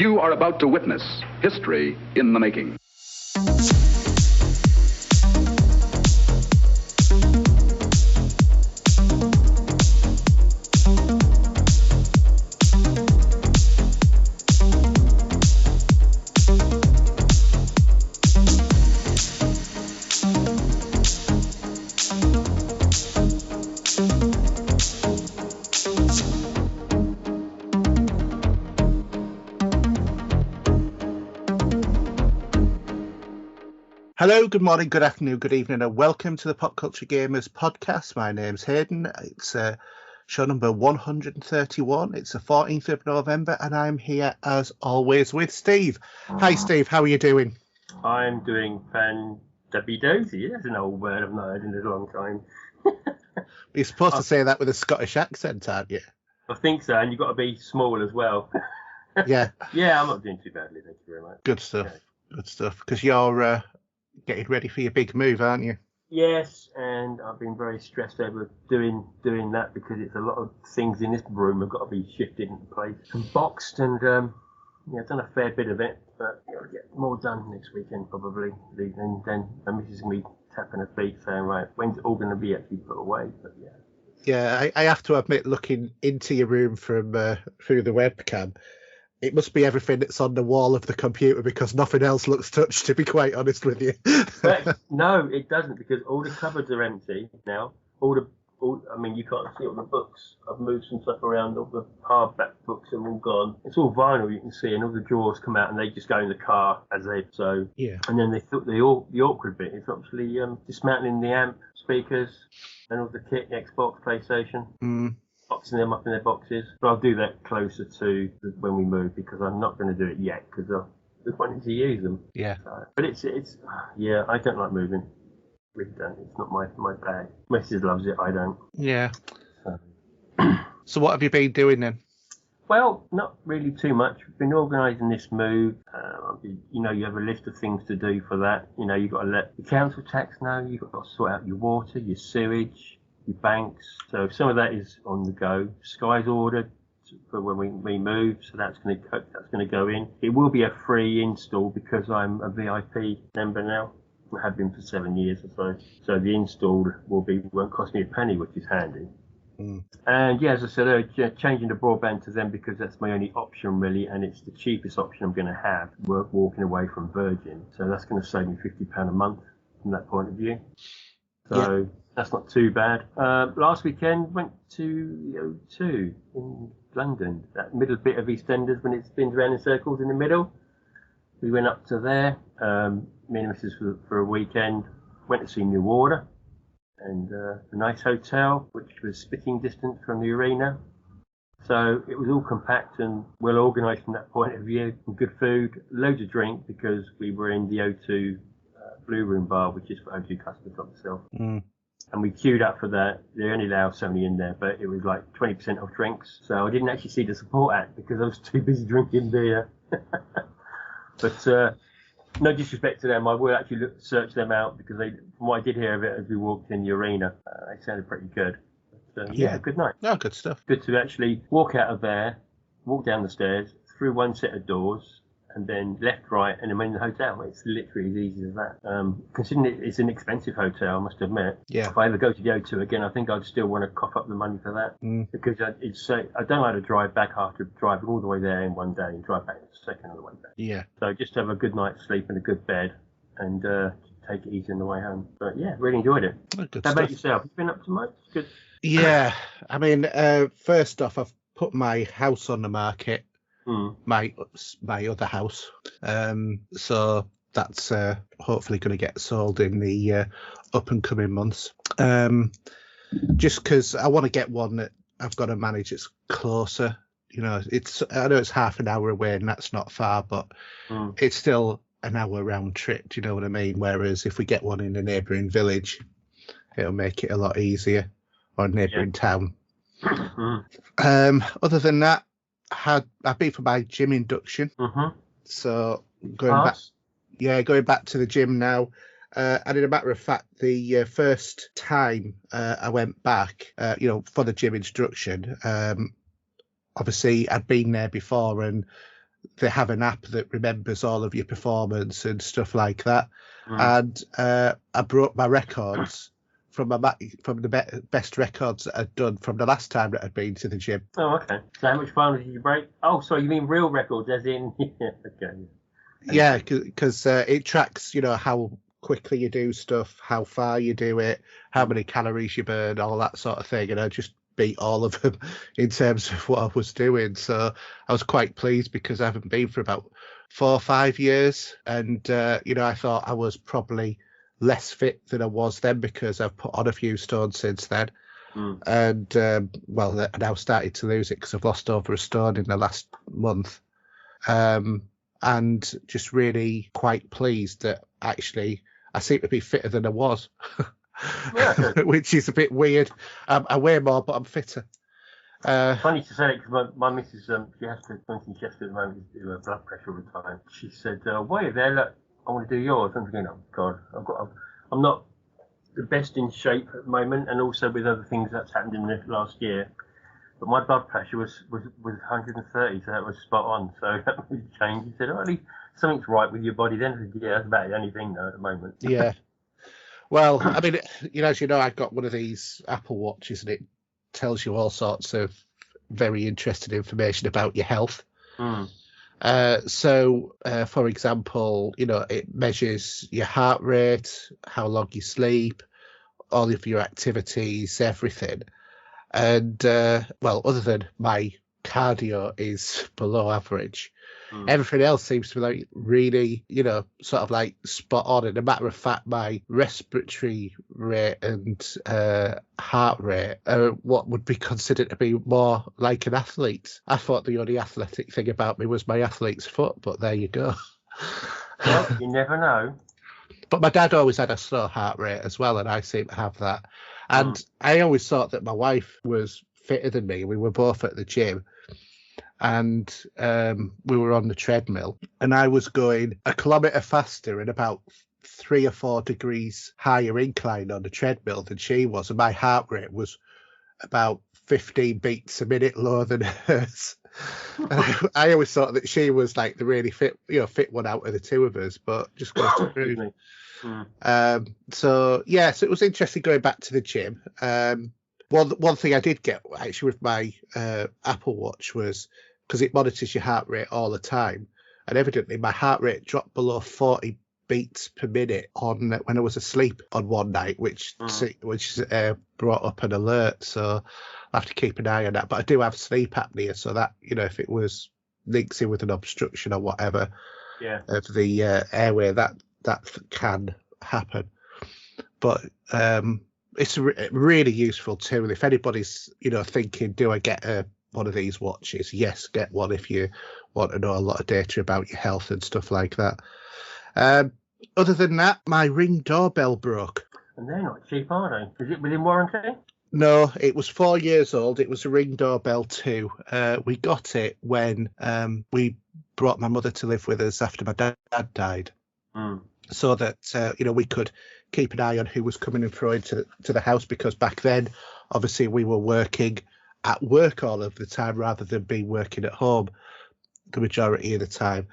You are about to witness history in the making. Hello, good morning, good afternoon, good evening, and welcome to the Pop Culture Gamers podcast. My name's Hayden. It's show number 131. It's the 14th of November, and I'm here, as always, with Steve. Hi, Steve. How are you doing? I'm doing fan-dubby-dozy. That's an old word I've not heard in a long time. You're supposed to say that with a Scottish accent, aren't you? I think so, and you've got to be small as well. Yeah. Yeah, I'm not doing too badly, thank you very much. Good stuff. Okay. Good stuff. Because you're getting ready for your big move, aren't you? Yes, and I've been very stressed over doing that because it's a lot of things in this room have got to be shifted into place and boxed, and I've done a fair bit of it, but I'll get more done next weekend probably. And then my missus is going to be tapping her feet saying, right, when's it all going to be actually put away? But yeah. Yeah, I have to admit, looking into your room from through the webcam, it must be everything that's on the wall of the computer because nothing else looks touched, to be quite honest with you. But no, it doesn't, because all the cupboards are empty now. I mean, you can't see all the books. I've moved some stuff around. All the hardback books are all gone. It's all vinyl, you can see, and all the drawers come out and they just go in the car as they so. Yeah. And then they thought the awkward bit is obviously dismantling the amp, speakers, and all the kit, Xbox, PlayStation. Boxing them up in their boxes, but I'll do that closer to when we move because I'm not going to do it yet because I just wanted to use them. Yeah. But it's I don't like moving. Really don't. It's not my bag. Mrs. loves it. I don't. Yeah. So what have you been doing then? Well, not really too much. We've been organising this move. You have a list of things to do for that. You've got to let the council tax know. You've got to sort out your water, your sewage, your banks. So some of that is on the go. Sky's ordered for when we move, so that's going to go in. It will be a free install because I'm a VIP member now. I have been for 7 years or so. So the install won't cost me a penny, which is handy. And yeah, as I said, changing the broadband to them because that's my only option really, and it's the cheapest option I'm going to have. Walking away from Virgin, so that's going to save me £50 a month from that point of view. So. Yeah. That's not too bad. Last weekend went to the O2 in London, that middle bit of EastEnders when it spins around in circles in the middle. We went up to there, me and Mrs. for a weekend, went to see New Order and a nice hotel, which was spitting distance from the arena. So it was all compact and well organised from that point of view, and good food, loads of drink because we were in the O2 Blue Room bar, which is for O2 customers like myself. And we queued up for that. They only allow 70 in there, but it was like 20% off drinks. So I didn't actually see the support act because I was too busy drinking beer. But no disrespect to them, I will actually search them out because from what I did hear of it as we walked in the arena, they sounded pretty good. But, yeah, good night. No, good stuff. Good to actually walk out of there, walk down the stairs, through one set of doors, and then left, right, and I'm in the hotel. It's literally as easy as that. Considering it's an expensive hotel, I must admit. Yeah. If I ever go to the O2 again, I think I'd still want to cough up the money for that. Because I don't like to drive back after driving all the way there in one day and drive back the second of the way back. Yeah. So just have a good night's sleep and a good bed and take it easy on the way home. But yeah, really enjoyed it. How about yourself? You been up to much? Good. Yeah. I mean, first off, I've put my house on the market. My other house, so that's hopefully going to get sold in the up and coming months. Just because I want to get one that I've got to manage. It's closer, I know it's half an hour away, and that's not far, but it's still an hour round trip. Do you know what I mean? Whereas if we get one in a neighbouring village, it'll make it a lot easier, or a neighbouring town. Other than that. I've been for my gym induction, so going back to the gym now. And in a matter of fact, the first time I went back, for the gym instruction, obviously I'd been there before, and they have an app that remembers all of your performance and stuff like that. And I brought my records from the best records that I'd done from the last time that I'd been to the gym. Oh, okay. So how much time did you break? Oh, sorry, you mean real records, as in? Okay. Yeah, because it tracks, how quickly you do stuff, how far you do it, how many calories you burn, all that sort of thing. And I just beat all of them in terms of what I was doing. So I was quite pleased because I haven't been for about 4 or 5 years. And, I thought I was probably less fit than I was then because I've put on a few stones since then. And, I now started to lose it because I've lost over a stone in the last month. And just really quite pleased that actually I seem to be fitter than I was. Which is a bit weird. I weigh more, but I'm fitter. Funny to say it because my missus, she has to at the moment, do her blood pressure all the time. She said, "Why are you there? Look, I want to do yours." I'm thinking, "Oh God, I'm not the best in shape at the moment, and also with other things that's happened in the last year." But my blood pressure was 130, so that was spot on. So that was changed. He said, "Oh, at least something's right with your body." Then I said, "Yeah, that's about the only thing though at the moment." Yeah. Well, I mean, as you know, I've got one of these Apple Watches, and it tells you all sorts of very interesting information about your health. So, for example, it measures your heart rate, how long you sleep, all of your activities, everything. And, other than my cardio is below average, everything else seems to be like really, sort of like spot on. And a matter of fact, my respiratory rate and heart rate are what would be considered to be more like an athlete. I thought the only athletic thing about me was my athlete's foot, but there you go. Well, you never know. But my dad always had a slow heart rate as well, and I seem to have that. And I always thought that my wife was fitter than me. We were both at the gym, and we were on the treadmill, and I was going a kilometre faster and about 3 or 4 degrees higher incline on the treadmill than she was, and my heart rate was about 15 beats a minute lower than hers. I always thought that she was like the really fit one out of the two of us, but just goes to prove. So it was interesting going back to the gym. One thing I did get actually with my Apple Watch was because it monitors your heart rate all the time, and evidently my heart rate dropped below 40 beats per minute when I was asleep on one night, which brought up an alert. So I have to keep an eye on that. But I do have sleep apnea, so that if it was links in with an obstruction or whatever of the airway, that can happen. But it's a really useful tool. If anybody's thinking, do I get one of these watches? Yes, get one if you want to know a lot of data about your health and stuff like that. Other than that, my Ring doorbell broke. And they're not cheap, are they? Is it within warranty? No, it was 4 years old. It was a Ring doorbell 2. We got it when we brought my mother to live with us after my dad died. So that we could keep an eye on who was coming and throwing to the house, because back then obviously we were working at work all of the time rather than be working at home the majority of the time.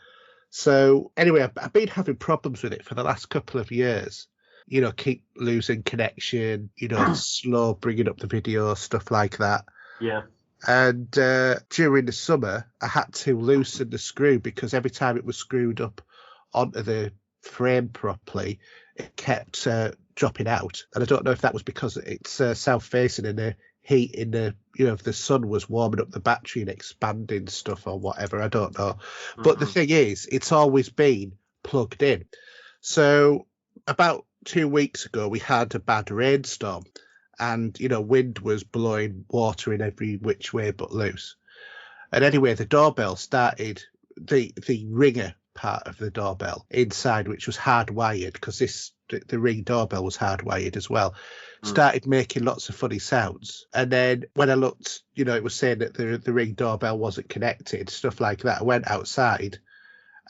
So anyway, I've been having problems with it for the last couple of years. Keep losing connection, slow bringing up the video, stuff like that. Yeah. And during the summer, I had to loosen the screw because every time it was screwed up onto the frame properly, it kept dropping out. And I don't know if that was because it's south-facing and the heat in the the sun was warming up the battery and expanding stuff or whatever. I don't know. But the thing is, it's always been plugged in. So about 2 weeks ago, we had a bad rainstorm, and wind was blowing water in every which way but loose. And anyway, the doorbell started, the ringer part of the doorbell inside, which was hardwired, because the Ring doorbell was hardwired as well, started making lots of funny sounds. And then when I looked, it was saying that the Ring doorbell wasn't connected, stuff like that. I went outside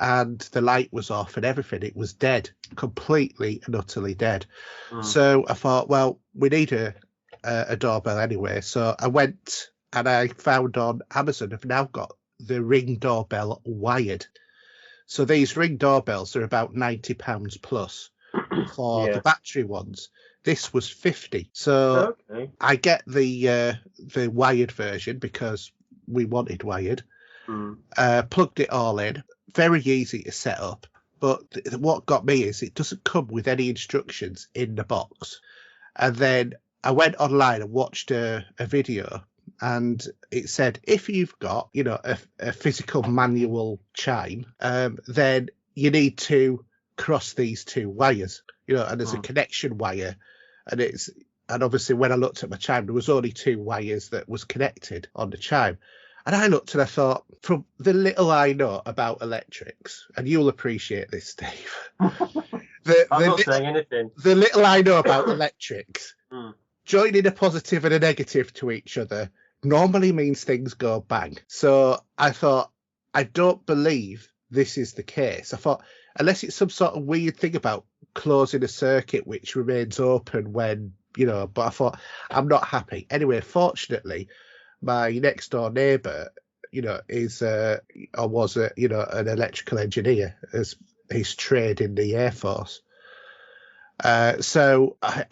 and the light was off and everything. It was dead, completely and utterly dead. So I thought, well, we need a doorbell anyway. So I went and I found on Amazon, I've now got the Ring doorbell wired. So these Ring doorbells are about £90 plus for the battery ones. This was 50. So I get the wired version because we wanted wired. Plugged it all in. Very easy to set up. But what got me is it doesn't come with any instructions in the box. And then I went online and watched a video, and it said if you've got, a physical manual chime, then you need to cross these two wires, and there's a connection wire, and obviously when I looked at my chime, there was only two wires that was connected on the chime. And I looked and I thought, from the little I know about electrics, and you'll appreciate this, Steve. I'm not saying anything. The little I know about electrics, joining a positive and a negative to each other normally means things go bang. So I thought, I don't believe this is the case. I thought, unless it's some sort of weird thing about closing a circuit which remains open when, but I thought, I'm not happy. Anyway, fortunately, my next door neighbour, is or was an electrical engineer, as his trade in the Air Force. So I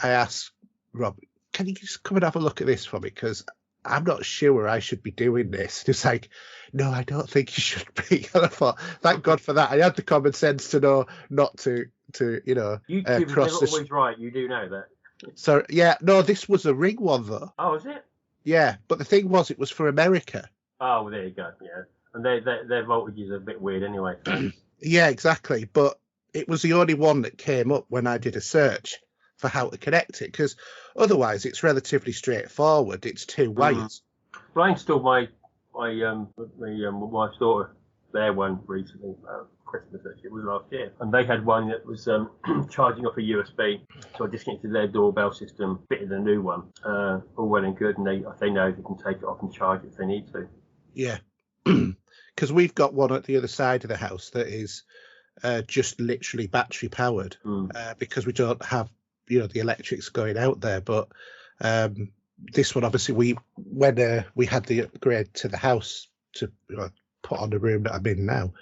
asked Rob, can you just come and have a look at this for me? Because I'm not sure I should be doing this. He's like, no, I don't think you should be. And I thought, thank God for that. I had the common sense to know not to YouTube cross is always right. You do know that. So yeah, no, this was a Ring one though. Oh, is it? Yeah, but the thing was, it was for America. Oh, well, there you go. Yeah, and their voltages are a bit weird anyway. So. Yeah, exactly. But it was the only one that came up when I did a search for how to connect it, because otherwise it's relatively straightforward. It's two wires. Well, I installed my wife's daughter their one recently, Christmas actually, it was last year, and they had one that was charging off a USB. So I disconnected their doorbell system, fitted a new one, all well and good, and they know they can take it off and charge it if they need to. Yeah, because we've got one at the other side of the house that is just literally battery powered, because we don't have the electrics going out there. But this one, obviously, when we had the upgrade to the house to put on the room that I'm in now,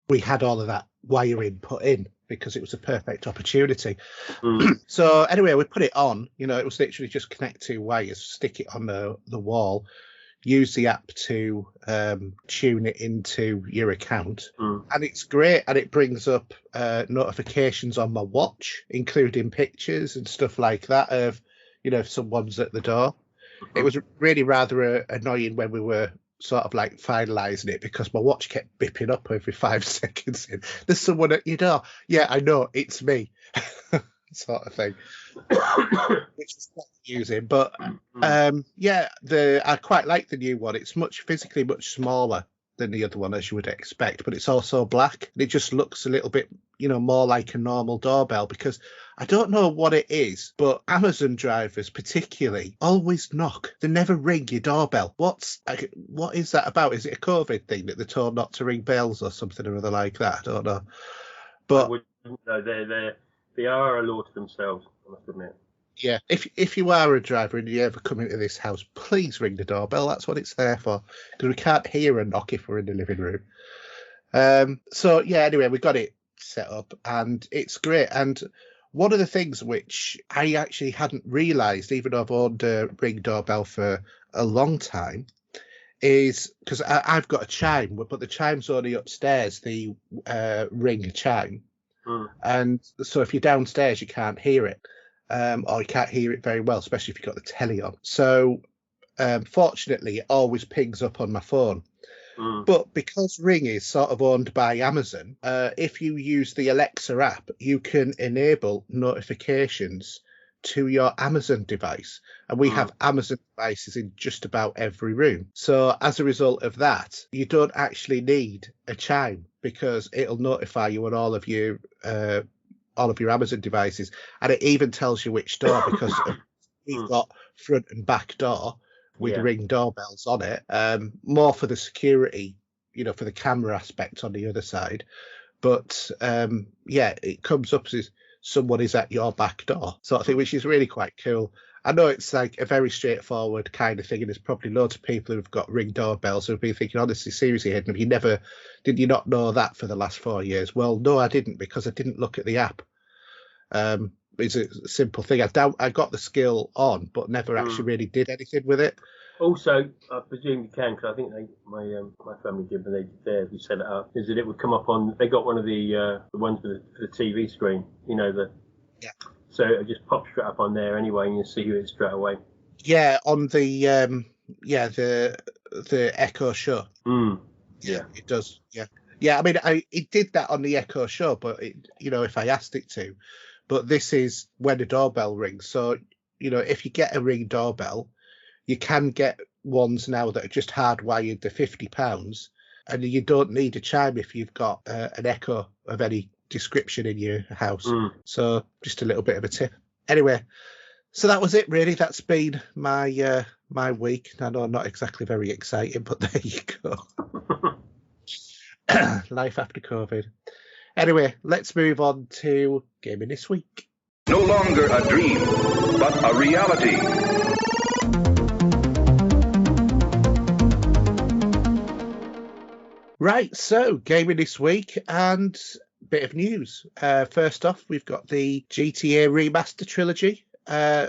we had all of that wiring put in because it was a perfect opportunity. So anyway, we put it on. It was literally just connect two wires, stick it on the wall, use the app to tune it into your account, and it's great. And it brings up notifications on my watch, including pictures and stuff like that of if someone's at the door. It was really rather annoying when we were sort of like finalising it, because my watch kept bipping up every 5 seconds. There's someone at your door. Yeah, I know, it's me. Sort of thing. Which is not using, but I quite like the new one. It's physically much smaller than the other one, as you would expect, but it's also black, and it just looks a little bit more like a normal doorbell, because I don't know what it is, but Amazon drivers particularly always knock. They never ring your doorbell. What is that about? Is it a COVID thing that they're told not to ring bells or something or other like that? I don't know. But they are a law to themselves, I must admit. Yeah, if you are a driver and you ever come into this house, please ring the doorbell. That's what it's there for, because we can't hear a knock if we're in the living room. So yeah, anyway, we got it set up and it's great. And one of the things which I actually hadn't realised, even though I've owned a Ring doorbell for a long time, is because I've got a chime, but the chime's only upstairs, the Ring chime. And so if you're downstairs, you can't hear it. Or you can't hear it very well, especially if you've got the telly on. So fortunately, it always pings up on my phone. But because Ring is sort of owned by Amazon, if you use the Alexa app, you can enable notifications to your Amazon device. And we have Amazon devices in just about every room. So as a result of that, you don't actually need a chime, because it'll notify you on all of your Amazon devices, and it even tells you which door, because we've got front and back door with Ring doorbells on it, more for the security, for the camera aspect on the other side. But it comes up as someone is at your back door sort of thing, which is really quite cool. I know it's like a very straightforward kind of thing, and there's probably loads of people who've got Ring doorbells who've been thinking, honestly, seriously, Hayden, did you not know that for the last 4 years? Well, no, I didn't, because I didn't look at the app. It's a simple thing. I got the skill on, but never actually really did anything with it. Also, I presume you can, because I think my family did when they did theirs. We set it up. Is that it would come up on? They got one of the ones for the TV screen. Yeah. So it just pops straight up on there anyway, and you see who it is straight away. Yeah, on the the Echo Show. Yeah, it does. Yeah. I mean, it did that on the Echo Show, but if I asked it to. But this is when a doorbell rings. So if you get a Ring doorbell, you can get ones now that are just hardwired. They're £50, and you don't need a chime if you've got an Echo of any description in your house. So just a little bit of a tip. Anyway, so that was it really. That's been my week. I know, not exactly very exciting, but there you go. Life after COVID. Anyway, let's move on to gaming this week. No longer a dream, but a reality. Right, so gaming this week, and bit of news. First off, we've got the GTA Remaster Trilogy,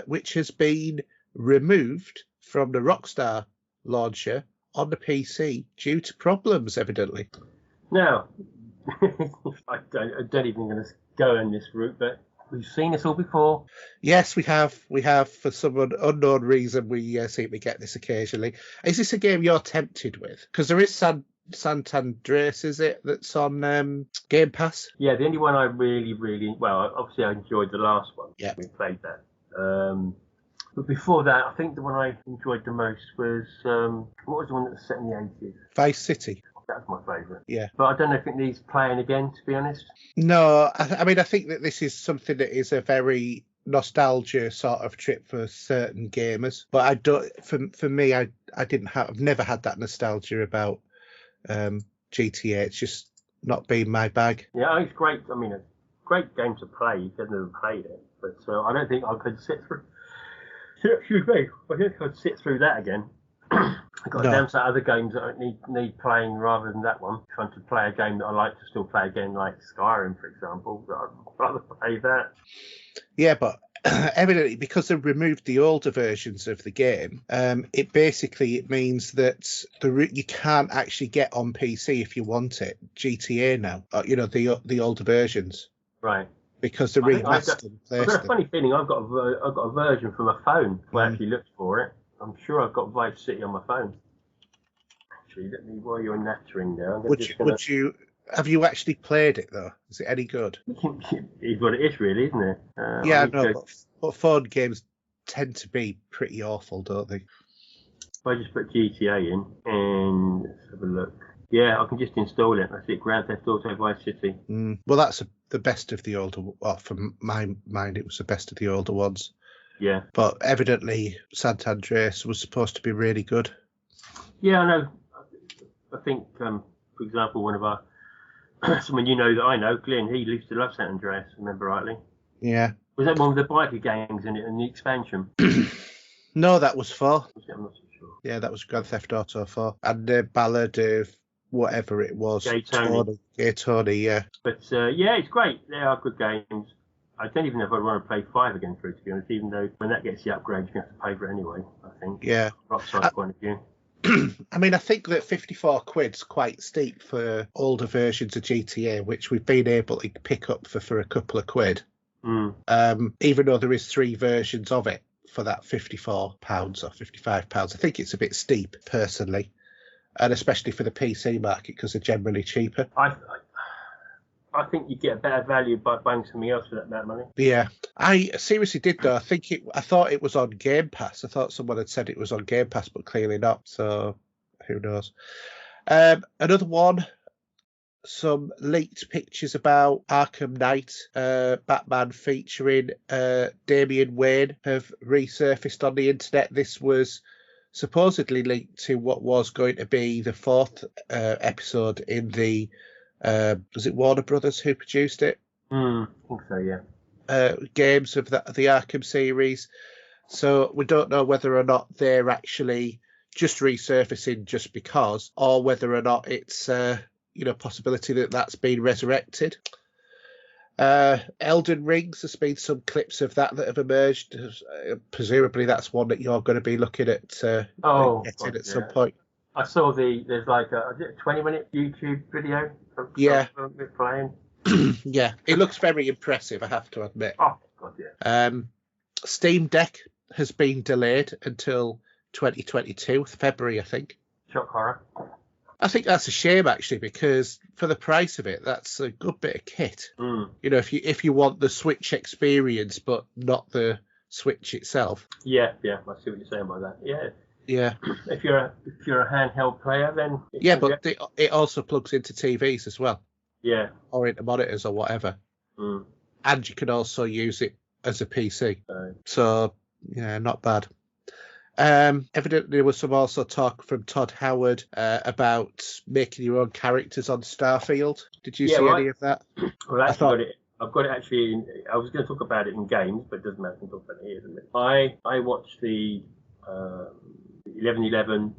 which has been removed from the Rockstar launcher on the PC due to problems, evidently. Now, I don't even going to go in this route, but we've seen this all before. Yes, we have. For some unknown reason, we seem to get this occasionally. Is this a game you're tempted with? Because there is San Andreas, is it, that's on Game Pass? Yeah, the only one I really, well, obviously I enjoyed the last one. Yeah. We played that. But before that, I think the one I enjoyed the most was, what was the one that was set in the 80s? Vice City. That was my favourite. Yeah. But I don't know if it needs playing again, to be honest. No, I mean, I think that this is something that is a very nostalgia sort of trip for certain gamers. But I don't. For me, I've never had that nostalgia about GTA. It's just not been my bag. Yeah, it's great. I mean, it's a great game to play. I've never played it, but I don't think I could sit through. Excuse me. I think I could sit through that again. I've got a damn set of other games that I need playing rather than that one. Trying to play a game that I like to still play again, like Skyrim, for example. But I'd rather play that. Yeah, but evidently, because they've removed the older versions of the game, it means that you can't actually get on PC if you want it. GTA now, the older versions, right? Because the remastered. I've got a funny feeling I've got a version for my phone. I actually looked for it. I'm sure I've got Vice City on my phone. Actually, while you're nattering there, have you actually played it though? Is it any good? It's what it is, really, isn't it? Yeah, I know, but phone games tend to be pretty awful, don't they? If I just put GTA in and let's have a look. Yeah, I can just install it. That's it. Grand Theft Auto Vice City. Well, that's the best of the older. Well, from my mind, it was the best of the older ones. Yeah. But evidently, San Andreas was supposed to be really good. Yeah, I know. I think, for example, one of our someone that I know, Glenn, he used to love San Andreas, remember rightly? Yeah. Was that one with the biker gangs in it and the expansion? No, that was 4. I'm not so sure. Yeah, that was Grand Theft Auto 4. And the Ballad of whatever it was. Gay Tony, yeah. But, yeah, it's great. They are good games. I don't even know if I'd want to play 5 again through, to be honest, even though when that gets the upgrade, you have to pay for it anyway, I think. Yeah. Rockstar's point of view. I mean, I think that 54 quid's quite steep for older versions of GTA, which we've been able to pick up for a couple of quid. Even though there is 3 versions of it for that £54 or £55. I think it's a bit steep, personally. And especially for the PC market, because they're generally cheaper. I think you get a better value by buying something else for that amount of money. Yeah, I seriously did though. I thought it was on Game Pass. I thought someone had said it was on Game Pass, but clearly not. So who knows? Another one. Some leaked pictures about Arkham Knight, Batman featuring Damian Wayne have resurfaced on the internet. This was supposedly linked to what was going to be the 4th episode in the. Was it Warner Brothers who produced it? I think so, yeah. Games of the Arkham series. So we don't know whether or not they're actually just resurfacing just because, or whether or not it's possibility that that's been resurrected. Elden Rings, there's been some clips of that have emerged. Presumably that's one that you're going to be looking at getting at some point. I saw there's like a 20-minute YouTube video of it playing. Yeah, it looks very impressive, I have to admit. Oh, God, yeah. Steam Deck has been delayed until 2022, February, I think. Shock horror. I think that's a shame, actually, because for the price of it, that's a good bit of kit. Mm. If you want the Switch experience, but not the Switch itself. Yeah, I see what you're saying by that. Yeah. If you're a handheld player, then but it also plugs into TVs as well. Yeah. Or into monitors or whatever. Mm. And you can also use it as a PC. So yeah, not bad. Evidently, there was some also talk from Todd Howard about making your own characters on Starfield. Did you see any of that? Well, I've got it actually. I was going to talk about it in games, but it doesn't matter. I can talk about it here, doesn't it? I watched the 11/11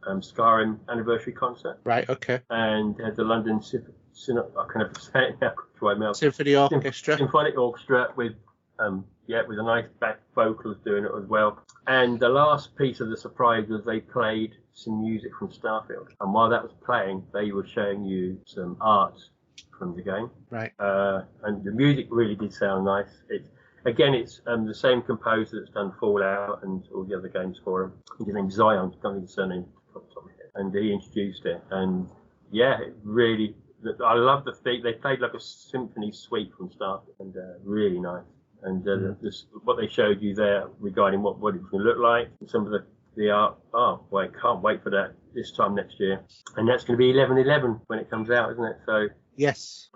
Skyrim anniversary concert. Right. Okay. And the London Symphony Orchestra. Symphonic Orchestra with a nice back vocals doing it as well. And the last piece of the surprise was they played some music from Starfield. And while that was playing, they were showing you some art from the game. Right. And the music really did sound nice. It's the same composer that's done Fallout and all the other games for him. His name's Zion, I can't think of his surname off the top of my head. And he introduced it. And yeah, it really, I love the thing. They played like a symphony suite from Starfield, and really nice. And what they showed you there regarding what it was going to look like, some of the art. Oh, well, I can't wait for that this time next year. And that's going to be 11/11 when it comes out, isn't it? So yes.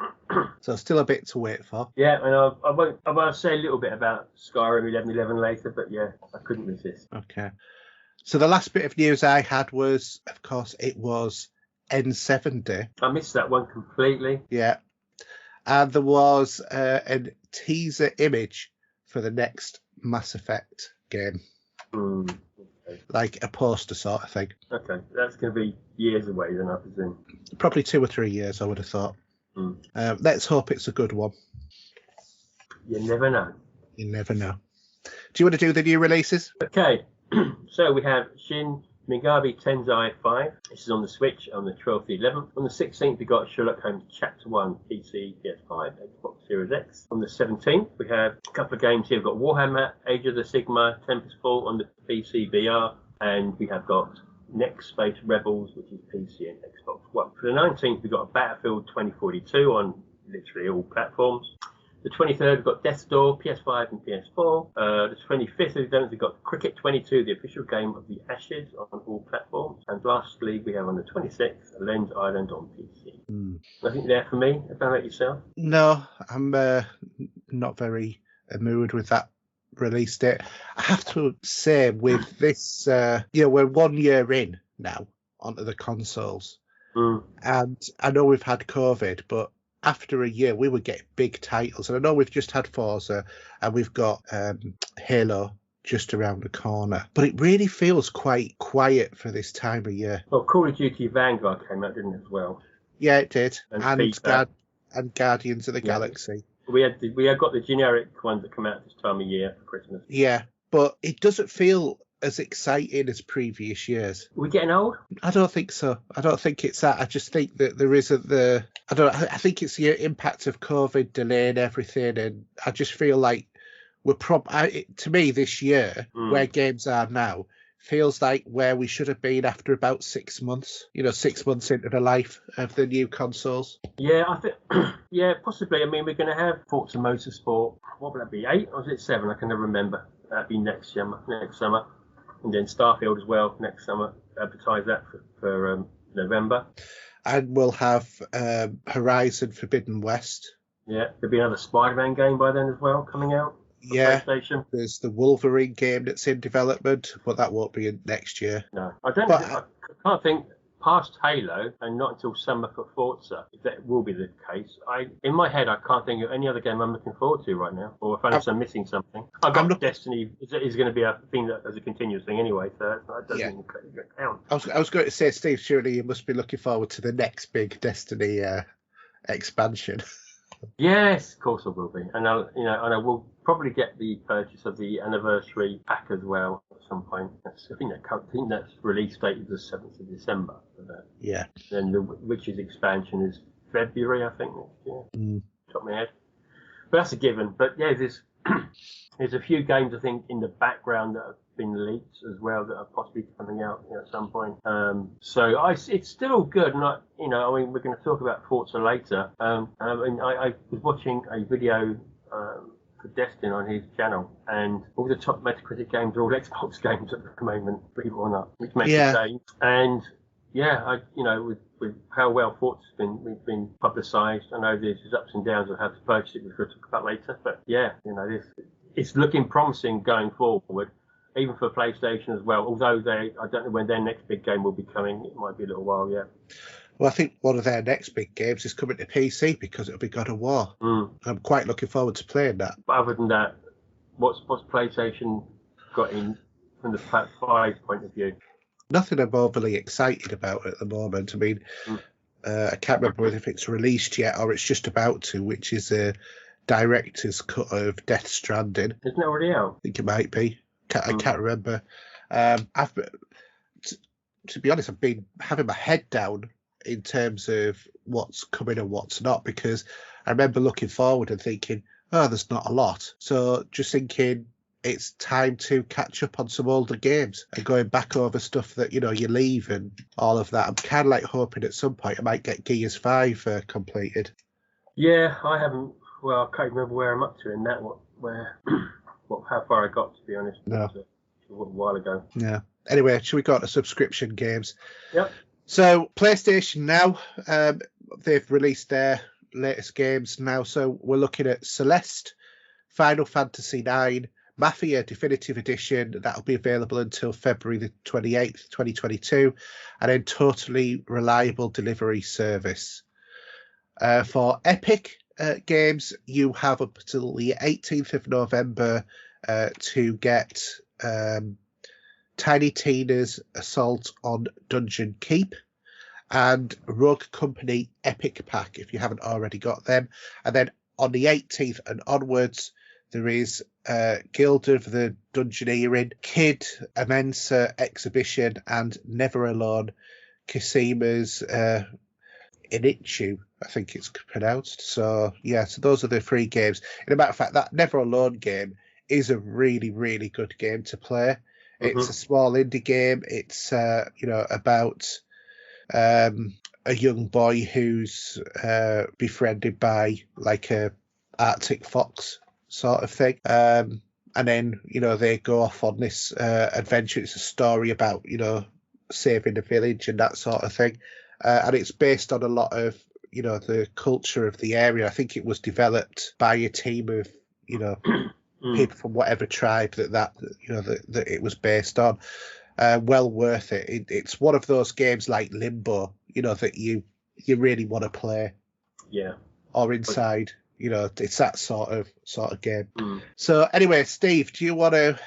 So still a bit to wait for. Yeah, and I want to say a little bit about Skyrim 11/11 later, but yeah, I couldn't resist. Okay. So the last bit of news I had was, of course, it was N7 Day. I missed that one completely. Yeah. And there was a teaser image for the next Mass Effect game. Okay. Like a poster sort of thing. Okay, that's going to be years away then, I presume. Probably 2 or 3 years, I would have thought. Let's hope it's a good one. You never know. You never know. Do you want to do the new releases? Okay, so we have Shin Megami Tensei 5. This is on the Switch on the 12th to 11th. On the 16th, we got Sherlock Holmes Chapter 1, PC, PS5, Xbox Series X. On the 17th, we have a couple of games here. We've got Warhammer, Age of the Sigma, Tempest Fall on the PC VR. And we have got Next Space Rebels, which is PC and Xbox One. For the 19th, we've got Battlefield 2042 on literally all platforms. The 23rd, we've got Death's Door, PS5 and PS4. The 25th, we've got Cricket 22, the official game of the Ashes, on all platforms. And lastly, we have on the 26th, Lens Island on PC. Nothing there for me. How about yourself? No, I'm not very mood with that release date. I have to say, with this, we're 1 year in now onto the consoles. And I know we've had COVID, but after a year, we would get big titles. And I know we've just had Forza and we've got Halo just around the corner. But it really feels quite quiet for this time of year. Well, Call of Duty Vanguard came out, didn't it, as well? Yeah, it did. And Guardians of the Galaxy. We had got the generic ones that come out this time of year for Christmas. Yeah, but it doesn't feel as exciting as previous years. Are we getting old? I don't think so. I don't think it's that. I just think that there isn't I think it's the impact of COVID delaying everything, and I just feel like to me this year, where games are now, feels like where we should have been after about 6 months. 6 months into the life of the new consoles. Yeah, I think. Yeah, possibly. I mean, we're going to have Forza Motorsport. What will that be? 8 or is it 7? I can never remember. That'd be next summer, and then Starfield as well next summer. Advertise that for November. And we'll have Horizon Forbidden West. Yeah, there'll be another Spider-Man game by then as well coming out. Yeah, PlayStation. There's the Wolverine game that's in development, but that won't be in next year. No, I can't think. past Halo and not until summer for Forza, if that will be the case. In my head, I can't think of any other game I'm looking forward to right now, or unless I'm missing something. I've got Destiny is going to be a thing that as a continuous thing anyway, so that doesn't count. I was going to say, Steve, surely you must be looking forward to the next big Destiny expansion. Yes, of course I will be, and I will probably get the purchase of the anniversary pack as well at some point. I think that's release date is the 7th of December. Yeah. Then the Witcher's expansion is February, I think, next year. Top of my head, but that's a given. But yeah, there's a few games I think in the background that have been leaked as well that are possibly coming out at some point. So it's still good. And we're going to talk about Forza later. I was watching a video for Destin on his channel, and all the top Metacritic games are all Xbox games at the moment, believe it or not, which makes a change. And with how well Forza's been publicised, I know there's ups and downs of how to purchase it, which we'll talk about later. But yeah, it's looking promising going forward, even for PlayStation as well. Although I don't know when their next big game will be coming. It might be a little while yet. Well, I think one of their next big games is coming to PC because it'll be God of War. I'm quite looking forward to playing that. But other than that, what's PlayStation got in from the PS5 point of view? Nothing I'm overly excited about at the moment. I mean, I can't remember if it's released yet or it's just about to, which is a director's cut of Death Stranding. Isn't it already out? I think it might be. I can't remember. To be honest, I've been having my head down in terms of what's coming and what's not, because I remember looking forward and thinking, there's not a lot. So just thinking it's time to catch up on some older games and going back over stuff that, you leave and all of that. I'm kind of like hoping at some point I might get Gears 5 completed. Yeah, I haven't. Well, I can't remember where I'm up to in that. How far I got, to be honest. No. It was a while ago. Yeah. Anyway, should we go to subscription games? Yep. So PlayStation Now, they've released their latest games now. So we're looking at Celeste, Final Fantasy IX, Mafia Definitive Edition. That'll be available until February the 28th, 2022. And then Totally Reliable Delivery Service. For Epic Games, you have up until the 18th of November to get Tiny Tina's Assault on Dungeon Keep and Rogue Company Epic Pack if you haven't already got them. And then on the 18th and onwards, there is Guild of the Dungeoneering, Kid Amensa Exhibition, and Never Alone Kishima's Inichu, I think it's pronounced. So those are the 3 games. In a matter of fact, that Never Alone game is a really, really good game to play. It's a small indie game. It's about a young boy who's befriended by like a Arctic fox sort of thing. And then, they go off on this adventure. It's a story about, saving a village and that sort of thing. And it's based on a lot of, the culture of the area. I think it was developed by a team of, people from whatever tribe that it was based on. Well worth it. It's one of those games like Limbo, that you really want to play. Yeah. Or Inside, it's that sort of game. So anyway, Steve, do you want to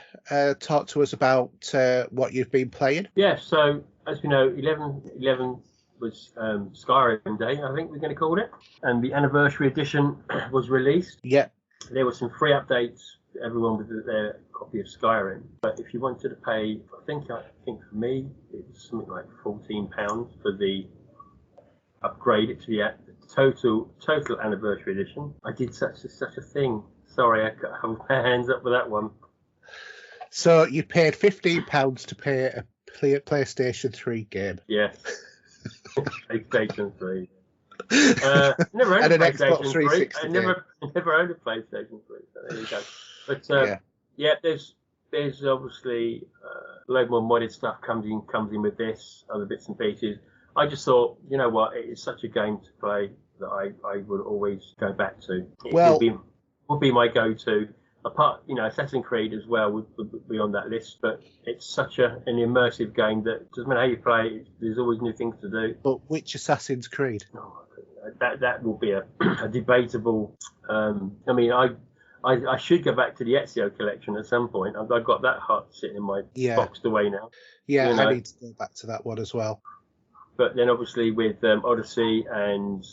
talk to us about what you've been playing? Yeah. So as you know, 11 was Skyrim Day, I think we're going to call it, and the anniversary edition was released. Yeah. There were some free updates for everyone with their copy of Skyrim. But if you wanted to pay, I think for me, it was something like £14 for the upgrade it to the total anniversary edition. I did such a thing. Sorry, I got hold my hands up with that one. So you paid £15 to play a PlayStation 3 game. Yes. PlayStation 3. Never owned a PlayStation 3. I never owned a PlayStation 3. So there you go. But there's obviously a load more modded stuff comes in with this, other bits and pieces. I just thought, you know what, it is such a game to play that I would always go back to. It would be my go-to. apart, Assassin's Creed as well would be on that list. But it's such an immersive game that doesn't matter how you play it, there's always new things to do. But which Assassin's Creed? Oh, that will be a debatable. I should go back to the Ezio collection at some point. I've got that sitting in my boxed away now. Yeah, I need to go back to that one as well. But then obviously with Odyssey and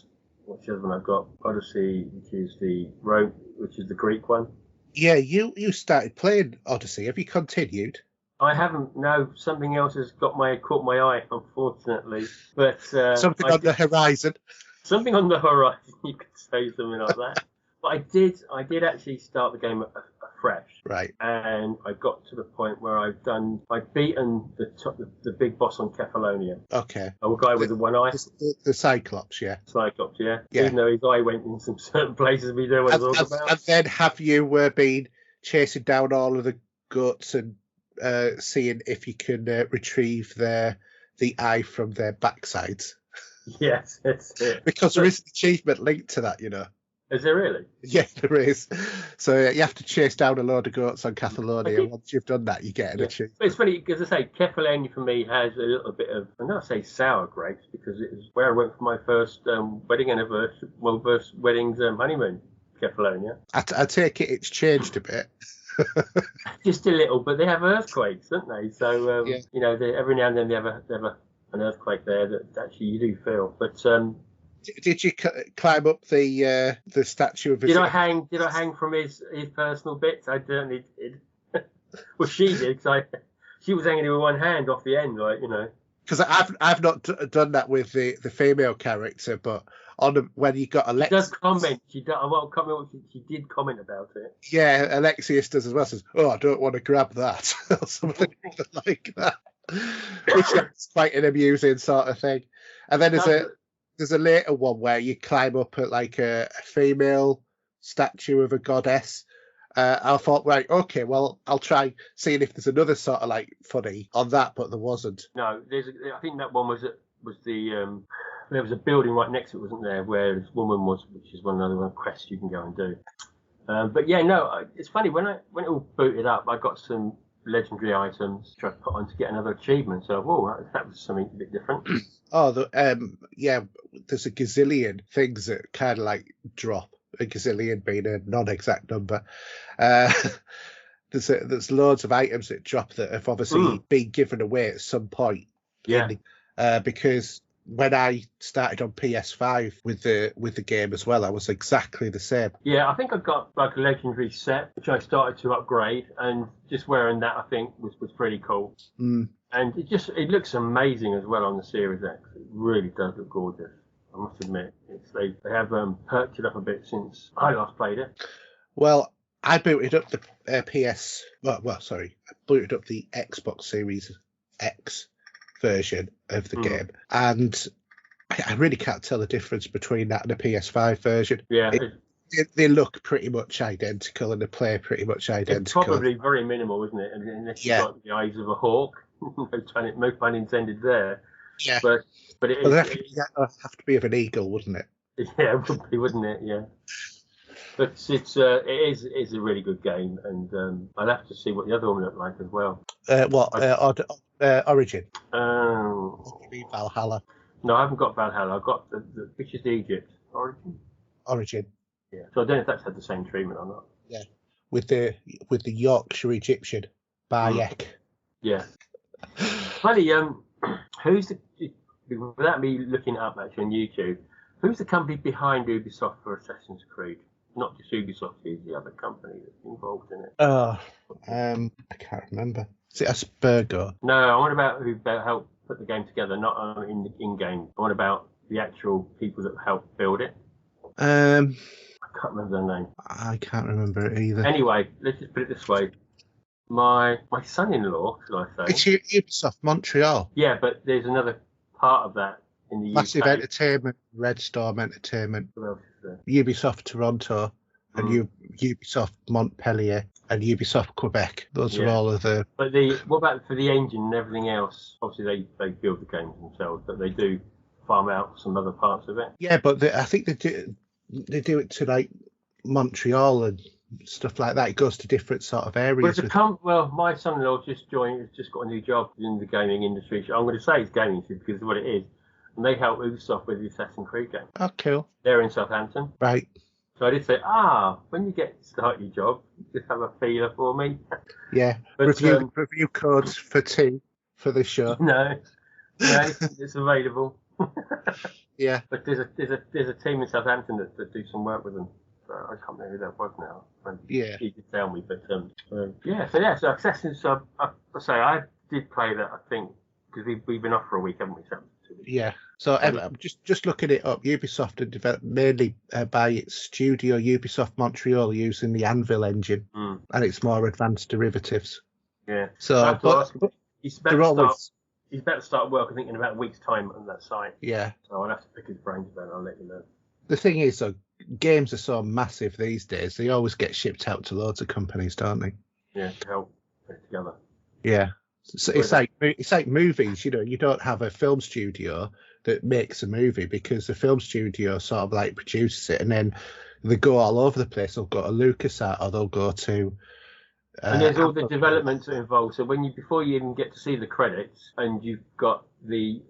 what's the other one I've got? Odyssey, which is the Greek one. Yeah, you started playing Odyssey. Have you continued? I haven't. No, something else has caught my eye, unfortunately. But something on the horizon. Something on the horizon. You could say something like that. But I did actually start the game afresh. Right. And I got to the point where I'd beaten the big boss on Kefalonia. Okay. A guy with the one eye. The Cyclops, yeah. Cyclops, yeah. Even though his eye went in some certain places we know what it's all about. And then have you been chasing down all of the guts and seeing if you can retrieve the eye from their backsides? Yes, that's it. Because there is an achievement linked to that, Is there really? Yeah, there is. So you have to chase down a load of goats on Catalonia. Once you've done that, you get an achievement. But it's funny because I say Kefalonia for me has a little bit of, I'm not say sour grapes because it was where I went for my first wedding anniversary, first wedding's honeymoon, Kefalonia. I take it it's changed a bit. Just a little, but they have earthquakes, don't they? So every now and then they have an earthquake there that actually you do feel. But did you climb up the statue of his... Did I hang from his personal bits? I certainly did. Well, she did because she was hanging with one hand off the end, Because I've not done that with the female character, but when you got Alexius... She does comment. She did comment about it. Yeah, Alexius does as well. Says, "Oh, I don't want to grab that," or something like that, which is quite an amusing sort of thing. And then there's a later one where you climb up at like a female statue of a goddess. I thought, right, okay, well, I'll try seeing if there's another sort of like funny on that, but there wasn't. No, I think that one was there was a building right next to it, wasn't there, where this woman was, which is one quest you can go and do. But yeah, no, it's funny when it all booted up, I got some legendary items to put on to get another achievement. So, that was something a bit different. There's a gazillion things that kind of like drop. A gazillion being a non-exact number. There's loads of items that drop that have obviously been given away at some point. Yeah. Because when I started on PS5 with the game as well, I was exactly the same. Yeah, I think I got like a legendary set which I started to upgrade, and just wearing that I think was pretty cool. And it looks amazing as well on the Series X. It really does look gorgeous. I must admit, they have perked it up a bit since I last played it. Well, I booted up the I booted up the Xbox Series X version of the game, and I really can't tell the difference between that and the PS5 version. Yeah. They look pretty much identical and they play pretty much identical. It's probably very minimal, isn't it? Unless you've got the eyes of a hawk. No pun intended there. Yeah. But it would have to be of an eagle, wouldn't it? Yeah, it would be, wouldn't it? Yeah. But it is a really good game, and I'll have to see what the other one looked like as well. Origin. Valhalla. No, I haven't got Valhalla. I've got which is Egypt. Origin. Yeah. So I don't know if that's had the same treatment or not. Yeah. With the Yorkshire Egyptian Bayek. Yeah. Funny. Who's without me looking it up actually on YouTube? Who's the company behind Ubisoft for Assassin's Creed? Not just Ubisoft, is the other company that's involved in it. I can't remember. Is it Aspergo? No, I want about who helped put the game together, not in-game. I want about the actual people that helped build it. I can't remember their name. I can't remember it either. Anyway, let's just put it this way. My son-in-law, should I say? It's Ubisoft Montreal. Yeah, but there's another part of that in the Massive UK. Entertainment, Red Storm Entertainment, What else is there? Ubisoft Toronto, and Ubisoft Montpellier, and Ubisoft Quebec. Those are all of the... But what about for the engine and everything else? Obviously, they build the games themselves, but they do farm out some other parts of it. Yeah, but I think they do it to like Montreal and stuff like that. It goes to different sort of areas. Well, my son-in-law just got a new job in the gaming industry. I'm going to say it's gaming because of what it is. And they help Ubisoft with the Assassin's Creed game. Oh, cool. They're in Southampton. Right. So I did say, when you start your job, just have a feeler for me. Yeah. But, review codes for 2 for the show. No, it's available. Yeah. But there's a team in Southampton that do some work with them. So I can't remember who that was now. Yeah. She did tell me, but So Assassin's. I did play that. I think because we've been off for a week, haven't we? So, yeah. So I'm just looking it up. Ubisoft are developed mainly by its studio Ubisoft Montreal using the Anvil engine and its more advanced derivatives. Yeah. So, but he's about to start work, I think, in about a week's time on that site. Yeah. So I'll have to pick his brains about it. I'll let you know. The thing is, though, games are so massive these days. They always get shipped out to loads of companies, don't they? Yeah, to help put it together. Yeah. So it's like movies. You don't have a film studio that makes a movie because the film studio sort of like produces it, and then they go all over the place. They'll go to LucasArts or they'll go to. And there's all the developments involved. So before you even get to see the credits, and you've got the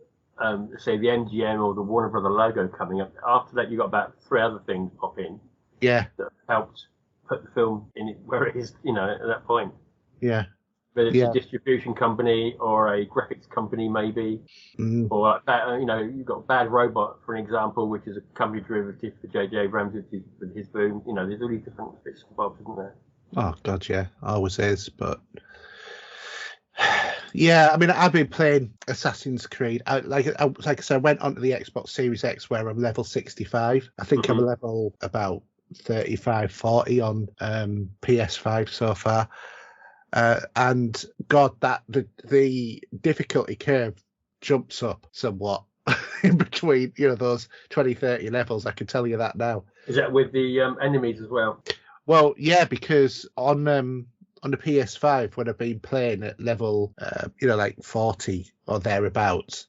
say the MGM or the Warner Brother logo coming up. After that, you've got about 3 other things pop in. Yeah. That helped put the film in it where it is, at that point. Yeah. Whether it's a distribution company or a graphics company, maybe, or you've got Bad Robot, for an example, which is a company derivative for J.J. Abrams with his boom. There's all these different bits and bobs, isn't there? Oh God, yeah, always is. But yeah, I mean, I've been playing Assassin's Creed. Like I said, I went onto the Xbox Series X where I'm level 65. I think I'm level about 35, 40 on PS5 so far. And God, that the difficulty curve jumps up somewhat in between, those 20, 30 levels. I can tell you that now. Is that with the enemies as well? Well, yeah, because on the PS5, when I've been playing at level, like 40 or thereabouts,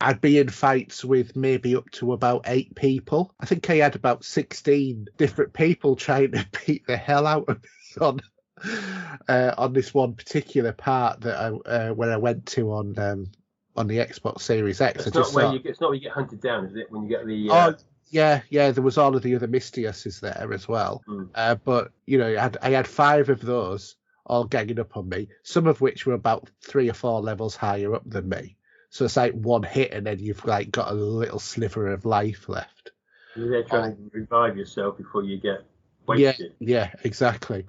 I'd be in fights with maybe up to about 8 people. I think I had about 16 different people trying to beat the hell out of me on this one particular part that when I went to on the Xbox Series X. It's not where you get hunted down, is it? When you get the yeah, there was all of the other Mistiuses there as well. But I had 5 of those all ganging up on me. Some of which were about 3 or 4 levels higher up than me. So it's like one hit, and then you've like got a little sliver of life left. You're there trying to revive yourself before you get wasted. Yeah, exactly.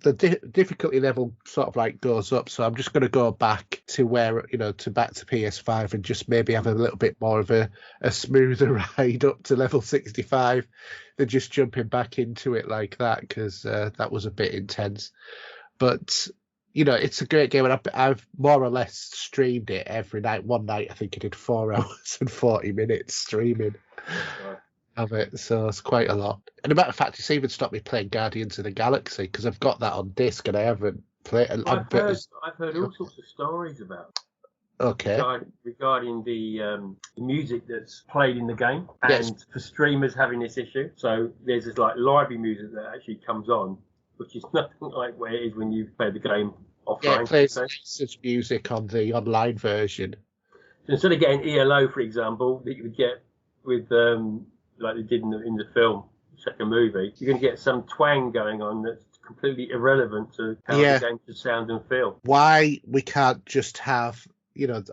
The difficulty level sort of like goes up, so I'm just going to go back to where back to PS5 and just maybe have a little bit more of a smoother ride up to level 65 than just jumping back into it like that, because that was a bit intense. But it's a great game, and I've more or less streamed it every night. One night I think I did 4 hours and 40 minutes streaming of it, so it's quite a lot. And a matter of fact, it's even stopped me playing Guardians of the Galaxy because I've got that on disc and I haven't played it. I've heard all sorts of stories about it. Okay. Regarding the music that's played in the game, and for streamers having this issue. So there's this like library music that actually comes on, which is nothing like where it is when you play the game offline. Yeah, it plays such music on the online version. So instead of getting ELO, for example, that you would get with like they did in the film, second movie, you're going to get some twang going on that's completely irrelevant to how the game should sound and feel. Why we can't just have,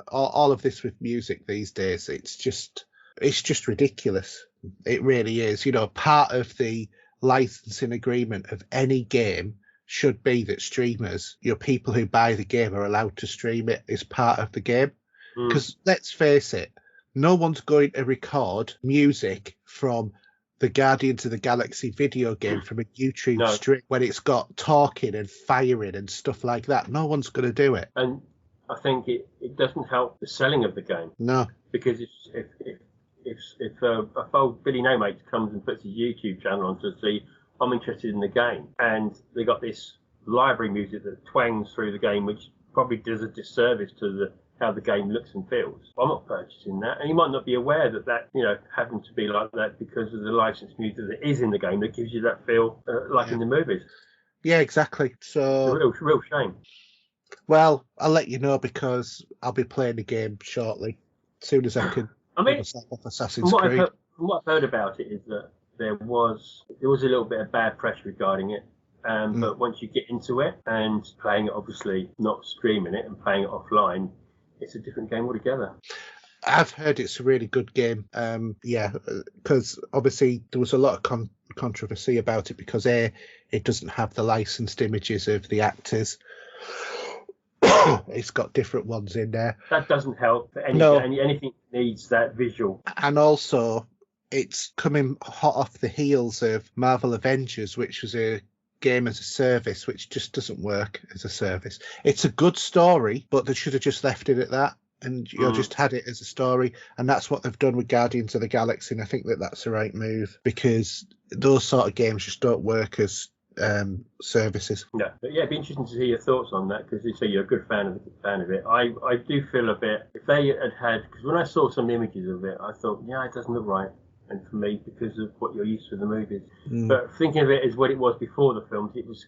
all of this with music these days, it's just ridiculous. It really is. Part of the licensing agreement of any game should be that streamers, people who buy the game are allowed to stream it as part of the game. Because let's face it, no one's going to record music from the Guardians of the Galaxy video game from a YouTube stream when it's got talking and firing and stuff like that. No one's going to do it. And I think it doesn't help the selling of the game. No. Because if a old Billy No Mates comes and puts his YouTube channel on to see, I'm interested in the game, and they got this library music that twangs through the game, which probably does a disservice to the how the game looks and feels. I'm not purchasing that, and you might not be aware that happened to be like that because of the licensed music that is in the game that gives you that feel like in the movies. Yeah, exactly. So It's a real shame. Well, I'll let you know because I'll be playing the game shortly, as soon as I can. I mean, off Assassin's Creed. From what I've heard about it is that there was a little bit of bad press regarding it. But once you get into it and playing it, obviously not streaming it and playing it offline, it's a different game altogether. I've heard it's a really good game. Because obviously there was a lot of controversy about it because it doesn't have the licensed images of the actors. It's got different ones in there. That doesn't help. Anything needs that visual. And also, it's coming hot off the heels of Marvel Avengers, which was a game as a service, which just doesn't work as a service. It's a good story, but they should have just left it at that. And just had it as a story. And that's what they've done with Guardians of the Galaxy. And I think that's the right move because those sort of games just don't work as services. No, but yeah, it'd be interesting to hear your thoughts on that because you say you're a good fan of it. I do feel a bit if they had because when I saw some images of it, I thought, yeah, it doesn't look right. And for me, because of what you're used to in the movies, but thinking of it as what it was before the films, it was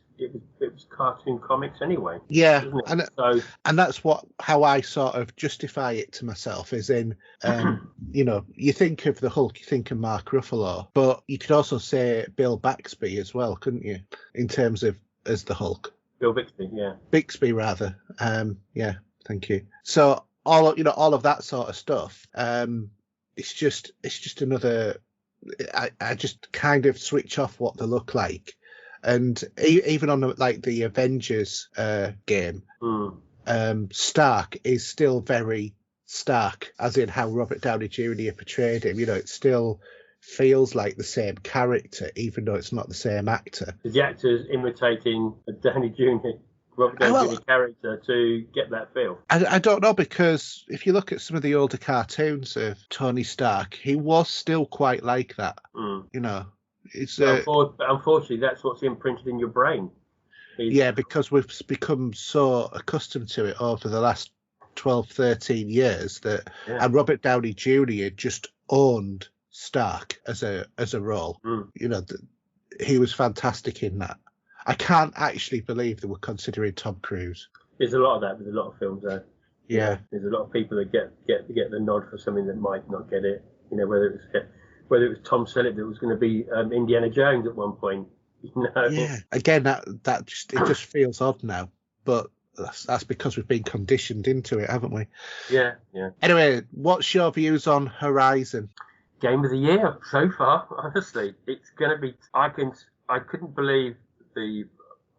cartoon comics anyway. Yeah, and that's how I sort of justify it to myself, is in, you think of the Hulk, you think of Mark Ruffalo, but you could also say Bill Bixby as well, couldn't you? In terms of as the Hulk. Bill Bixby, yeah. Bixby rather. Yeah, thank you. So all of that sort of stuff. It's just another. I just kind of switch off what they look like, and even on the Avengers game, Stark is still very Stark, as in how Robert Downey Jr. portrayed him. It still feels like the same character, even though it's not the same actor. The actor's imitating Downey Jr. Robert Downey Jr. character to get that feel? I don't know, because if you look at some of the older cartoons of Tony Stark, he was still quite like that. It's unfortunately that's what's imprinted in your brain. Because we've become so accustomed to it over the last 12, 13 years and Robert Downey Jr. just owned Stark as a role. He was fantastic in that. I can't actually believe they were considering Tom Cruise. There's a lot of that with a lot of films, though. Yeah. There's a lot of people that get the nod for something that might not get it. Whether it was Tom Selleck that was going to be Indiana Jones at one point. Yeah. Again, that just feels odd now, but that's because we've been conditioned into it, haven't we? Yeah. Anyway, what's your views on Horizon? Game of the year so far. Honestly, it's going to be. I couldn't believe.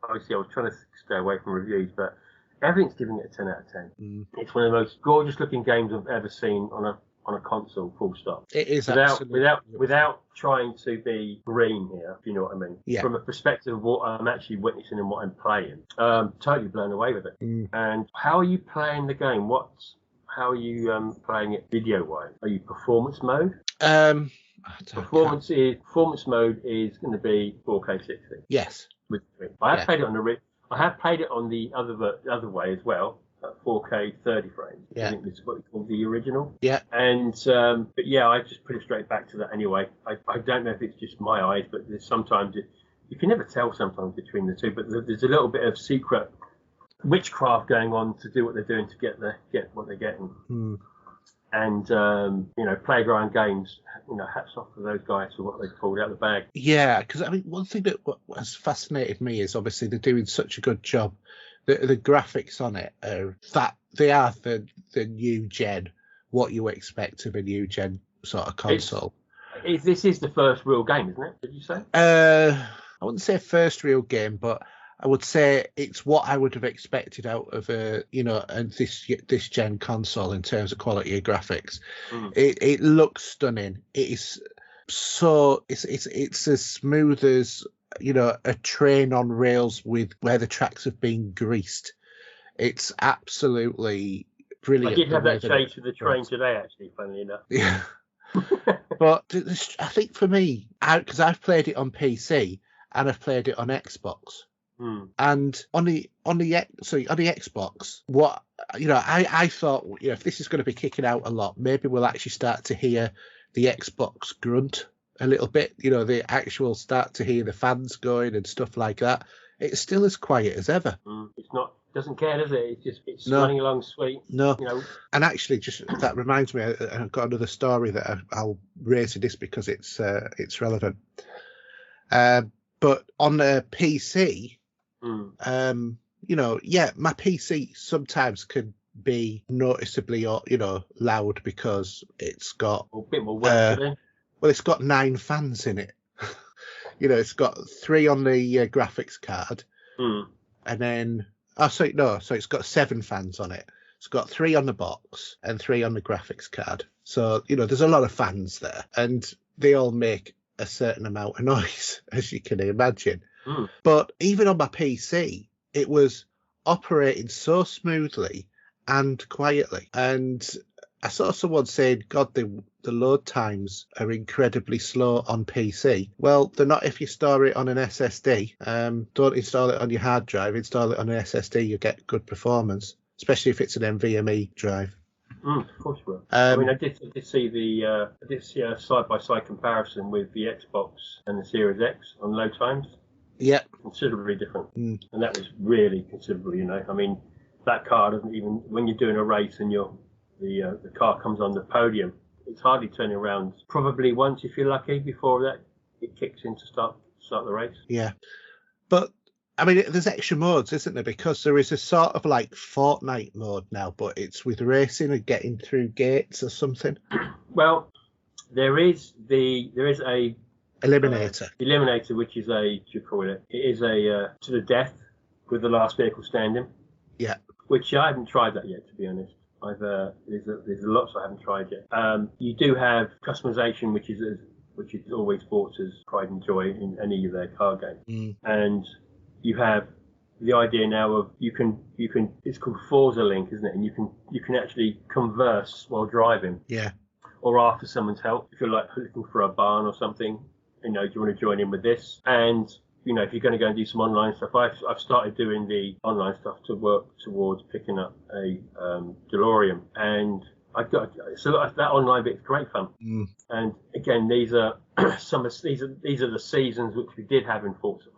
Obviously I was trying to stay away from reviews, but everything's giving it a 10 out of 10. It's one of the most gorgeous looking games I've ever seen on a console, full stop. It is without trying to be green here, if you know what I mean. Yeah. From a perspective of what I'm actually witnessing and what I'm playing. Totally blown away with it. And how are you playing the game? How are you playing it video wise? Are you performance mode? Performance mode is going to be 4K 60. Yes. I have played it on the other way as well, at 4K 30 frames. Yeah. I think this is what they call the original. Yeah. And but yeah, I just put it straight back to that anyway. I don't know if it's just my eyes, but there's sometimes you can never tell sometimes between the two. But there's a little bit of secret witchcraft going on to do what they're doing to get what they're getting. And Playground Games, hats off to those guys for what they pulled out of the bag. Yeah, because one thing that has fascinated me is obviously they're doing such a good job. The graphics on it are they are the new gen, what you expect of a new gen sort of console. This is the first real game, isn't it? Did you say? I wouldn't say first real game, but I would say it's what I would have expected out of this gen console in terms of quality of graphics. It looks stunning. It is so it's as smooth as a train on rails with where the tracks have been greased. It's absolutely brilliant. I did have that chase with the train today, actually, funnily enough. Yeah. But I think for me, because I've played it on PC and I've played it on Xbox. And on the Xbox, what I thought, if this is going to be kicking out a lot, maybe we'll actually start to hear the Xbox grunt a little bit. The actual start to hear the fans going and stuff like that. It's still as quiet as ever. It's not. Doesn't care, does it? It's running along sweet. No. And actually, just that reminds me, I've got another story that I'll raise to this because it's relevant. But on the PC, my PC sometimes can be noticeably, loud because it's got a bit more work. It's got 9 fans in it. It's got 3 on the graphics card, and then so it's got 7 fans on it. It's got 3 on the box and 3 on the graphics card. So there's a lot of fans there, and they all make a certain amount of noise, as you can imagine. But even on my PC, it was operating so smoothly and quietly. And I saw someone saying, God, the load times are incredibly slow on PC. Well, they're not if you store it on an SSD. Don't install it on your hard drive. Install it on an SSD. You get good performance, especially if it's an NVMe drive. Of course you will. I did see a side-by-side comparison with the Xbox and the Series X on load times. Yeah. Considerably different. And that was really considerable, that car doesn't even, when you're doing a race and the car comes on the podium, it's hardly turning around. Probably once, if you're lucky, before that it kicks in to start the race. Yeah. But there's extra modes, isn't there? Because there is a sort of like Fortnite mode now, but it's with racing and getting through gates or something. Well, there is a Eliminator, which is what you call it? It is a to the death with the last vehicle standing. Yeah. Which I haven't tried that yet, to be honest. There's lots I haven't tried yet. You do have customization, which is always Forza's pride and joy in any of their car games. And you have the idea now of you can it's called Forza Link, isn't it? And you can actually converse while driving. Yeah. Or after someone's help, if you're like looking for a barn or something, do you want to join in with this? And if you're going to go and do some online stuff, I've started doing the online stuff to work towards picking up a DeLorean, and that online bit's great fun. And again, these are these are the seasons which we did have in Forza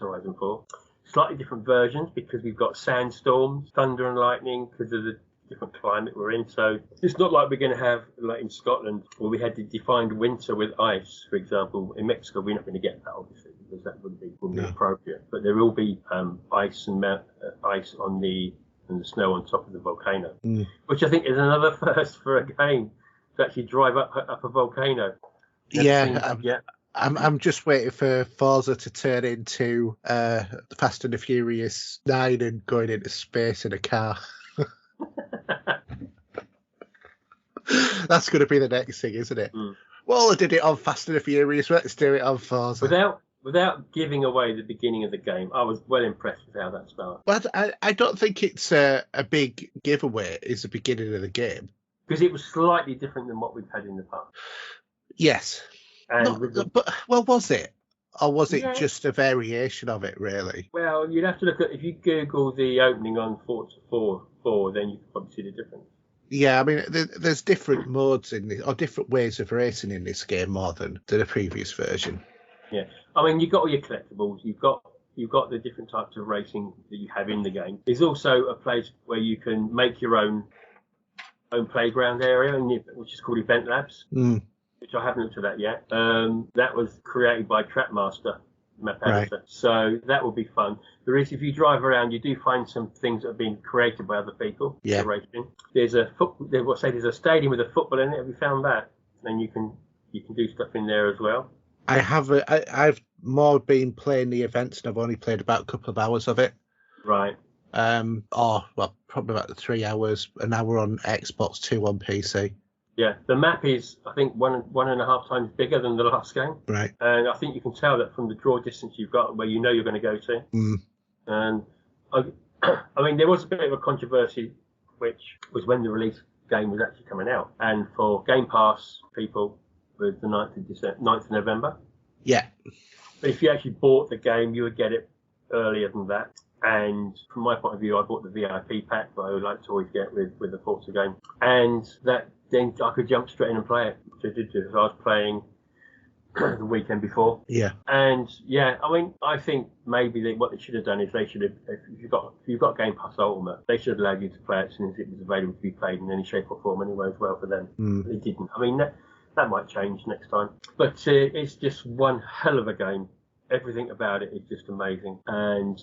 Horizon 4. Slightly different versions because we've got sandstorms, thunder and lightning because of the different climate we're in. So it's not like we're going to have, like in Scotland, where we had the defined winter with ice, for example. In Mexico, we're not going to get that, obviously, because that wouldn't be appropriate. But there will be ice on the snow on top of the volcano, which I think is another first for a game to actually drive up a volcano. I'm just waiting for Forza to turn into Fast and the Furious 9 and going into space in a car. That's going to be the next thing, isn't it? Well, I did it on Fast and the Furious. Let's do it on Forza. Without giving away the beginning of the game, I was well impressed with how that started. But I don't think it's a big giveaway. It's the beginning of the game because it was slightly different than what we've had in the past. Yes. Was it? Or was it just a variation of it, really? Well, you'd have to look at, if you Google the opening on Forza 4, then you can probably see the difference. Yeah, there's different modes in this, or different ways of racing in this game more than the previous version. Yeah, you've got all your collectibles, you've got the different types of racing that you have in the game. There's also a place where you can make your own playground area, which is called Event Labs. Which I haven't looked at that yet. That was created by Trapmaster, right. So that will be fun. There is, if you drive around, you do find some things that have been created by other people. Yeah. There's there's a stadium with a football in it. Have you found that? And you can do stuff in there as well. I have. I've more been playing the events, and I've only played about a couple of hours of it. Right. Probably about 3 hours. An hour on Xbox, 2 on PC. Yeah, the map is, I think, 1.5 times bigger than the last game. Right. And I think you can tell that from the draw distance you've got, where you're going to go to. And there was a bit of a controversy, which was when the release game was actually coming out. And for Game Pass people, was the 9th of November. Yeah. But if you actually bought the game, you would get it earlier than that. And from my point of view, I bought the VIP pack that I would like to always get with the Forza game. And that then I could jump straight in and play it, which I did do. So I was playing the weekend before. Yeah. And yeah, I mean, I think maybe what they should have done is they should have, if you've got Game Pass Ultimate, they should have allowed you to play it as soon as it was available to be played in any shape or form anyway as well for them. They didn't. I mean, that might change next time. But it's just one hell of a game. Everything about it is just amazing. And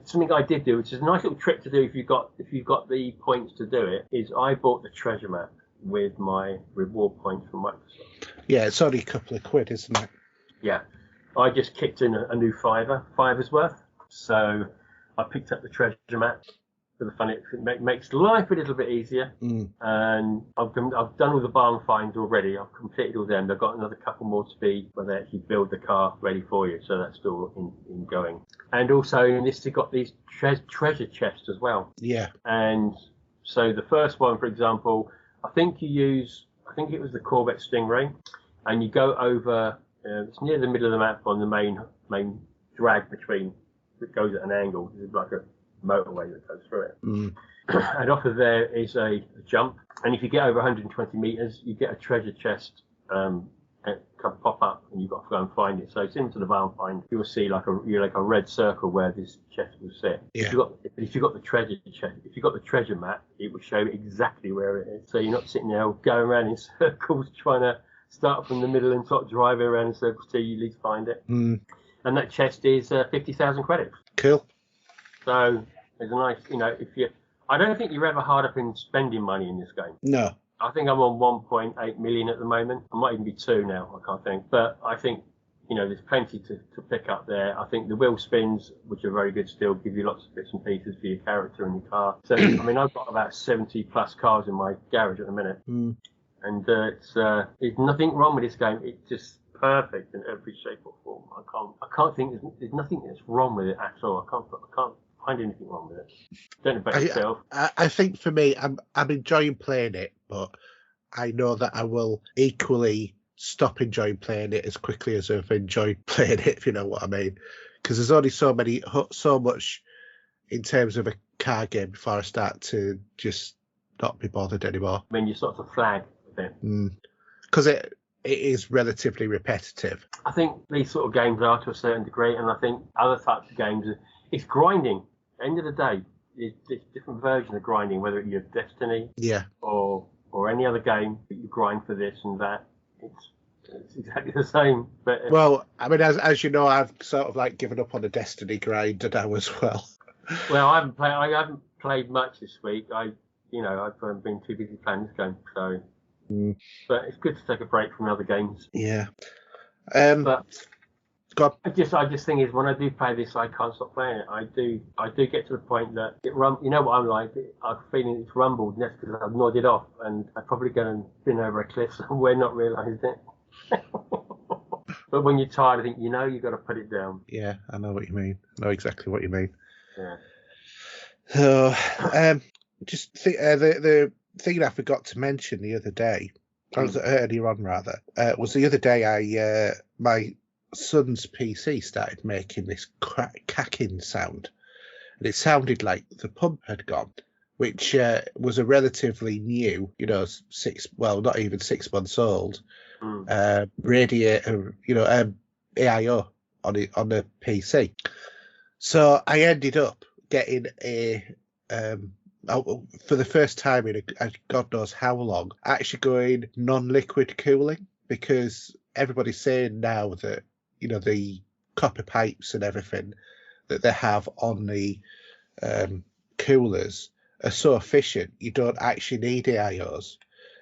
something I did do, which is a nice little trick to do if you've got the points to do it, is I bought the treasure map with my reward points from Microsoft. Yeah, it's only a couple of quid, isn't it? Yeah. I just kicked in a new fiver's worth. So I picked up the treasure map for the fun. It makes life a little bit easier. And I've done all the barn finds already. I've completed all them. I've got another couple more to be where they actually build the car ready for you. So that's still in going. And also in this, they've got these treasure chests as well. Yeah. And so the first one, for example, I think it was the Corvette Stingray, and you go over. It's near the middle of the map on the main drag between that goes at an angle. It's like a motorway that goes through it. And off of there is a jump, and if you get over 120 meters, you get a treasure chest pop up, and you've got to go and find it. So it's into the barn find. You'll see like a red circle where this chest will sit. Yeah. If you've got the treasure chest, if you've got the treasure map, it will show exactly where it is. So you're not sitting there going around in circles trying to start from the middle and sort of driving around in circles till you at least find it. And that chest is 50,000 credits. Cool. So there's a nice, I don't think you're ever hard up in spending money in this game. No. I think I'm on 1.8 million at the moment. I might even be 2 now, I can't think. But I think, there's plenty to pick up there. I think the wheel spins, which are very good still, give you lots of bits and pieces for your character and your car. So, I mean, I've got about 70 plus cars in my garage at the minute. And there's nothing wrong with this game. It's just perfect in every shape or form. I can't think there's nothing that's wrong with it at all. I can't find anything wrong with it. Don't know about yourself. I think for me, I'm enjoying playing it, but I know that I will equally stop enjoying playing it as quickly as I've enjoyed playing it, if you know what I mean. Because there's only so much in terms of a car game before I start to just not be bothered anymore. I mean, you sort of flag a bit. Because it is relatively repetitive. I think these sort of games are to a certain degree, and I think other types of games, it's grinding. At the end of the day, it's different versions of grinding, whether you're Destiny or any other game that you grind for this and that. It's exactly the same. But well, I mean, as you know, I've sort of like given up on the Destiny grind now as well. Well, I haven't played much this week. I've been too busy playing this game. So, but it's good to take a break from other games. Yeah. But I just think is when I do play this, I can't stop playing it. I do get to the point that it you know what I'm like. I'm feeling it's rumbled, and that's because I've nodded off, and I'm probably going to spin over a cliff somewhere, not realised it. But when you're tired, I think you've got to put it down. Yeah, I know what you mean. I know exactly what you mean. Yeah. So, the thing I forgot to mention the other day, earlier on rather, was the other day my son's PC started making this cacking sound, and it sounded like the pump had gone, which was a relatively new, not even 6 months old radiator, AIO on the PC. So I ended up getting for the first time in God knows how long, actually going non-liquid cooling, because everybody's saying now that the copper pipes and everything that they have on the coolers are so efficient, you don't actually need AIOs.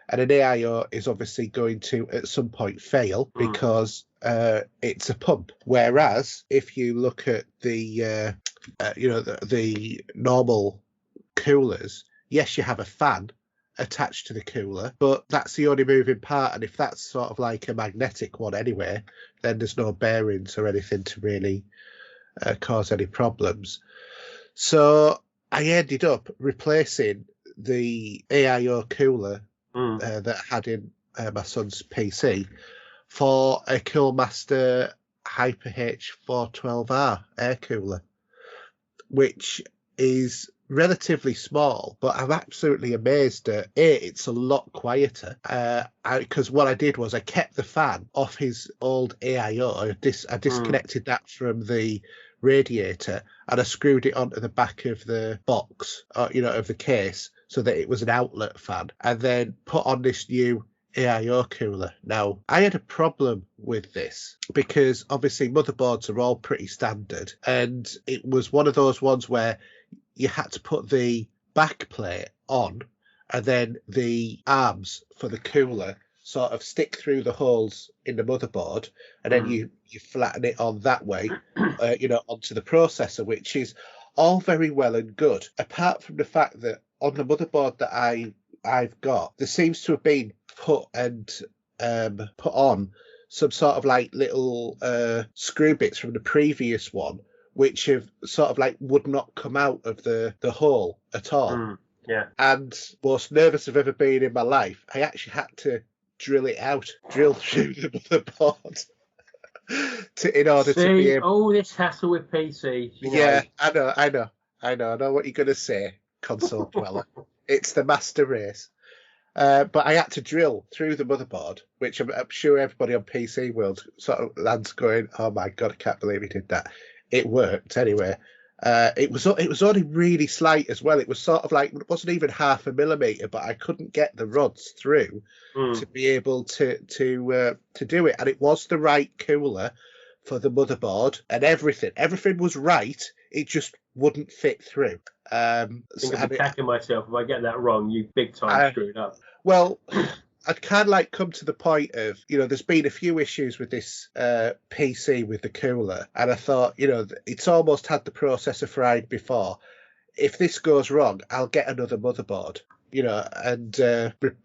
And an AIO is obviously going to, at some point, fail because it's a pump. Whereas if you look at the normal coolers, yes, you have a fan attached to the cooler, but that's the only moving part. And if that's sort of like a magnetic one anyway, then there's no bearings or anything to really cause any problems. So I ended up replacing the AIO cooler that I had in my son's PC for a Coolmaster Hyper H412R air cooler. which is relatively small, but I'm absolutely amazed at it. It's a lot quieter. Because what I did was I kept the fan off his old AIO. I disconnected that from the radiator and I screwed it onto the back of the box, of the case, so that it was an outlet fan, and then put on this new AIO cooler. Now, I had a problem with this because obviously motherboards are all pretty standard, and it was one of those ones where you had to put the back plate on and then the arms for the cooler sort of stick through the holes in the motherboard, and then you flatten it on that way, onto the processor, which is all very well and good, apart from the fact that on the motherboard that I've got, there seems to have been put on some sort of like little screw bits from the previous one, which have sort of like would not come out of the hole at all. Yeah. And most nervous I've ever been in my life, I actually had to drill through the motherboard in order to be able. Oh, this hassle with PCs. Yeah, I know what you're gonna say, console dweller. It's the master race. But I had to drill through the motherboard, which I'm sure everybody on PC World sort of lands going, "Oh my god, I can't believe he did that." It worked anyway. It was only really slight as well. It was sort of like, it wasn't even 0.5 millimeter, but I couldn't get the rods through to be able to do it. And it was the right cooler for the motherboard, and everything was right. It just wouldn't fit through. I think I'm attacking myself. If I get that wrong, you big time screwed up. Well, I'd kind of like come to the point of, there's been a few issues with this PC with the cooler, and I thought, it's almost had the processor fried before. If this goes wrong, I'll get another motherboard, and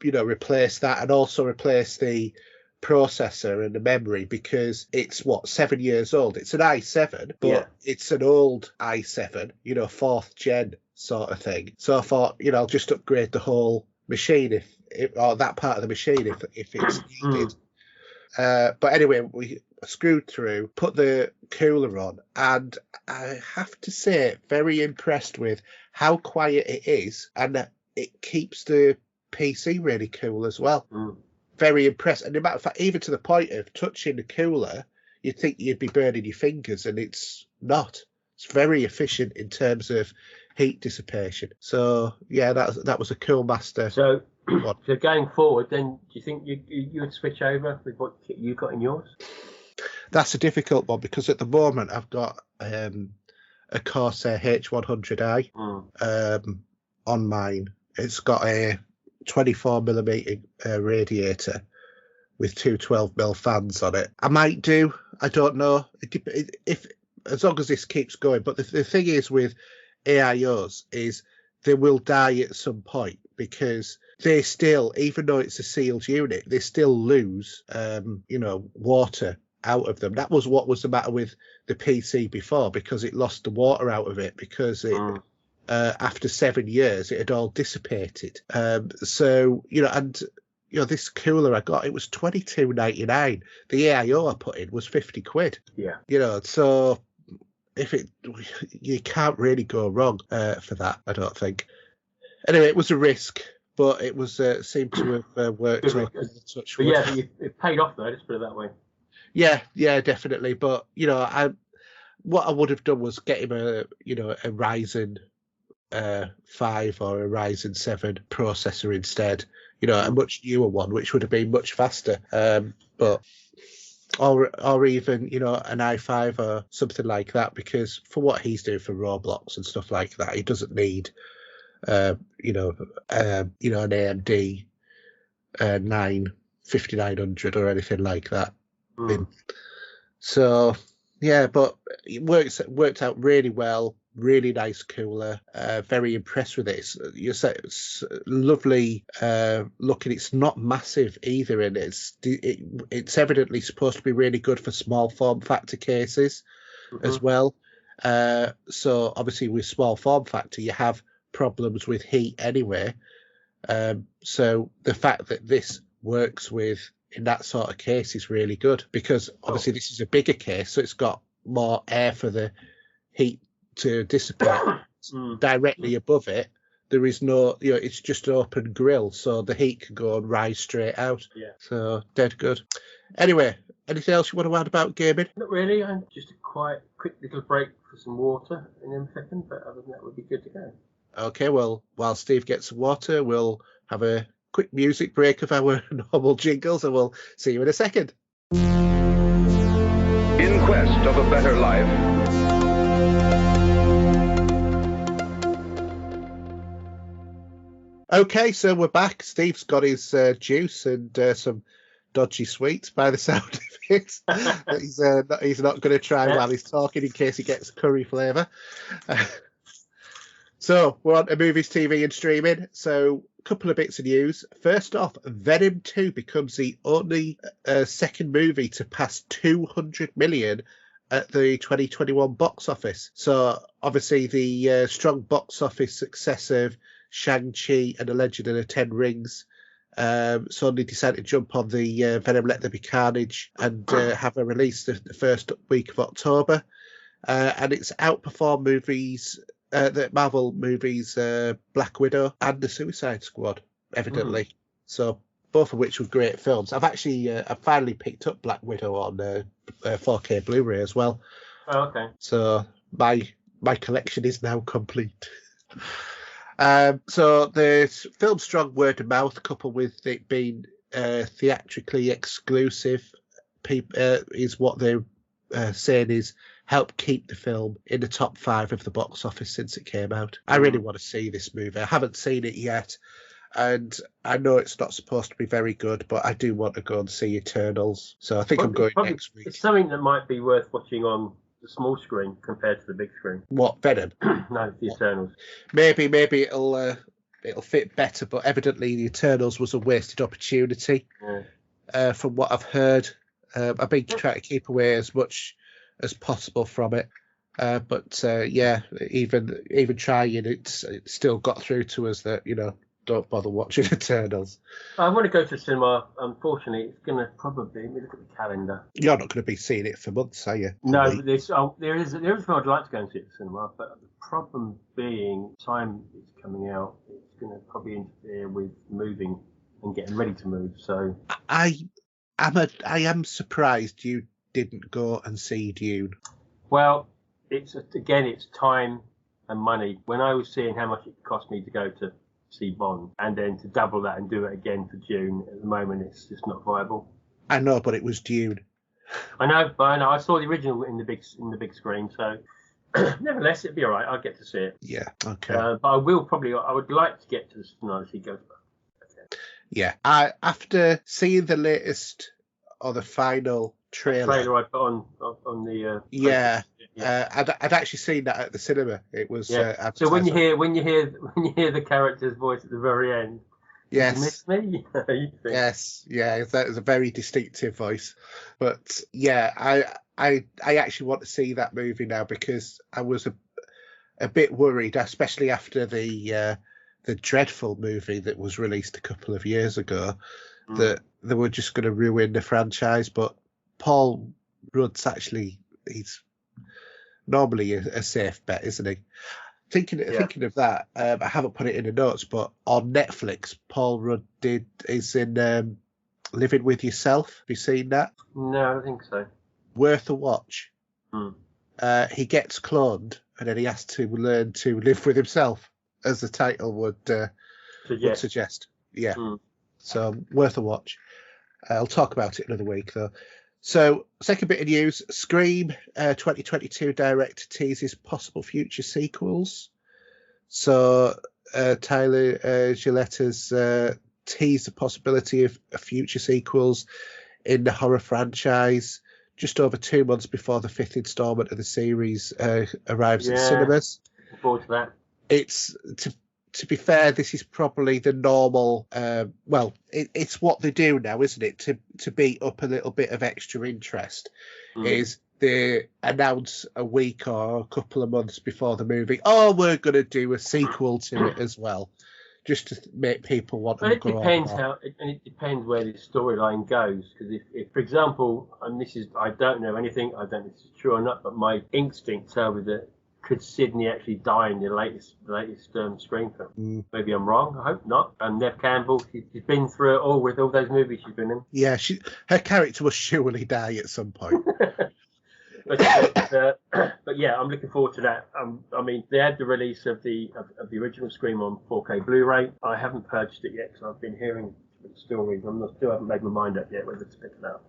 replace that, and also replace the processor and the memory, because it's 7 years old. It's an i7, but it's an old i7, 4th gen sort of thing. So I thought, I'll just upgrade the whole machine or that part of the machine if it's needed. But anyway, we screwed through, put the cooler on, and I have to say, very impressed with how quiet it is, and it keeps the PC really cool as well. Very impressed. And as a matter of fact, even to the point of touching the cooler, you'd think you'd be burning your fingers, and it's not. It's very efficient in terms of heat dissipation. So yeah, that was a cool master. So going forward, then, do you think you would switch over with what kit you got in yours? That's a difficult one, because at the moment I've got a Corsair H100i on mine. It's got a 24 millimeter radiator with two 12mm fans on it. I might do. I don't know. If as long as this keeps going. But the thing is with AIOs is they will die at some point, because they still, even though it's a sealed unit, they still lose, water out of them. That was what was the matter with the PC before, because it lost the water out of it, because it, after 7 years, it had all dissipated. This cooler I got, it was $22.99. The AIO I put in was £50. Yeah. So you can't really go wrong for that, I don't think. Anyway, it was a risk, but it was seemed to have worked. But yeah, it paid off though. Let's put it that way. Yeah, definitely. But what I would have done was get him a Ryzen 5 or a Ryzen 7 processor instead. A much newer one, which would have been much faster. But or even an i5 or something like that, because for what he's doing for Roblox and stuff like that, he doesn't need an AMD 5900 or anything like that. So yeah, but it worked out really well. Really nice cooler. Very impressed with it. It's lovely looking. It's not massive either, and it's evidently supposed to be really good for small form factor cases as well. So obviously with small form factor, you have problems with heat anyway. So the fact that this works in that sort of case is really good, because obviously this is a bigger case, so it's got more air for the heat to dissipate. Directly above it, there is no, it's just an open grill, so the heat can go and rise straight out. Yeah. So dead good. Anyway, anything else you want to add about gaming? Not really. I'm just a quick little break for some water in a second, but other than that, we'll be good to go. Okay, well, while Steve gets some water, we'll have a quick music break of our normal jingles, and we'll see you in a second. In quest of a better life, okay, so we're back. Steve's got his juice and some dodgy sweets by the sound of it. He's not going to try while he's talking in case he gets curry flavour. So we're on to movies, TV and streaming. So a couple of bits of news. First off, Venom 2 becomes the only second movie to pass 200 million at the 2021 box office. So obviously the strong box office success of Shang-Chi and the Legend of the Ten Rings, Sony decided to jump on the Venom Let There Be Carnage and have a release the first week of October. And it's outperformed the Marvel movies Black Widow and The Suicide Squad, evidently. So both of which were great films. I've actually I finally picked up Black Widow on 4K Blu-ray as well. Oh, okay. So my collection is now complete. So the film's strong word of mouth, coupled with it being theatrically exclusive, is what they're saying is help keep the film in the top 5 of the box office since it came out. I really want to see this movie. I haven't seen it yet, and I know it's not supposed to be very good, but I do want to go and see Eternals. So I think I'm going next week. It's something that might be worth watching on the small screen compared to the big screen. What, Venom? No, the Eternals. Maybe it'll fit better, but evidently the Eternals was a wasted opportunity. Yeah. From what I've heard, I've been trying to keep away as much as possible from it, but even trying, it's still got through to us that don't bother watching Eternals. I want to go to the cinema. Unfortunately, it's going to probably, let me look at the calendar. You're not going to be seeing it for months, are you? No, there is a film I'd like to go and see at the cinema, but the problem being time it's coming out, it's going to probably interfere with moving and getting ready to move. So I am surprised you didn't go and see Dune. Well, it's time and money. When I was seeing how much it cost me to go to see Bond, and then to double that and do it again for June, at the moment it's just not viable. I know, but it was Dune. I know. I saw the original in the big screen, so nevertheless it'd be all right. I'll get to see it. Yeah. Okay. But I would like to get to the cinema to see Ghostbusters. Okay. Yeah. After seeing the latest or the final trailer I put on the I'd actually seen that at the cinema. It was so when you hear the character's voice at the very end, yes, you miss me. Yes, that was a very distinctive voice. But yeah, I actually want to see that movie now, because I was a bit worried, especially after the dreadful movie that was released a couple of years ago, that they were just going to ruin the franchise. But Paul Rudd's he's normally a safe bet, isn't he? Thinking of that, I haven't put it in the notes, but on Netflix, Paul Rudd is in Living With Yourself. Have you seen that? No, I don't think so. Worth a watch. He gets cloned, and then he has to learn to live with himself, as the title would suggest. Yeah. So worth a watch. I'll talk about it another week, though. So, second bit of news, Scream 2022 director teases possible future sequels. So, Tyler Gillette has teased the possibility of future sequels in the horror franchise just over 2 months before the 5th installment of the series arrives in cinemas. Looking forward to that. It's to be fair, this is probably the normal. It's what they do now, isn't it? To beat up a little bit of extra interest, is they announce a week or a couple of months before the movie, we're going to do a sequel to it as well, just to make people want to go on. It depends where the storyline goes. Because if, for example, and I don't know anything, I don't know if this is true or not, but my instincts tell me that could Sydney actually die in the latest Scream film? Maybe I'm wrong. I hope not. And Nev Campbell, she's been through it all with all those movies she's been in. Yeah, her character will surely die at some point. But yeah, I'm looking forward to that. I mean, they had the release of the original Scream on 4K Blu-ray. I haven't purchased it yet because I've been hearing stories. Still haven't made my mind up yet whether to pick it up.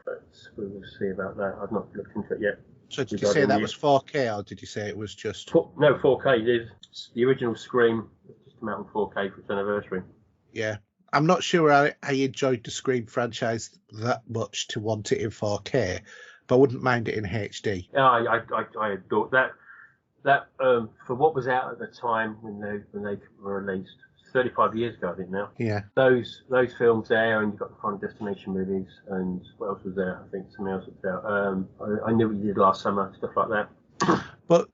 But we will see about that. I've not looked into it yet. So did you say that was 4K, or did you say it was just... No, 4K. It is the original Scream. Just come out on 4K for its anniversary. Yeah. I'm not sure I enjoyed the Scream franchise that much to want it in 4K, but I wouldn't mind it in HD. Yeah, I adored that. That for what was out at the time when they were released, 35 years ago, I think now. Yeah. Those films there, and you've got the Final Destination movies, and what else was there? I think something else was there. I Knew What You Did Last Summer, stuff like that. But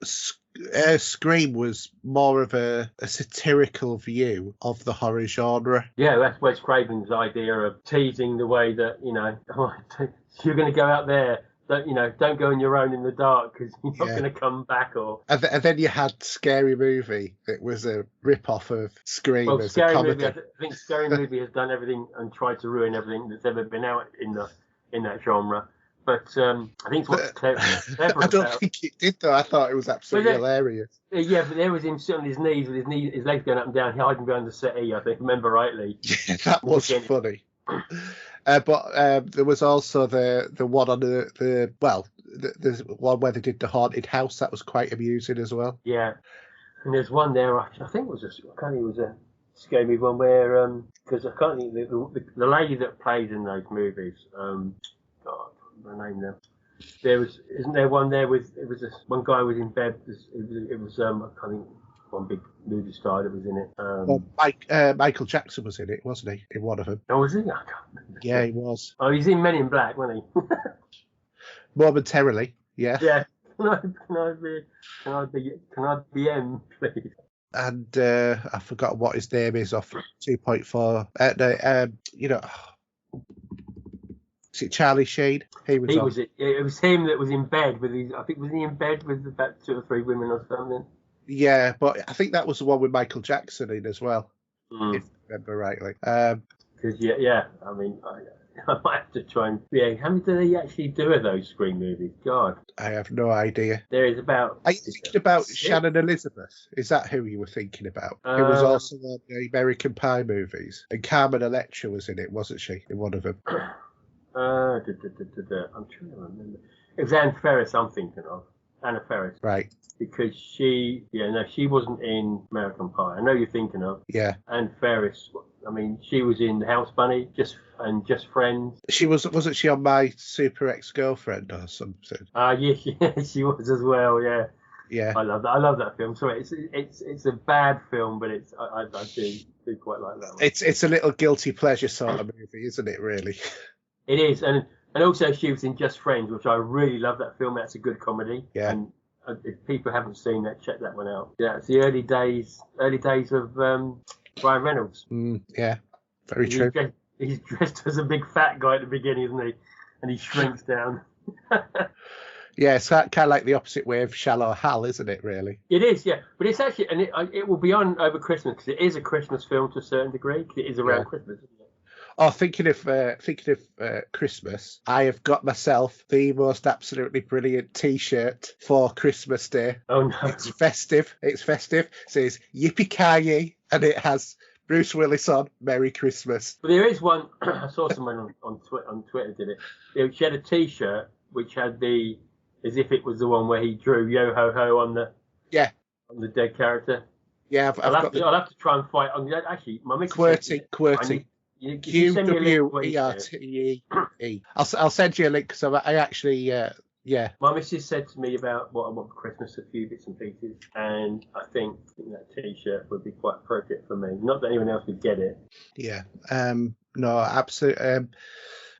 Scream was more of a satirical view of the horror genre. Yeah, that's Wes Craven's idea of teasing the way that, you're going to go out there. Don't go on your own in the dark because you're not going to come back. And then you had Scary Movie. It was a rip-off of Scream as Scary a comedy. Movie, I think Scary Movie has done everything and tried to ruin everything that's ever been out in that genre. But I think it's what's clever I don't think it did, though. I thought it was absolutely hilarious. Yeah, but there was him sitting on his knees with his legs going up and down, hiding behind the settee, I think, remember rightly. Yeah, that was funny. But there was also the one on the one where they did the haunted house. That was quite amusing as well. Yeah, and there's one there. I think it was a scary one where because I can't think the lady that plays in those movies. God, her name now. Isn't there one there with one guy was in bed. It was I can't think. One big movie star that was in it. Michael Jackson was in it, wasn't he? In one of them. Oh, was he? I can't remember. Yeah, he was. Oh, he's in Men in Black, wasn't he? Momentarily, yeah. Yeah. Can I be M, please? And I forgot what his name is off 2.4. Is it Charlie Sheen? It was him that was in bed with his. I think was he in bed with about 2 or 3 women or something. Yeah, but I think that was the one with Michael Jackson in as well, if I remember rightly. Because I mean, I might have to try and how many do they actually do of those Scream movies? God, I have no idea. There is about. Are you thinking about Shannon Elizabeth? Is that who you were thinking about? Who was also on the American Pie movies, and Carmen Electra was in it, wasn't she? In one of them. I'm trying to remember. It was Anne Ferris. I'm thinking of Anna Ferris. Right. Because she wasn't in American Pie. I know you're thinking of. Yeah. And Ferris, I mean, she was in House Bunny, Just Friends. She wasn't she on My Super Ex-Girlfriend or something? Yeah, she was as well. Yeah. Yeah. I love that. I love that film. Sorry, it's a bad film, but I do quite like that one. It's a little guilty pleasure sort of movie, isn't it? Really. It is, and also she was in Just Friends, which I really love that film. That's a good comedy. Yeah. And if people haven't seen that, check that one out. Yeah, it's the early days of Ryan Reynolds. Yeah, very true. He's dressed as a big fat guy at the beginning, isn't he? And he shrinks down. Yeah, it's kind of like the opposite way of Shallow Hal, isn't it, really? It is, yeah. But it's actually, and it will be on over Christmas, because it is a Christmas film to a certain degree, because it is around Christmas, isn't it? Oh, thinking of Christmas, I have got myself the most absolutely brilliant T-shirt for Christmas Day. Oh no! It's festive. It says "Yippee-ki-yay," and it has Bruce Willis on "Merry Christmas." But there is one. I saw someone on Twitter did it. She had a T-shirt which had as if it was the one where he drew Yo Ho Ho on the dead character. Yeah, I'll have to try and fight on that. Actually, my mix. QWERTY. QWERTE. I'll send you a link because I actually My missus said to me about what I want for Christmas, a few bits and pieces, and I think that T-shirt would be quite appropriate for me. Not that anyone else would get it. Yeah. No, absolutely.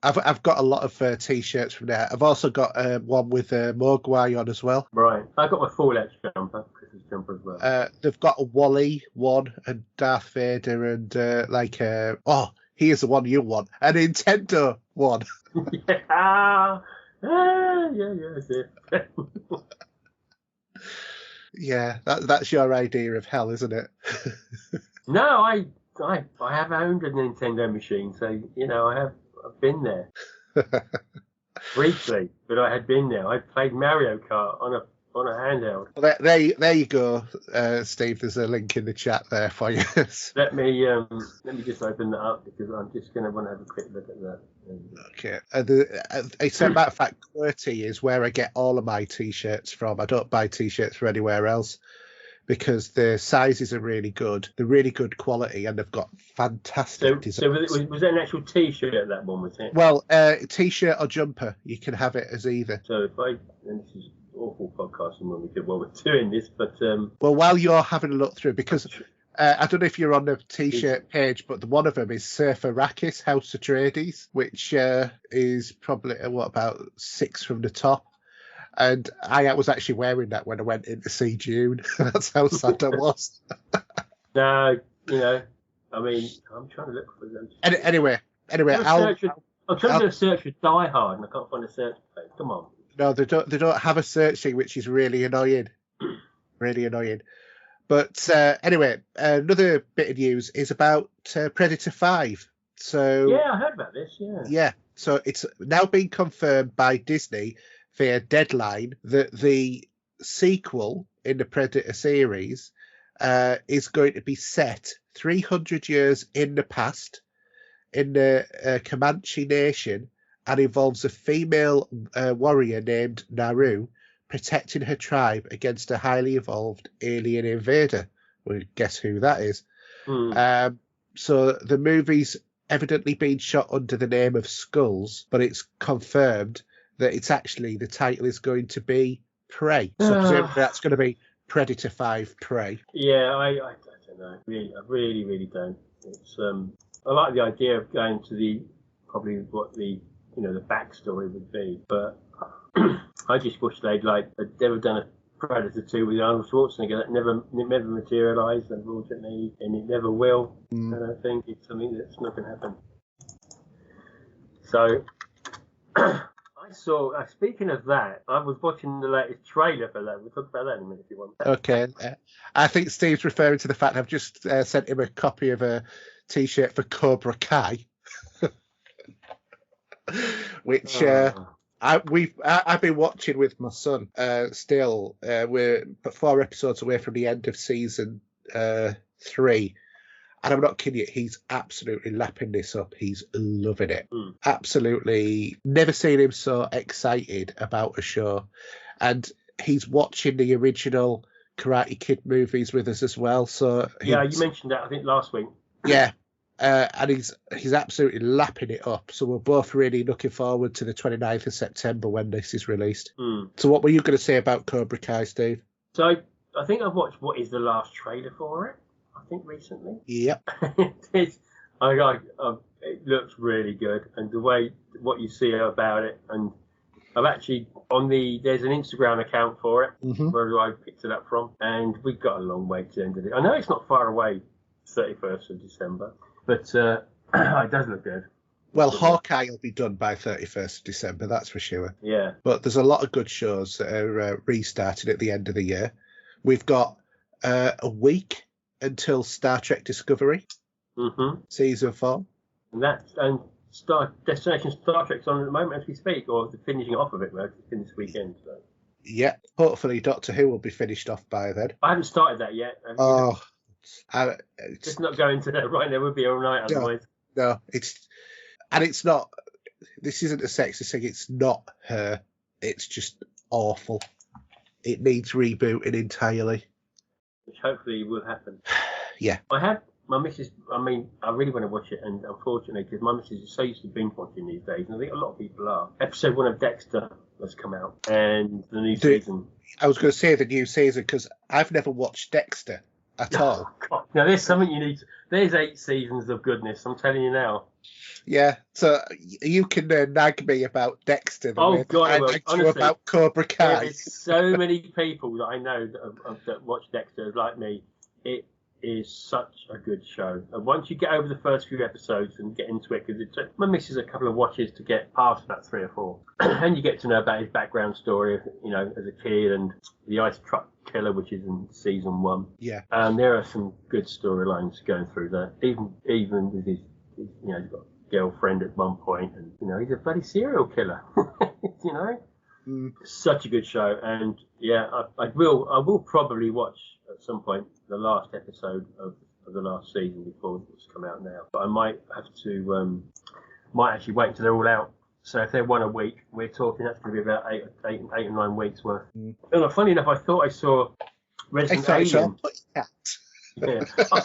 I've got a lot of T-shirts from there. I've also got one with Mogwai on as well. Right. I got my Fallout Christmas jumper as well. They've got a Wally one and Darth Vader and here's the one you want, a Nintendo one. Yeah. Yeah. Yeah, that's your idea of hell, isn't it? No, I have owned a Nintendo machine, so I've been there briefly, but I had been there. I played Mario Kart on a handheld. Well, there you go, Steve. There's a link in the chat there for you. Let me just open that up because I'm just going to want to have a quick look at that. Okay. As a matter of fact, QWERTY is where I get all of my T-shirts from. I don't buy T-shirts from anywhere else because the sizes are really good. They're really good quality and they've got fantastic designs. So was that an actual T-shirt, that one, was it? Well, T-shirt or jumper, you can have it as either. So and this is awful podcasting when we're doing this, but well, while you're having a look through, because I don't know if you're on the T-shirt page, but one of them is Surf Arrakis House of Atreides, which is probably about 6 from the top. And I was actually wearing that when I went in to see June. That's how sad I was. No, I mean, I'm trying to look for them. Anyway, I'm trying to search for Die Hard, and I can't find a search page. Come on. No, they don't have a searching, which is really annoying. Really annoying. But anyway, another bit of news is about Predator 5. So yeah, I heard about this. Yeah. So it's now been confirmed by Disney via Deadline that the sequel in the Predator series is going to be set 300 years in the past in the Comanche Nation and involves a female warrior named Naru protecting her tribe against a highly evolved alien invader. Well, guess who that is. So the movie's evidently been shot under the name of Skulls, but it's confirmed that it's actually, the title is going to be Prey. So presumably that's going to be Predator 5 Prey. Yeah, I don't know. I really don't. It's I like the idea of going to probably what the backstory would be, but I just wish they'd never done a Predator 2 with Arnold Schwarzenegger. That never materialised, unfortunately, and it never will. And I think it's something that's not going to happen. So speaking of that, I was watching the latest trailer for that. We'll talk about that in a minute if you want. Okay. I think Steve's referring to the fact I've just sent him a copy of a T-shirt for Cobra Kai, which I've been watching with my son. Still, we're 4 episodes away from the end of season 3. And I'm not kidding you, he's absolutely lapping this up. He's loving it. Absolutely. Never seen him so excited about a show. And he's watching the original Karate Kid movies with us as well. So yeah, you mentioned that, I think, last week. Yeah. And he's absolutely lapping it up. So we're both really looking forward to the 29th of September when this is released. So what were you going to say about Cobra Kai, Steve? So I think I've watched what is the last trailer for it. I think recently. Yep. It looks really good, and the way what you see about it, and I've actually there's an Instagram account for it where I picked it up from, and we've got a long way to the end of it. I know it's not far away, 31st of December, but it does look good. Well, Hawkeye will be done by 31st of December, that's for sure. Yeah. But there's a lot of good shows that are restarting at the end of the year. We've got a week until Star Trek Discovery, season 4. And Destination Star Trek's on at the moment as we speak, or the finishing off of it, right? It's been this weekend. So. Yeah, hopefully Doctor Who will be finished off by then. I haven't started that yet. Just not going to that right now. We'll be all night otherwise. No, it's not. This isn't a sexist thing. It's not her. It's just awful. It needs rebooting entirely. Which hopefully will happen. Yeah. I have my missus. I mean, I really want to watch it, and unfortunately, because my missus is so used to binge watching these days, and I think a lot of people are. Episode 1 of Dexter has come out, and the new season. I was going to say the new season because I've never watched Dexter at all. God. Now, there's something you need. There's 8 seasons of goodness. I'm telling you now. Yeah, so you can nag me about Dexter. Oh God, I nagged you about Cobra Kai. There's so many people that I know that watch Dexter like me. It is such a good show. And once you get over the first few episodes and get into it, because it took my missus a couple of watches to get past about 3 or 4, and you get to know about his background story, you know, as a kid, and the ice truck killer, which is in season 1. Yeah. And there are some good storylines going through there. Even with his you know, he's got a girlfriend at one point, and you know, he's a bloody serial killer. You know. Such a good show, and yeah, I will probably watch at some point the last episode of the last season before it's come out now. But I might have to might actually wait until they're all out. So if they're one a week, we're talking that's going to be about eight or 9 weeks worth. And funny enough, I thought I saw Resident Alien. Yeah, I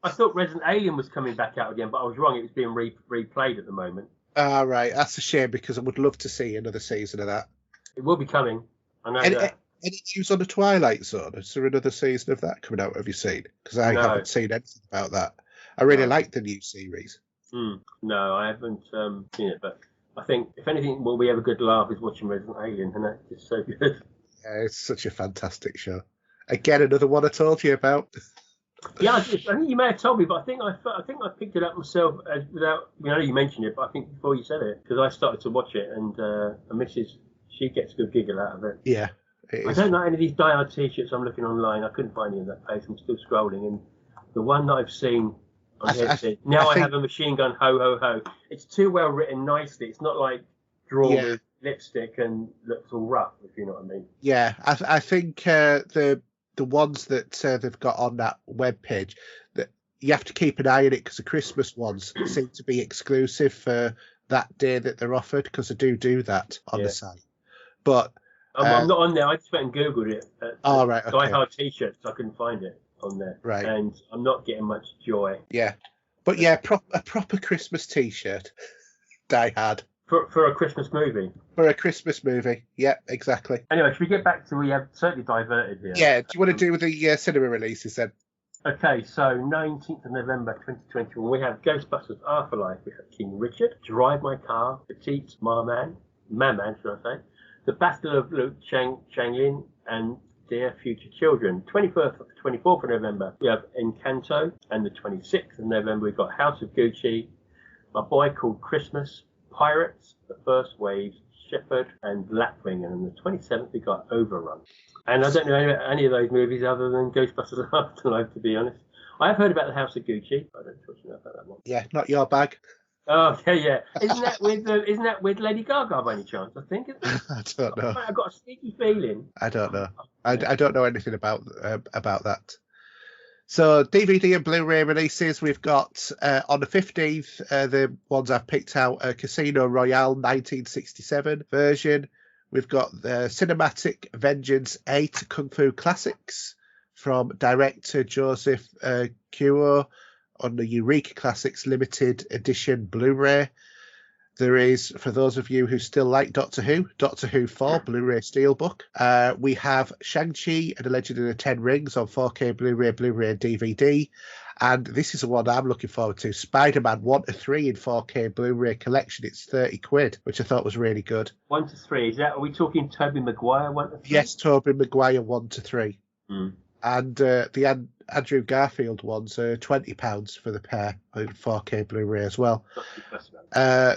thought Resident Alien was coming back out again, but I was wrong. It was being replayed at the moment. Ah, right. That's a shame because I would love to see another season of that. It will be coming. I know that. Any news on the Twilight Zone? Is there another season of that coming out? Have you seen? Because I haven't seen anything about that. I really like the new series. No, I haven't seen it, but I think if anything, will we have a good laugh is watching Resident Alien, and that's just so good. Yeah, it's such a fantastic show. Again, another one I told you about. Yeah, I think you may have told me, but I think I picked it up myself without. I know you mentioned it, but I think before you said it, because I started to watch it, and Mrs. She gets a good giggle out of it. Yeah, I don't know any of these Die Hard t-shirts I'm looking online. I couldn't find any of that page. I'm still scrolling, and the one that I've seen on here says, "Now I have a machine gun, ho ho ho." It's too well written nicely. It's not like drawn with lipstick and looks all rough, if you know what I mean. Yeah, I think the ones that they've got on that webpage, that you have to keep an eye on it because the Christmas ones seem to be exclusive for that day that they're offered, because they do that on the site. But I'm not on there. I just went and Googled it. Right. Okay. Die Hard t-shirts. I couldn't find it on there. Right. And I'm not getting much joy. Yeah. But yeah, a proper Christmas t-shirt. Die Hard. For a Christmas movie. For a Christmas movie. Yeah, exactly. Anyway, should we get back to, we have certainly diverted here. Yeah. Do you want to do the cinema releases then? Okay, so 19th of November 2021, we have Ghostbusters Afterlife. We have King Richard, Drive My Car, Petite Merman, should I say, The Battle of Luke Changlin, and Dear Future Children. 24th of November, we have Encanto, and the 26th of November, we've got House of Gucci, My Boy Called Christmas, Pirates, The First Waves, Shepherd, and Lapwing, and on the 27th, we got Overrun. And I don't know any of those movies other than Ghostbusters Afterlife, to be honest. I have heard about the House of Gucci, but I don't talk enough about that one. Yeah, not your bag. Oh, yeah. Isn't that with Lady Gaga by any chance? I think. I don't know. I've got a sneaky feeling. I don't know. I don't know anything about that. So DVD and Blu-ray releases, we've got on the 15th, the ones I've picked out, Casino Royale 1967 version. We've got the Cinematic Vengeance 8 Kung Fu Classics from director Joseph Kuo on the Eureka Classics Limited Edition Blu-ray. There is, for those of you who still like Doctor Who 4 Blu-ray Steelbook. We have Shang-Chi and the Legend of the Ten Rings on 4K Blu-ray and DVD. And this is the one I'm looking forward to, Spider-Man 1-3 in 4K Blu-ray collection. It's £30, which I thought was really good. 1-3, are we talking Tobey Maguire 1-3? Yes, Tobey Maguire 1-3. And the Andrew Garfield ones are £20 for the pair in 4K Blu-ray as well.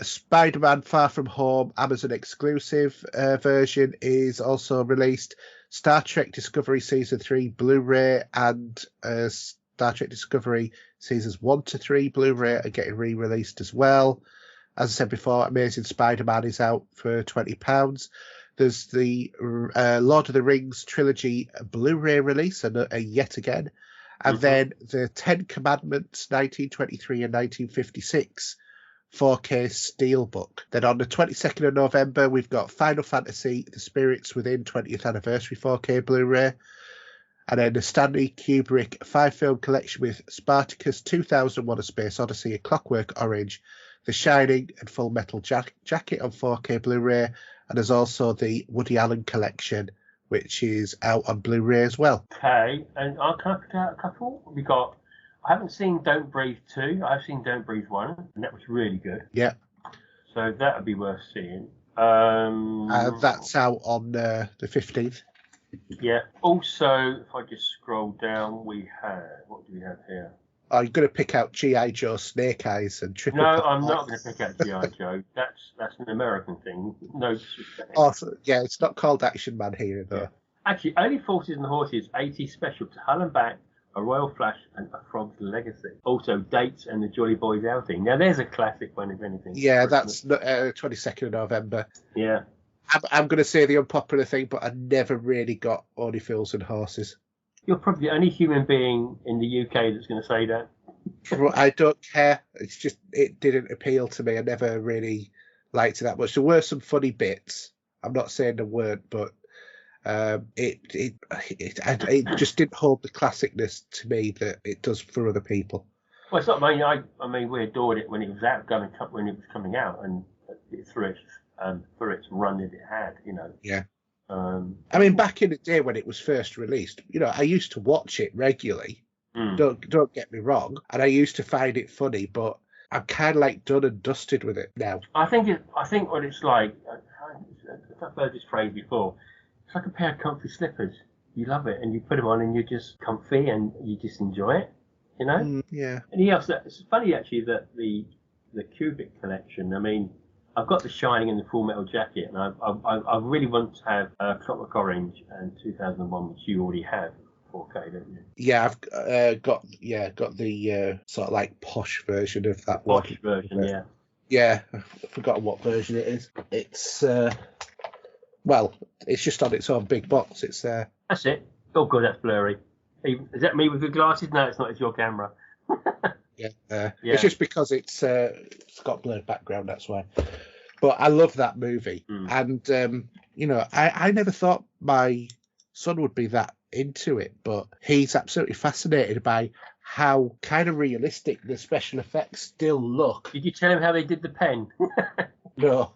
Spider-Man Far From Home Amazon exclusive version is also released. Star Trek Discovery Season 3 Blu-ray and Star Trek Discovery Seasons 1-3 Blu-ray are getting re-released as well. As I said before, Amazing Spider-Man is out for £20. There's the Lord of the Rings trilogy Blu-ray release, and yet again. And then the Ten Commandments 1923 and 1956 4K Steelbook. Then on the 22nd of November, we've got Final Fantasy The Spirits Within 20th Anniversary 4K Blu-ray. And then the Stanley Kubrick 5-film collection with Spartacus, 2001: A Space Odyssey, A Clockwork Orange, The Shining, and Full Metal Jacket on 4K Blu-ray. And there's also the Woody Allen collection, which is out on Blu-ray as well. Okay, and can I pick out a couple? I haven't seen Don't Breathe 2. I've seen Don't Breathe 1, and that was really good. Yeah. So that would be worth seeing. That's out on the 15th. Yeah. Also, if I just scroll down, we have, what do we have here? Are you going to pick out G.I. Joe, Snake Eyes, and Triple? No, I'm not going to pick out G.I. Joe. That's an American thing. No. Oh, yeah, it's not called Action Man here, though. Yeah. Actually, Only Forces and Horses 80 special to Hull and Back, A Royal Flush, and A Frog's Legacy. Also, Dates and the Jolly Boys outing. Now, there's a classic one, if anything. Yeah, that's 22nd of November. Yeah. I'm going to say the unpopular thing, but I never really got Only Fools and Horses. You're probably the only human being in the UK that's going to say that. I don't care. It's just, it didn't appeal to me. I never really liked it that much. There were some funny bits. I'm not saying there weren't, but it just didn't hold the classicness to me that it does for other people. Well, it's not. I mean, we adored it when it was out, when it was coming out, and through its run that it had, you know. Yeah. I mean, back in the day when it was first released, you know, I used to watch it regularly. Don't get me wrong, and I used to find it funny, but I'm kind of like done and dusted with it now. I think what it's like. I've heard this phrase before. It's like a pair of comfy slippers. You love it, and you put them on, and you're just comfy, and you just enjoy it. You know. Yeah. And it's funny actually that the Kubrick collection. I mean, I've got The Shining and the Full Metal Jacket, and I really want to have Clockwork Orange and 2001, which you already have. 4K, don't you? Yeah, I've got the sort of like posh version of that one. Posh version, yeah. Yeah, I've forgotten what version it is. It's well, it's just on its own big box. It's there. That's it. Oh god, that's blurry. Is that me with the glasses? No, it's not. It's your camera. Yeah. It's just because it's got blurred background. That's why. But I love that movie, and you know, I never thought my son would be that into it, but he's absolutely fascinated by how kind of realistic the special effects still look. Did you tell him how they did the pen? No.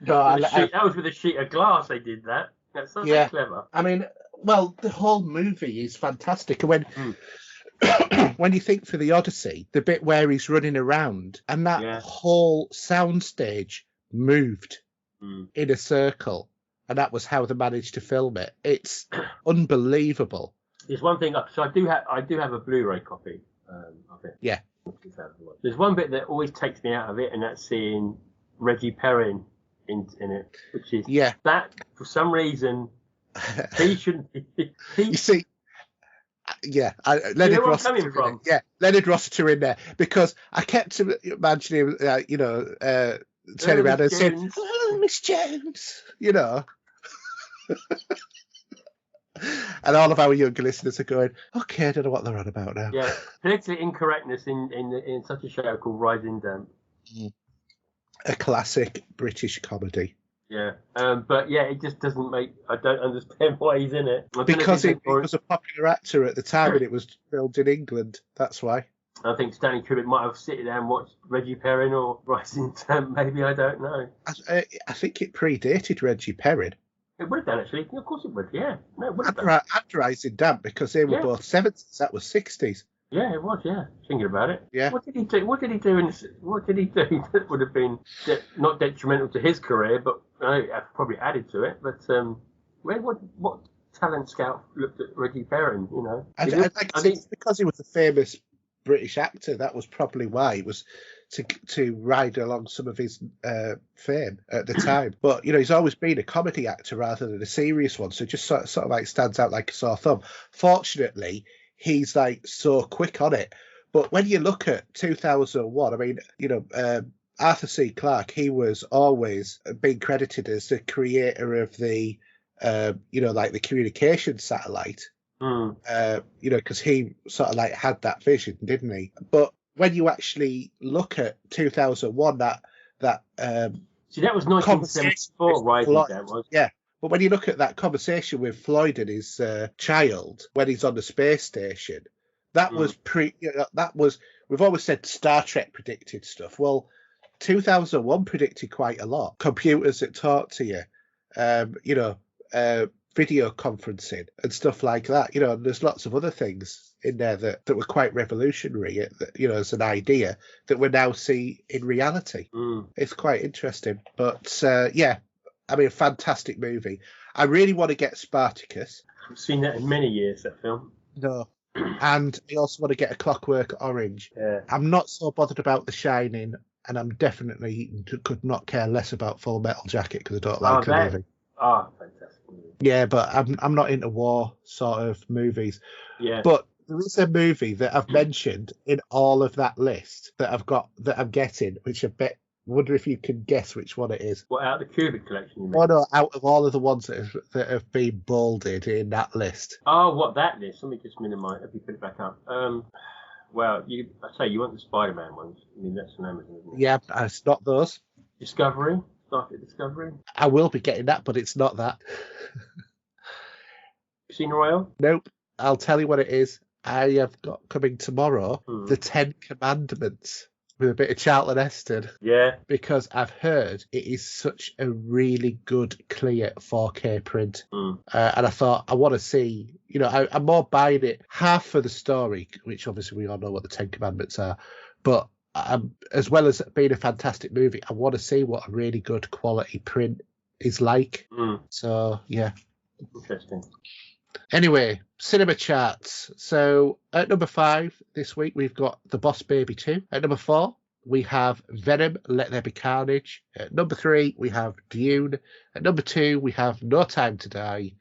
That was with a sheet of glass they did that. That's so clever. I mean, well, the whole movie is fantastic. And when you think for the Odyssey, the bit where he's running around and that whole soundstage moved in a circle, and that was how they managed to film it. It's unbelievable. There's one thing. So I do have a Blu-ray copy of it. Yeah. There's one bit that always takes me out of it, and that's seeing Reggie Perrin in it, which is that for some reason he shouldn't. You see. Yeah, Leonard Rossiter. Yeah, Leonard Rossiter in there, because I kept imagining, turning around and saying, "Oh, Miss Jones," you know. And all of our younger listeners are going, "Okay, I don't know what they're on about now." Yeah, politically incorrectness in such a show called Rising Damp. A classic British comedy. Yeah, but yeah, it just doesn't make. I don't understand why he's in it. Because he was a popular actor at the time, and it was filmed in England. That's why. I think Stanley Kubrick might have sat down and watched Reggie Perrin or Rising Damp. Maybe, I don't know. I think it predated Reggie Perrin. It would have done, actually. Of course it would. Yeah, no, it would have done. After Rising Damp, because they were both 70s. That was 60s. Yeah, it was. Yeah, thinking about it. Yeah. What did he do? What did he do that would have been not detrimental to his career, but probably added to it? But what talent scout looked at Reggie Perrin? You know, I think because he was a famous British actor. That was probably why it was to ride along some of his fame at the time. But you know, he's always been a comedy actor rather than a serious one, so it just sort of like stands out like a sore thumb. Fortunately, he's like so quick on it. But when you look at 2001, I mean, you know, Arthur C. Clarke, he was always being credited as the creator of the, like the communication satellite. You know, because he sort of like had that vision, didn't he? But when you actually look at 2001, that see, that was 1974, right? That was. Yeah. But when you look at that conversation with Floyd and his child when he's on the space station, that was we've always said Star Trek predicted stuff. Well, 2001 predicted quite a lot. Computers that talk to you, video conferencing and stuff like that. You know, and there's lots of other things in there that were quite revolutionary, you know, as an idea that we now see in reality. It's quite interesting. But I mean, a fantastic movie. I really want to get Spartacus. I've seen that in many years, that film. No. And I also want to get A Clockwork Orange. Yeah. I'm not so bothered about The Shining, and I'm definitely could not care less about Full Metal Jacket because I don't like the movie. Fantastic movie. Yeah, but I'm not into war sort of movies. Yeah. But there is a movie that I've mentioned in all of that list that I'm getting, which I wonder if you can guess which one it is. What, out of the Kubrick collection, you mean? Oh no, out of all of the ones that have been bolded in that list. Oh, what, that list? Let me just minimise. Let me put it back up. Well, I say you want the Spider-Man ones. I mean, that's an Amazon, isn't it? Yeah, it's not those. Discovery. Start at Discovery. I will be getting that, but it's not that. Casino Royale? Nope. I'll tell you what it is. I have got coming tomorrow the 10 Commandments with a bit of Charlton Heston. Yeah. Because I've heard it is such a really good, clear 4K print. And I thought, I want to see, I'm more buying it half for the story, which obviously we all know what the 10 Commandments are. But as well as being a fantastic movie, I want to see what a really good quality print is like. So, yeah. Interesting. Anyway, cinema charts. So at number 5 this week, we've got The Boss Baby 2. At number 4, we have Venom, Let There Be Carnage. At number 3, we have Dune. At number 2, we have No Time to Die.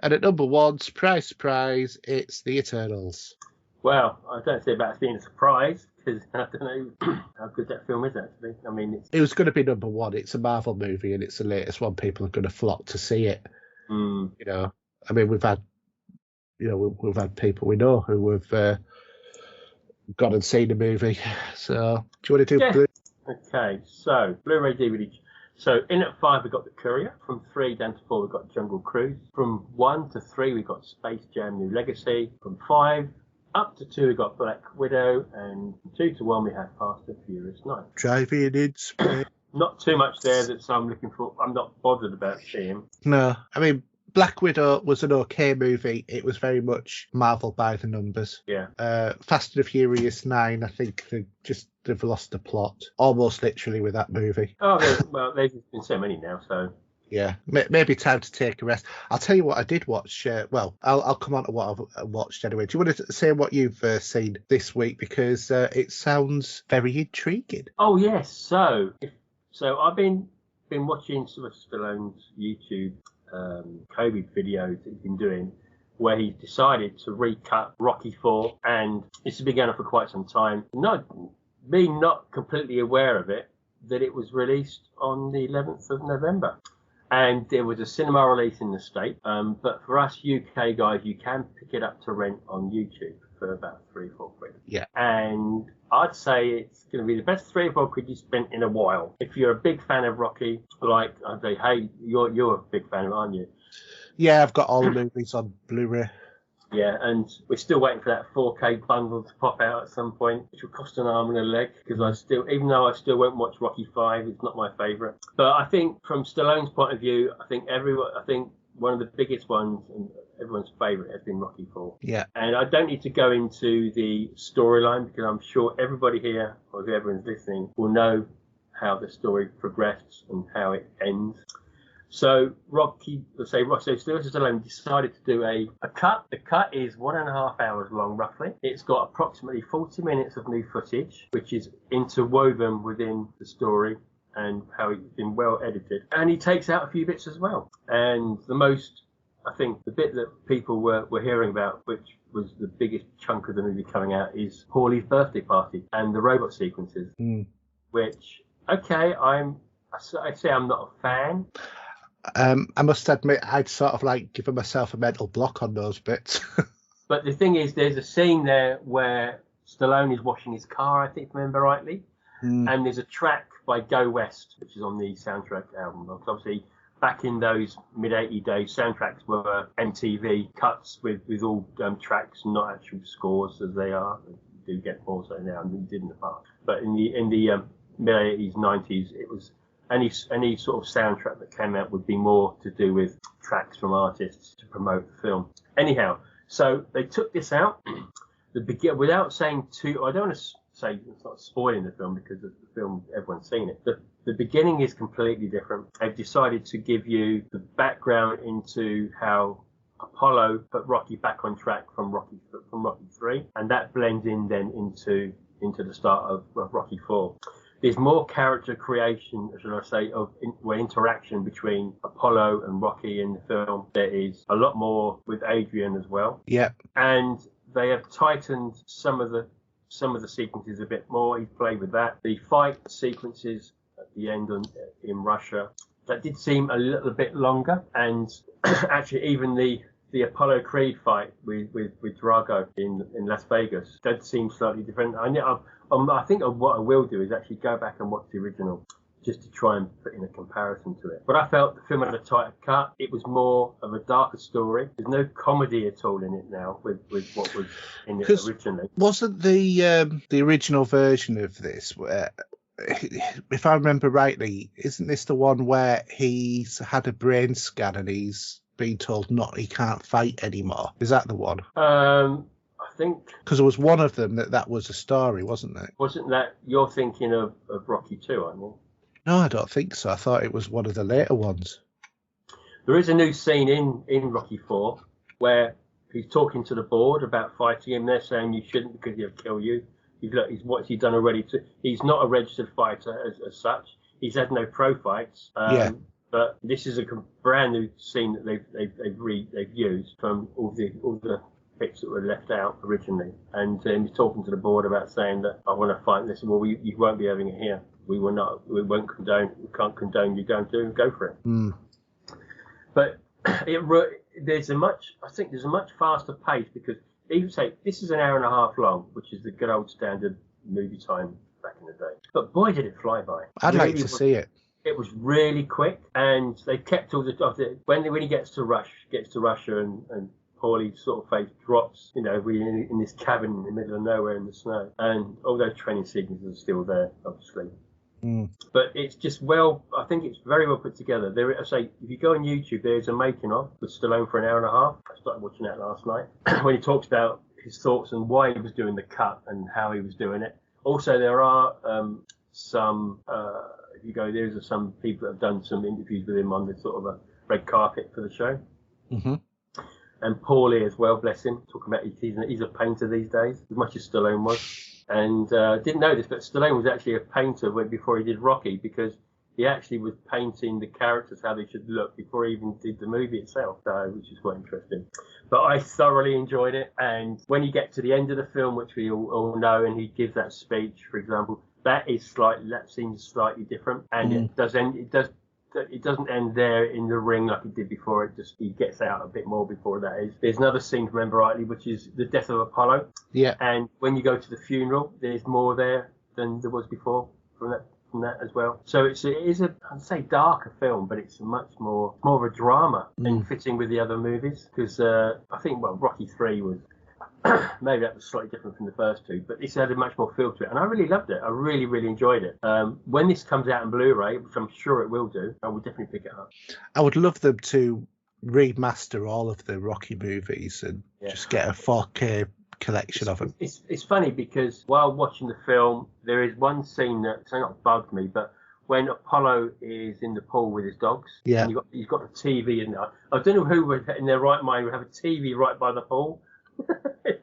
And at number 1, surprise, surprise, it's The Eternals. Well, I don't say about it being a surprise, because I don't know how good that film is, actually. I mean, it was going to be number 1. It's a Marvel movie, and it's the latest one. People are going to flock to see it. I mean, we've had people we know who have gone and seen the movie. So, do you want to do Blu? Okay, so Blu-ray DVD. So in at 5 we got The Courier. From 3 down to 4 we got Jungle Cruise. From 1 to 3 we got Space Jam: New Legacy. From 5 up to 2 we got Black Widow, and 2 to 1 we have Fast and Furious 9. Driving in space. Not too much there that I'm looking for. I'm not bothered about seeing. No, I mean, Black Widow was an okay movie. It was very much Marvel by the numbers. Yeah. Fast and Furious 9, I think they've lost the plot almost literally with that movie. Oh, well, there's been so many now, so. Yeah, maybe time to take a rest. I'll tell you what I did watch. I'll come on to what I've watched anyway. Do you want to say what you've seen this week? Because it sounds very intriguing. Oh, yes. So I've been watching Sylvester Stallone's YouTube COVID videos that he's been doing, where he's decided to recut Rocky IV, and it's been going on for quite some time. Not completely aware of it, that it was released on the 11th of November. And there was a cinema release in the States, but for us UK guys, you can pick it up to rent on YouTube for about £3-4 quid. Yeah. And I'd say it's going to be the best £3-4 quid you spent in a while. If you're a big fan of Rocky, like I'd say, hey, you're a big fan of it, aren't you? Yeah, I've got all the movies on Blu-ray. Yeah, and we're still waiting for that 4K bundle to pop out at some point, which will cost an arm and a leg, because even though I still won't watch Rocky V, it's not my favourite. But I think from Stallone's point of view, I think one of the biggest ones and everyone's favourite has been Rocky IV. Yeah. And I don't need to go into the storyline, because I'm sure everybody here, or whoever's listening, will know how the story progressed and how it ends. So Sylvester Stallone decided to do a cut. The cut is 1.5 hours long, roughly. It's got approximately 40 minutes of new footage, which is interwoven within the story and how it's been well edited. And he takes out a few bits as well. And the bit that people were hearing about, which was the biggest chunk of the movie coming out, is Paulie's birthday party and the robot sequences, which, okay, I say I'm not a fan. I must admit, I'd sort of like given myself a mental block on those bits. But the thing is, there's a scene there where Stallone is washing his car, I think, if I remember rightly. And there's a track by Go West, which is on the soundtrack album. Because obviously, back in those mid-80s days, soundtracks were MTV cuts with all tracks, not actual scores as they are. They do get more so now than they did in the past. But in the mid-80s, 90s, it was any sort of soundtrack that came out would be more to do with tracks from artists to promote the film. Anyhow, so they took this out. Without saying too, I don't want to say it's not spoiling the film because the film, everyone's seen it. The beginning is completely different. They've decided to give you the background into how Apollo put Rocky back on track from Rocky 3, and that blends in then into the start of Rocky 4. There's more character creation, shall I say, interaction between Apollo and Rocky in the film. There is a lot more with Adrian as well. Yeah. And they have tightened some of the sequences a bit more. He's played with that. The fight sequences at the end in Russia, that did seem a little bit longer. And actually, even the Apollo Creed fight with Drago in Las Vegas, that seems slightly different. I think what I will do is actually go back and watch the original just to try and put in a comparison to it. But I felt the film had a tighter cut. It was more of a darker story. There's no comedy at all in it now with what was in it originally. Wasn't the original version of this, if I remember rightly, isn't this the one where he's had a brain scan and he's been told he can't fight anymore? Is that the one? I think because there was one of them that was a story, wasn't it? Wasn't that you're thinking of Rocky 2, aren't you? No, I don't think so. I thought it was one of the later ones. There is a new scene in Rocky 4 where he's talking to the board about fighting him. They're saying you shouldn't because he'll kill you. What's he done already? He's not a registered fighter as such. He's had no pro fights. But this is a brand new scene that they've used from all the bits that were left out originally. And he's talking to the board about saying that I want to fight this. Well, you won't be having it here. We can't condone you going to go for it. Mm. But there's a much faster pace because even say this is an hour and a half long, which is the good old standard movie time back in the day. But boy, did it fly by. I'd like to see it. It was really quick, and they kept all the when he gets to Russia and Paulie's sort of face drops, in this cabin in the middle of nowhere in the snow, and all those training sequences are still there, obviously. Mm. But it's just I think it's very well put together. I say, if you go on YouTube, there's a making of with Stallone for an hour and a half. I started watching that last night when he talks about his thoughts and why he was doing the cut and how he was doing it. Also, there are some. If you go, there's some people that have done some interviews with him on the sort of a red carpet for the show. Mm-hmm. And Paulie as well, bless him, talking about he's a painter these days, as much as Stallone was. And didn't know this, but Stallone was actually a painter before he did Rocky, because he actually was painting the characters how they should look before he even did the movie itself, which is quite interesting. But I thoroughly enjoyed it. And when you get to the end of the film, which we all know, and he gives that speech, for example, that seems slightly different, and it doesn't end there in the ring like it did before. He gets out a bit more before that is. There's another scene, remember rightly, which is the death of Apollo. Yeah. And when you go to the funeral, there's more there than there was before from that as well. So it is I'd say darker film, but it's much more of a drama and fitting with the other movies. Because I think Rocky 3 was. Maybe that was slightly different from the first two, but this had a much more feel to it, and I really loved it. I really, really enjoyed it. When this comes out in Blu-ray, which I'm sure it will do, I will definitely pick it up. I would love them to remaster all of the Rocky movies and just get a 4K collection of them. It's funny because while watching the film, there is one scene that not bugged me, but when Apollo is in the pool with his dogs, and he's got the TV in there. I don't know who in their right mind would have a TV right by the pool.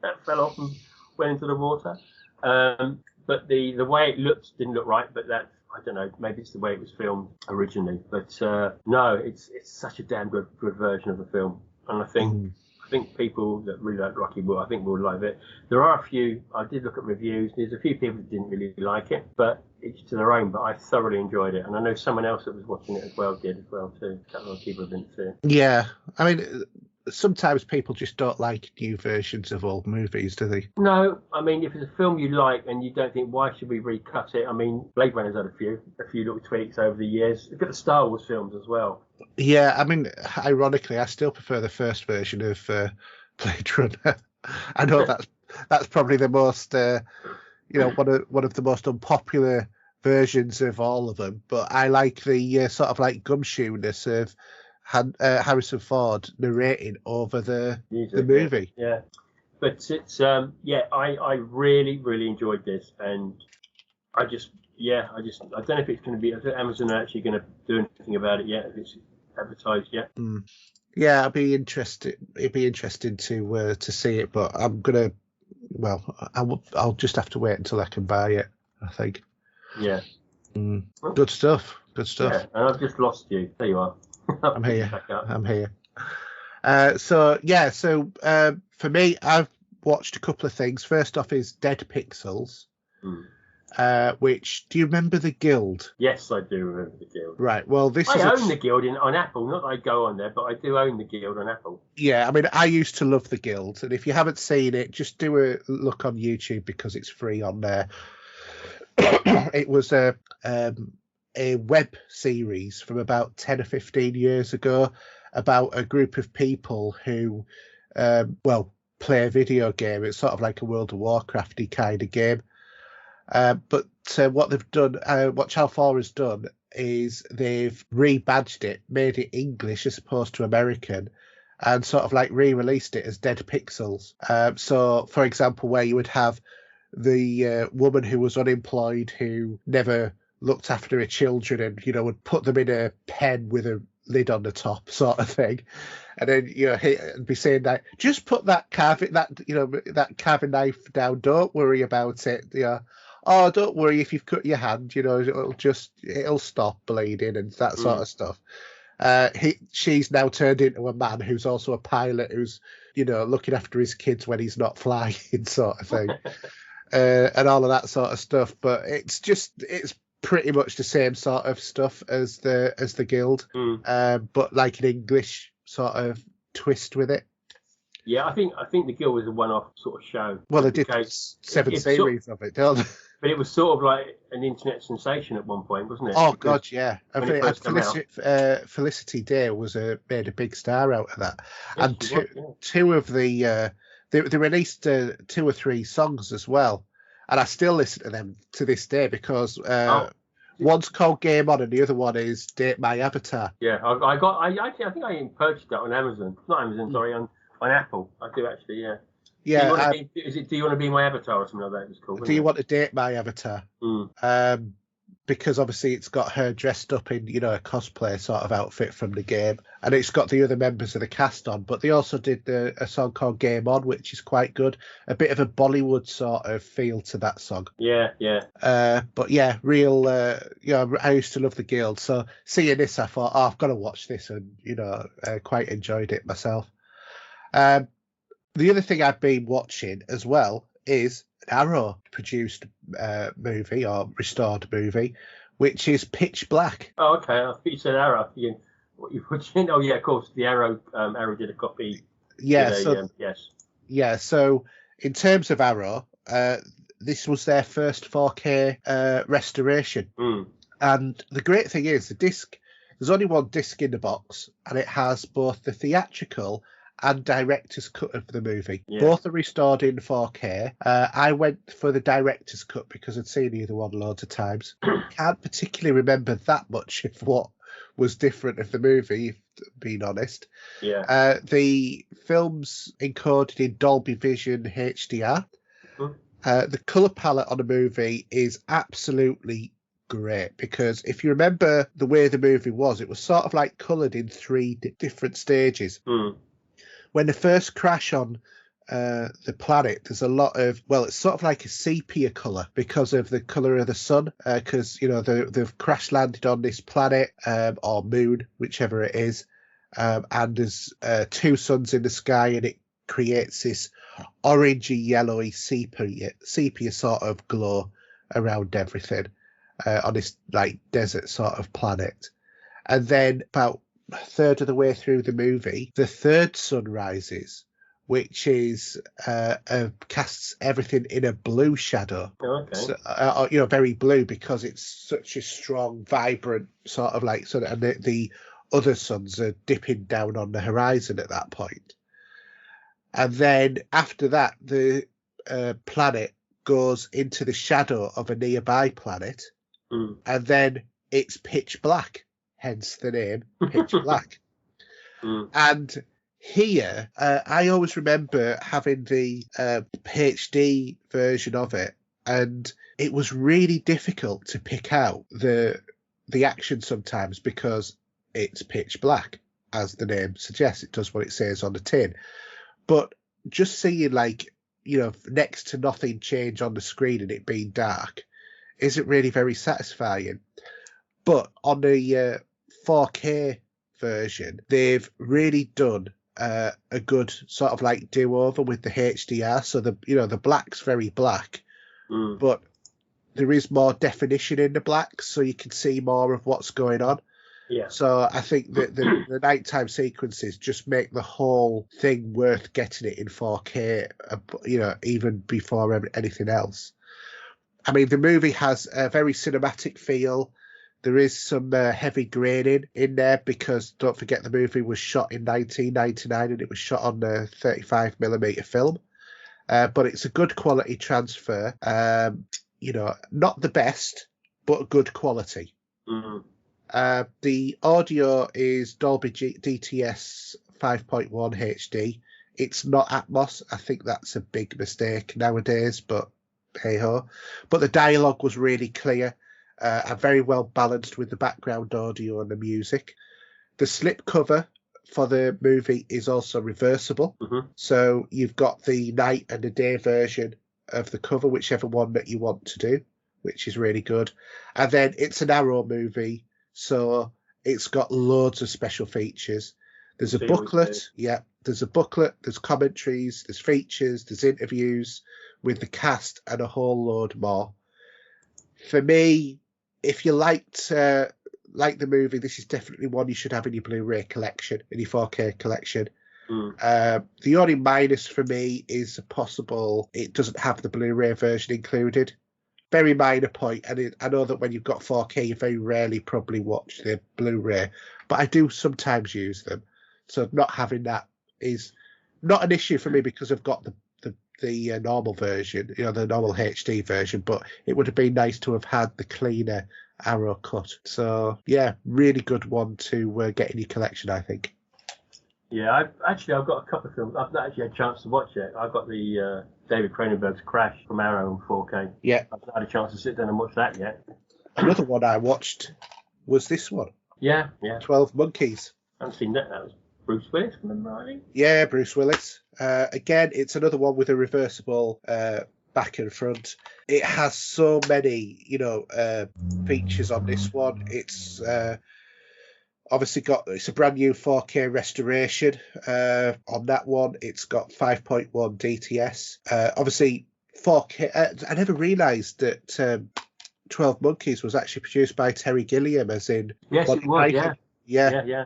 That fell off and went into the water. But the way it looked didn't look right, but that, I don't know, maybe it's the way it was filmed originally. But no, it's such a damn good version of the film. And I think people that really like Rocky will love it. There are a few, I did look at reviews, there's a few people that didn't really like it, but each to their own, but I thoroughly enjoyed it. And I know someone else that was watching it as well did as well too. A couple of people didn't see it. Yeah, I mean, sometimes people just don't like new versions of old movies, do they? No, I mean, if it's a film you like and you don't think, why should we recut it? I mean, Blade Runner's had a few little tweaks over the years. Look at the Star Wars films as well. Yeah, I mean, ironically, I still prefer the first version of Blade Runner. I know that's probably the most, one of the most unpopular versions of all of them, but I like the sort of like gumshoeness of Harrison Ford narrating over the movie. Yeah. But it's I really really enjoyed this, and I don't know if it's going to be. I don't know if Amazon are actually going to do anything about it yet. If it's advertised yet. Yeah, it'd be interesting to see it, but I'm gonna. Well, I'll just have to wait until I can buy it, I think. Yeah. Good stuff. Yeah, and I've just lost you. There you are. I'm here. So for me, I've watched a couple of things. First off is Dead Pixels, which, do you remember the Guild? Yes, I do remember the Guild. Right, well, I own the Guild on Apple. Not that I go on there, but I do own the Guild on Apple. Yeah, I mean, I used to love the Guild, and if you haven't seen it, just do a look on YouTube because it's free on there. It was a web series from about 10 or 15 years ago about a group of people who, play a video game. It's sort of like a World of Warcrafty kind of game. But what they've done, what Channel 4 has done, is they've rebadged it, made it English as opposed to American, and sort of like re-released it as Dead Pixels. So, for example, where you would have the woman who was unemployed, who never looked after her children, and would put them in a pen with a lid on the top, sort of thing, and then and be saying that just put that carving knife down. Don't worry about it. Oh, don't worry if you've cut your hand. It'll stop bleeding and that sort of stuff. She's now turned into a man who's also a pilot, who's looking after his kids when he's not flying, sort of thing, and all of that sort of stuff. But it's pretty much the same sort of stuff as the Guild, but like an English sort of twist with it. Yeah, I think the Guild was a one-off sort of show. Well, they did 7 series of it, don't they? But it was sort of like an internet sensation at one point, wasn't it? Oh, God, yeah. Felicity Day made a big star out of that. Yes, and two of the... they released 2 or 3 songs as well. And I still listen to them to this day because one's called Game On and the other one is Date My Avatar. Yeah, I think I even purchased that on Amazon. Not Amazon, sorry, on Apple. I do actually, yeah. Yeah. Do you want to be my avatar or something like that? It was cool. Do you want to date my avatar? Because obviously it's got her dressed up in, a cosplay sort of outfit from the game, and it's got the other members of the cast on. But they also did a song called Game On, which is quite good. A bit of a Bollywood sort of feel to that song. Yeah. But yeah, real. I used to love the Guild, so seeing this, I thought, I've got to watch this, and quite enjoyed it myself. The other thing I've been watching as well is an Arrow produced movie or restored movie, which is Pitch Black. Oh, okay. I thought you said Arrow. What you watching? Oh, yeah, of course. The Arrow did a copy. Yeah. Yes. Yeah. So in terms of Arrow, this was their first 4K restoration, and the great thing is the disc. There's only one disc in the box, and it has both the theatrical and director's cut of the movie. Yeah. Both are restored in 4K. I went for the director's cut because I'd seen the other one loads of times. Can't particularly remember that much of what was different of the movie, if being honest. Yeah. The film's encoded in Dolby Vision HDR. The colour palette on the movie is absolutely great, because if you remember the way the movie was, it was sort of like coloured in 3 different stages. When they first crash on the planet, there's a lot of, it's sort of like a sepia colour because of the colour of the sun, because, they've crash landed on this planet or moon, whichever it is, and there's 2 suns in the sky, and it creates this orangey, yellowy, sepia sort of glow around everything on this like desert sort of planet. And then about a third of the way through the movie, the 3rd sun rises, which is casts everything in a blue shadow. Oh, okay. So, very blue, because it's such a strong, vibrant sort of like sun, and the other suns are dipping down on the horizon at that point. And then after that, the planet goes into the shadow of a nearby planet, and then it's pitch black. Hence the name Pitch Black. And Here, I always remember having the HD version of it, and it was really difficult to pick out the action sometimes because it's pitch black, as the name suggests. It does what it says on the tin. But just seeing, like, you know, next to nothing change on the screen and it being dark isn't really very satisfying. But on the 4K version, they've really done a good sort of like do-over with the HDR. So the black's very black, but there is more definition in the black, so you can see more of what's going on. Yeah. So I think that the nighttime sequences just make the whole thing worth getting it in 4K, you know, even before anything else. I mean, the movie has a very cinematic feel. There is some heavy graining in there because don't forget the movie was shot in 1999 and it was shot on a 35mm film. But it's a good quality transfer. You know, not the best, but good quality. The audio is Dolby DTS 5.1 HD. It's not Atmos. I think that's a big mistake nowadays, but hey ho. But the dialogue was really clear. And very well balanced with the background audio and the music. The slipcover for the movie is also reversible. So you've got the night and the day version of the cover, whichever one that you want to do, which is really good. And then it's an Arrow movie, so it's got loads of special features. There's a booklet. Yeah, there's a booklet. There's commentaries. There's features. There's interviews with the cast and a whole load more. For me, if you liked the movie, this is definitely one you should have in your Blu-ray collection, in your 4K collection. The only minus for me is possible it doesn't have the Blu-ray version included. Very minor point, and I know that when you've got 4K, you very rarely probably watch the Blu-ray, but I do sometimes use them. So not having that is not an issue for me because I've got the normal version, you know, the normal HD version, but it would have been nice to have had the cleaner Arrow cut. So yeah, really good one to get in your collection, I think. Yeah, I've got a couple of films. I've not actually had a chance to watch it. I've got the David Cronenberg's Crash from Arrow in 4K. Yeah. I've not had a chance to sit down and watch that yet. Another one I watched was this one. Yeah. 12 Monkeys. I haven't seen that. That was Bruce Willis, remember rightly? Yeah, Bruce Willis. Again, it's another one with a reversible back and front. It has so many, you know, features on this one. It's obviously it's a brand new 4K restoration on that one. It's got 5.1 DTS. Obviously, 4K. I never realised that 12 Monkeys was actually produced by Terry Gilliam, as in. Yes, it was. Yeah.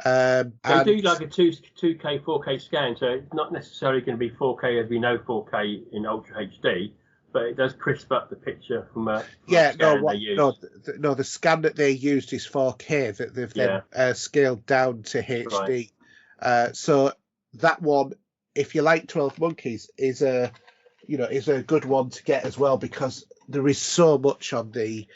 They do like a 2K, 4K scan, so it's not necessarily going to be 4K as we know 4K in Ultra HD, but it does crisp up the picture from a the scan that they used is 4K that they've then scaled down to HD. Right. So that one, if you like 12 Monkeys, is a good one to get as well because there is so much on the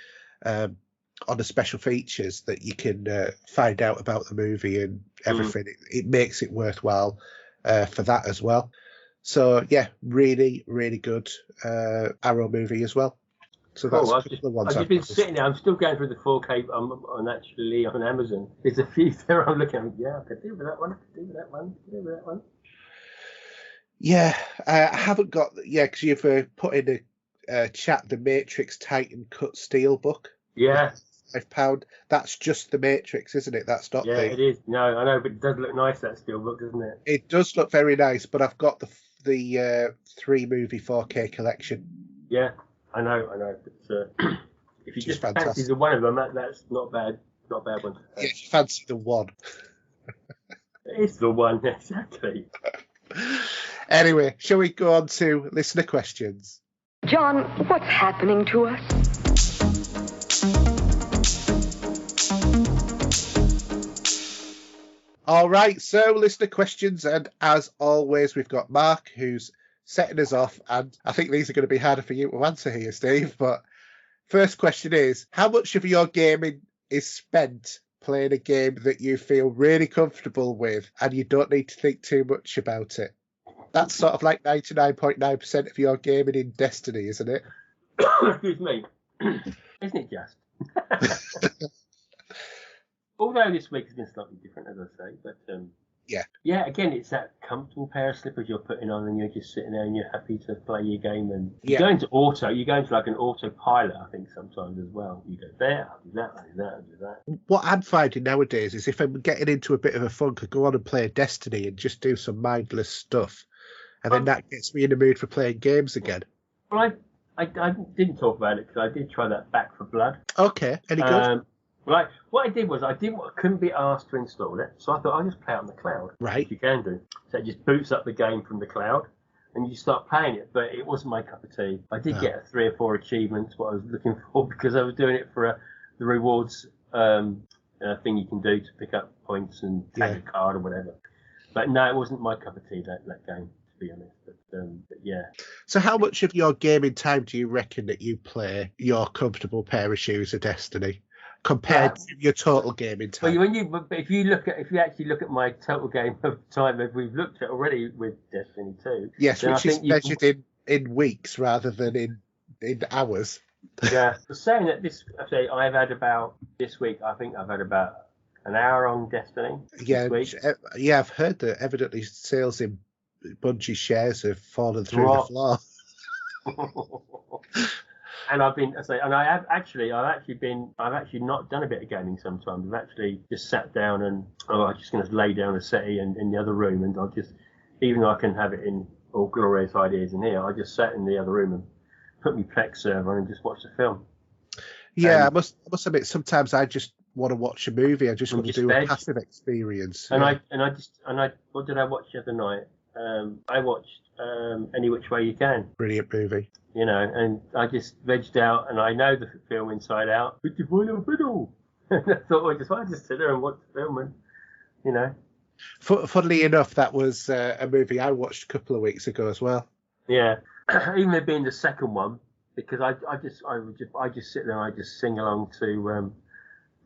special features that you can find out about the movie and everything. It makes it worthwhile for that as well. So yeah, really, really good Arrow movie as well. So that's I've just been sitting there. I'm still going through the 4K on Amazon. There's a few there I'm looking at. Yeah, I could do with that one. Yeah, I haven't got. Yeah, because you've put in a chat the Matrix Titan cut steel book. Yeah. £5. That's just the Matrix, isn't it? That's not it is. No, I know, but it does look nice, that steelbook, doesn't it? It does look very nice, but I've got the 3-movie 4K collection. Yeah, I know. But, if you just fancy the one of them, that's not bad. Not a bad one. Yeah, if you fancy the one. It's the one, exactly. Anyway, shall we go on to listener questions? John, what's happening to us? All right, so listener questions, and as always, we've got Mark who's setting us off, and I think these are going to be harder for you to answer here, Steve. But first question is, how much of your gaming is spent playing a game that you feel really comfortable with and you don't need to think too much about it. That's sort of like 99.9% of your gaming in Destiny, isn't it? Excuse me. Isn't it just? Although this week has been slightly different, as I say, but yeah. Again, it's that comfortable pair of slippers you're putting on, and you're just sitting there and you're happy to play your game. And you go into auto. You go into like an autopilot, I think, sometimes as well. You go there, I'll do that, I'll do that, I'll do that. What I'm finding nowadays is if I'm getting into a bit of a funk, I go on and play Destiny and just do some mindless stuff, and then that gets me in the mood for playing games again. Well, I didn't talk about it because I did try that Back 4 Blood. Okay, any good? Right. What I did was I couldn't be asked to install it, so I thought I'll just play it on the cloud. Right. Which you can do. So it just boots up the game from the cloud, and you start playing it. But it wasn't my cup of tea. I did get 3 or 4 achievements, what I was looking for, because I was doing it for the rewards thing you can do to pick up points and tag a card or whatever. But no, it wasn't my cup of tea, that game, to be honest. But yeah. So how much of your gaming time do you reckon that you play your comfortable pair of shoes of Destiny compared to your total gaming time? Well, if you actually look at my total game of time, as we've looked at already with Destiny 2. Yes, which is measured in weeks rather than in hours. Yeah, saying that I've had about this week. I think I've had about an hour on Destiny. Yeah, this week. I've heard that evidently sales in Bungie shares have fallen through the floor. And I've actually not done a bit of gaming sometimes. I've actually just sat down and I'm just going to lay down a settee in the other room, and I'll just, even though I can have it in all glorious ideas in here, I just sat in the other room and put my Plex server on and just watched the film. Yeah, I must admit, sometimes I just want to watch a movie. I just want to do a passive experience. And what did I watch the other night? I watched Any Which Way You Can. Brilliant movie. You know, and I just vegged out, and I know the film inside out. And I thought, I just sit there and watch the film, and you know. Funnily enough, that was a movie I watched a couple of weeks ago as well. Yeah, even it being the second one, because I just sit there and I just sing along to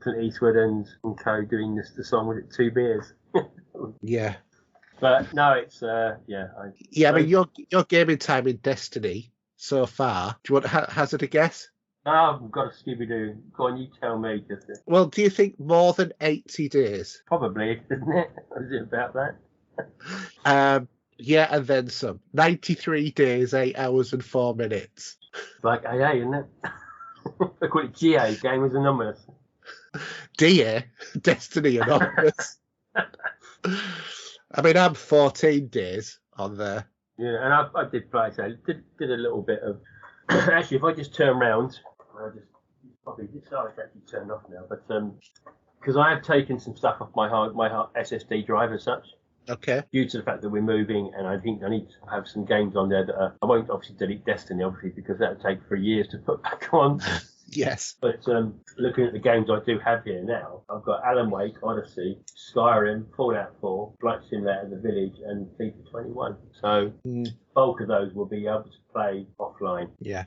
Clint Eastwood and co doing the song with it, 2 Beers. Yeah. But no, it's I mean, your gaming time in Destiny so far. Do you want to hazard a guess? I've got a Scooby-Doo. Go on, you tell me. Well, do you think more than 80 days? Probably, isn't it? Is it about that? Yeah, and then some. 93 days, 8 hours and 4 minutes. It's like AA, isn't it? They call it GA, Gamers Anonymous. DA, Destiny Anonymous. I mean, I'm 14 days on there. Yeah, and I did play, so did a little bit of... Actually, if I just turn round, it's actually turned off now, but because I have taken some stuff off my hard SSD drive as such. Okay. Due to the fact that we're moving, and I think I need to have some games on there that I won't obviously delete Destiny, obviously, because that would take 3 years to put back on. Yes. But looking at the games I do have here now, I've got Alan Wake, Odyssey, Skyrim, Fallout 4, Flight Simulator, The Village, and FIFA 21. So bulk of those will be able to play offline. Yeah.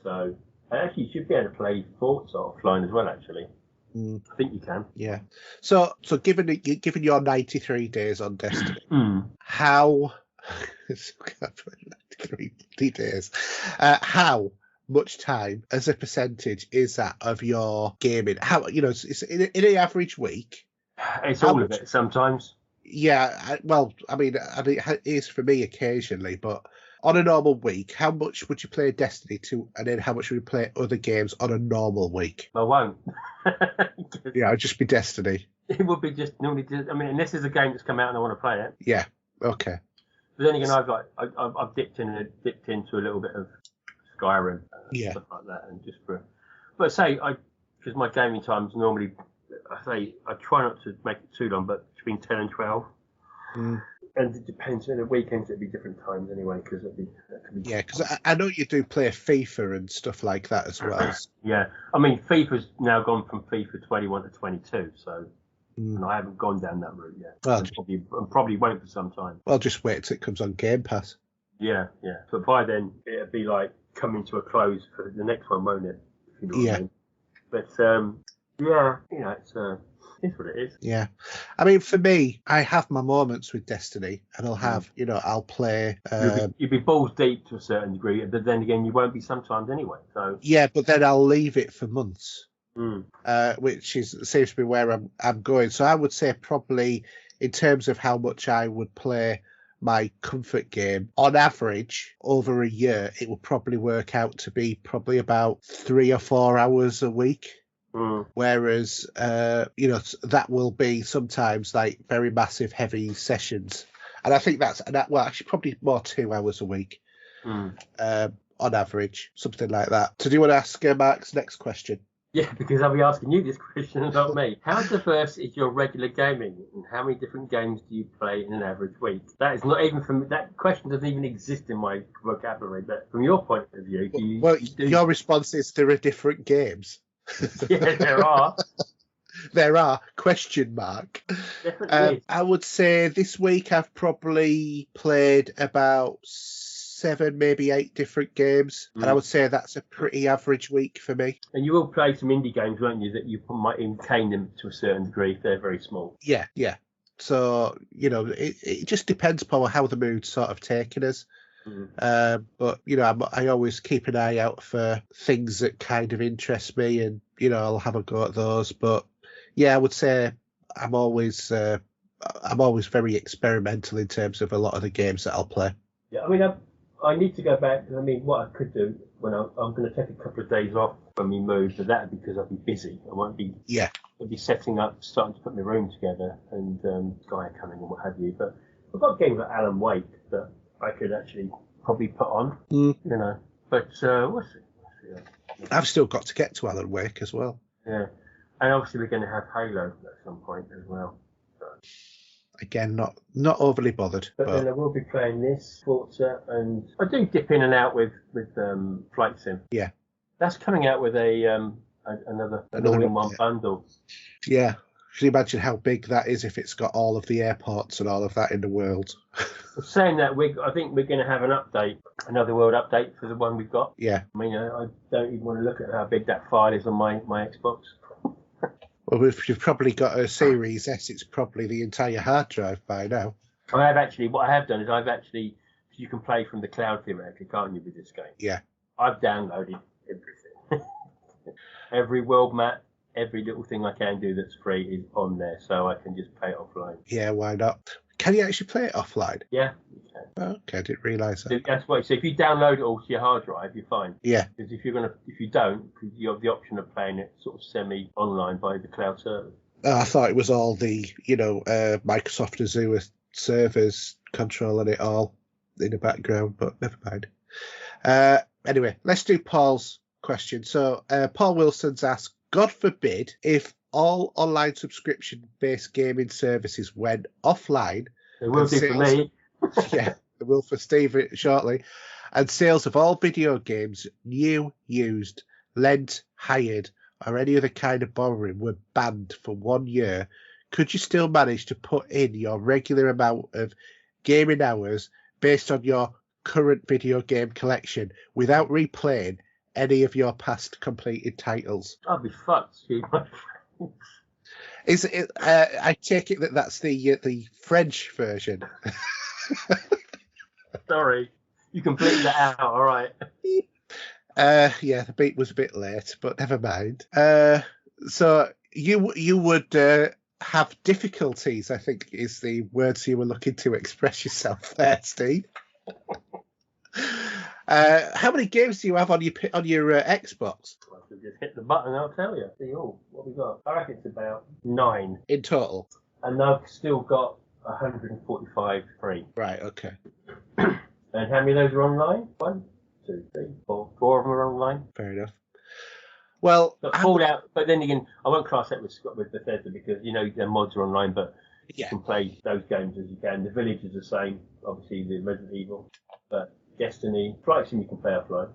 So actually, you should be able to play Forza offline as well, actually. I think you can. Yeah. So given your 93 days on Destiny, how 93 days, how much time as a percentage is that of your gaming? How, you know, it's in an average week? It's all of it sometimes. Yeah. Well, I mean, it is for me occasionally, but on a normal week, how much would you play Destiny to, and then how much would you play other games on a normal week? I won't. Yeah, it'd just be Destiny. It would be just normally. I mean, unless there's a game that's come out and I want to play it. Yeah. Okay. But then again, I've dipped into a little bit of Skyrim, stuff like that, and just for. But because my gaming time's normally, I try not to make it too long, but between 10 and 12. And it depends. On the weekends, it'd be different times anyway, because that could be. Yeah, because I know you do play FIFA and stuff like that as well. Yeah, I mean, FIFA's now gone from FIFA 21 to 22, so and I haven't gone down that route yet. Well, probably won't for some time. Well, just wait till it comes on Game Pass. Yeah. But by then, it'll be like coming to a close for the next one, won't it? If you know what I mean. But yeah, you know, it's It's what it is. Yeah. I mean, for me, I have my moments with Destiny, and I'll play. You'd be balls deep to a certain degree, but then again, you won't be sometimes anyway. So yeah, but then I'll leave it for months, which seems to be where I'm going. So I would say probably in terms of how much I would play my comfort game, on average, over a year, it will probably work out to be probably about 3 or 4 hours a week. Whereas, that will be sometimes like very massive, heavy sessions. And I think actually probably more 2 hours a week on average, something like that. So do you want to ask Mark's next question? Yeah, because I'll be asking you this question, not me. How diverse is your regular gaming, and how many different games do you play in an average week? That is not even that question doesn't even exist in my vocabulary. But from your point of view, your response is there are different games. Yeah, there are. There are, question mark. Definitely. I would say this week I've probably played about 7, maybe 8 different games, and I would say that's a pretty average week for me. And you will play some indie games, won't you, that you might cane them to a certain degree if they're very small. Yeah. So, it just depends upon how the mood's sort of taking us. But I always keep an eye out for things that kind of interest me, and I'll have a go at those. But yeah, I would say I'm always very experimental in terms of a lot of the games that I'll play. Yeah, I mean, I need to go back. I mean, what I could do when I'm going to take a couple of days off when we move, but that would be because I'll be busy. I won't be. Yeah. I'll be setting up, starting to put my room together, and Gaia coming and what have you. But I've got games like Alan Wake that I could actually probably put on, But we'll see. I've still got to get to Alan Wake as well. Yeah, and obviously we're going to have Halo at some point as well. So. Again, not overly bothered. But then I will be playing this Forza, and I do dip in and out with Flight Sim. Yeah, that's coming out with another all-in-one bundle. Yeah. Can you imagine how big that is if it's got all of the airports and all of that in the world? Saying that, I think we're going to have another world update for the one we've got. Yeah. I mean, I don't even want to look at how big that file is on my Xbox. Well, if you've probably got a Series S, it's probably the entire hard drive by now. What I have done is you can play from the cloud theoretically, can't you, with this game? Yeah. I've downloaded everything. Every world map. Every little thing I can do that's free is on there, so I can just play it offline. Yeah, why not? Can you actually play it offline? Yeah, you can. Oh, okay, I didn't realise that. That's what. So if you download it all to your hard drive, you're fine. Yeah. Because if you don't, you have the option of playing it sort of semi-online by the cloud server. I thought it was all the Microsoft Azure servers controlling it all in the background, but never mind. Anyway, let's do Paul's question. So Paul Wilson's asked, God forbid, if all online subscription-based gaming services went offline... It will do for me. Yeah, it will for Steve shortly. And sales of all video games, new, used, lent, hired, or any other kind of borrowing were banned for 1 year, could you still manage to put in your regular amount of gaming hours based on your current video game collection without replaying any of your past completed titles? I'll be fucked, Steve. Is it? I take it that's the French version. Sorry, you completed that out. All right. Yeah, the beat was a bit late, but never mind. So you would have difficulties, I think, is the words you were looking to express yourself there, Steve. How many games do you have on your Xbox? Well, if you just hit the button, I'll tell you. See, what we got? I reckon it's about 9 in total. And I've still got 145 free. Right. Okay. And how many of those are online? 1, 2, 3, 4. 4 of them are online. Fair enough. Well, Fallout, but then again, I won't class that with Bethesda because their mods are online, but you can play those games as you can. The Village is the same, obviously the Resident Evil, but Destiny, Flight Sim you can play offline.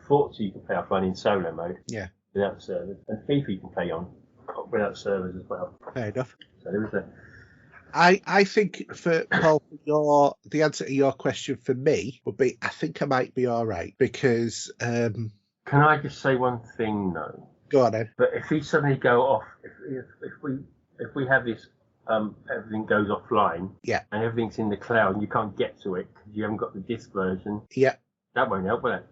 Forza you can play offline in solo mode. Yeah. Without the servers, and FIFA you can play on without servers as well. Fair enough. So there is a. I think for Paul, the answer to your question for me would be I think I might be all right because. Can I just say one thing, though? Go on, then. But if he suddenly go off, if we have this, everything goes offline, Yeah. and everything's in the cloud, and you can't get to it because you haven't got the disc version. Yeah. That won't help, will it?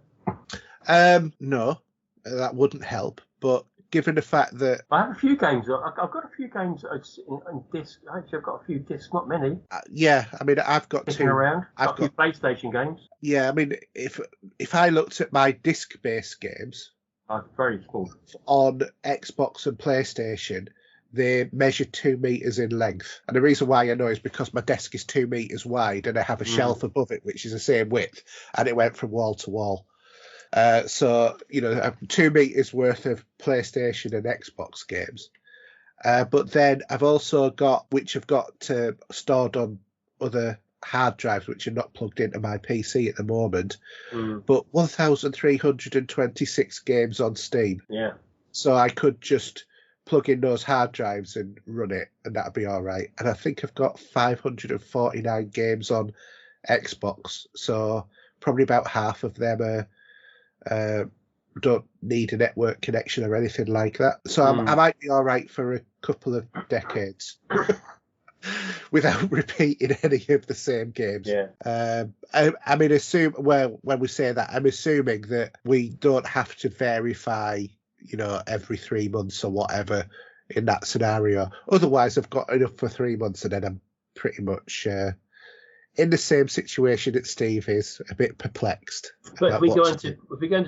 No, that wouldn't help. But given the fact that I have a few games. I've got a few games on disc. Actually, I've got a few discs, not many. yeah, I mean, I've got Kicking two. around. I've got a few PlayStation games. Yeah, I mean, if I looked at my disc-based games Very small. on Xbox and PlayStation, they measure 2 meters in length. And the reason why I know is because my desk is 2 meters wide and I have a shelf above it, which is the same width, and it went from wall to wall. So, 2 meters worth of PlayStation and Xbox games. But then I've also got, which I've got stored on other hard drives, which are not plugged into my PC at the moment, but 1,326 games on Steam. Yeah. So I could just plug in those hard drives and run it, and that'd be all right. And I think I've got 549 games on Xbox, so probably about half of them don't need a network connection or anything like that. So I might be all right for a couple of decades without repeating any of the same games. Yeah. I mean, when we say that, I'm assuming that we don't have to verify, every 3 months or whatever in that scenario. Otherwise, I've got enough for 3 months, and then I'm pretty much in the same situation that Steve is, a bit perplexed. But if we go into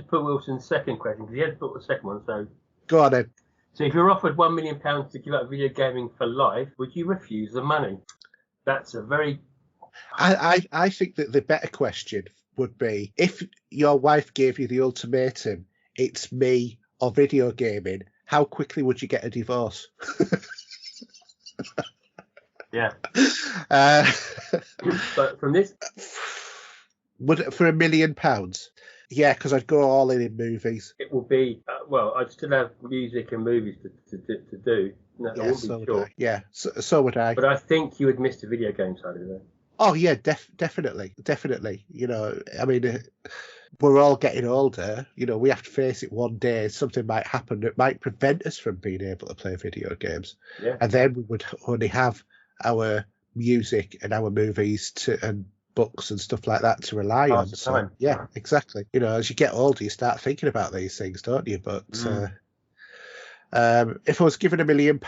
put Wilson's second question, because he had put the second one, so go on then. So if you're offered £1 million to give up video gaming for life, would you refuse the money? That's a very... I think that the better question would be, if your wife gave you the ultimatum, it's me or video gaming, how quickly would you get a divorce? Yeah. But from this... Would it, for £1 million? Yeah, because I'd go all in movies. It will be, I'd still have music and movies to do. No, Yeah, so would I. But I think you would miss the video game side of it. Oh, yeah, definitely. I mean, we're all getting older. We have to face it one day. Something might happen that might prevent us from being able to play video games. Yeah. And then we would only have our music and our movies and books and stuff like that to rely on. So, yeah, exactly. As you get older, you start thinking about these things, don't you? But if I was given £1 million,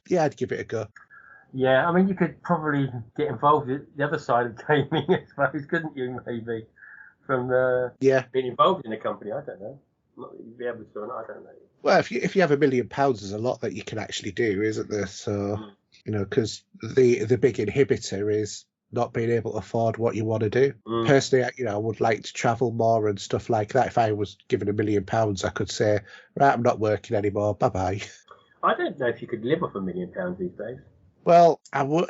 yeah, I'd give it a go. Yeah, I mean, you could probably get involved with the other side of gaming, I suppose, couldn't you? Maybe from being involved in a company. I don't know. Not that you'd be able to, I don't know. Well, if you have £1 million, there's a lot that you can actually do, isn't there? So because the big inhibitor is not being able to afford what you want to do. Personally, I would like to travel more and stuff like that. If I was given £1 million, I could say, right, I'm not working anymore. Bye bye. I don't know if you could live off £1 million these days. Well, I would,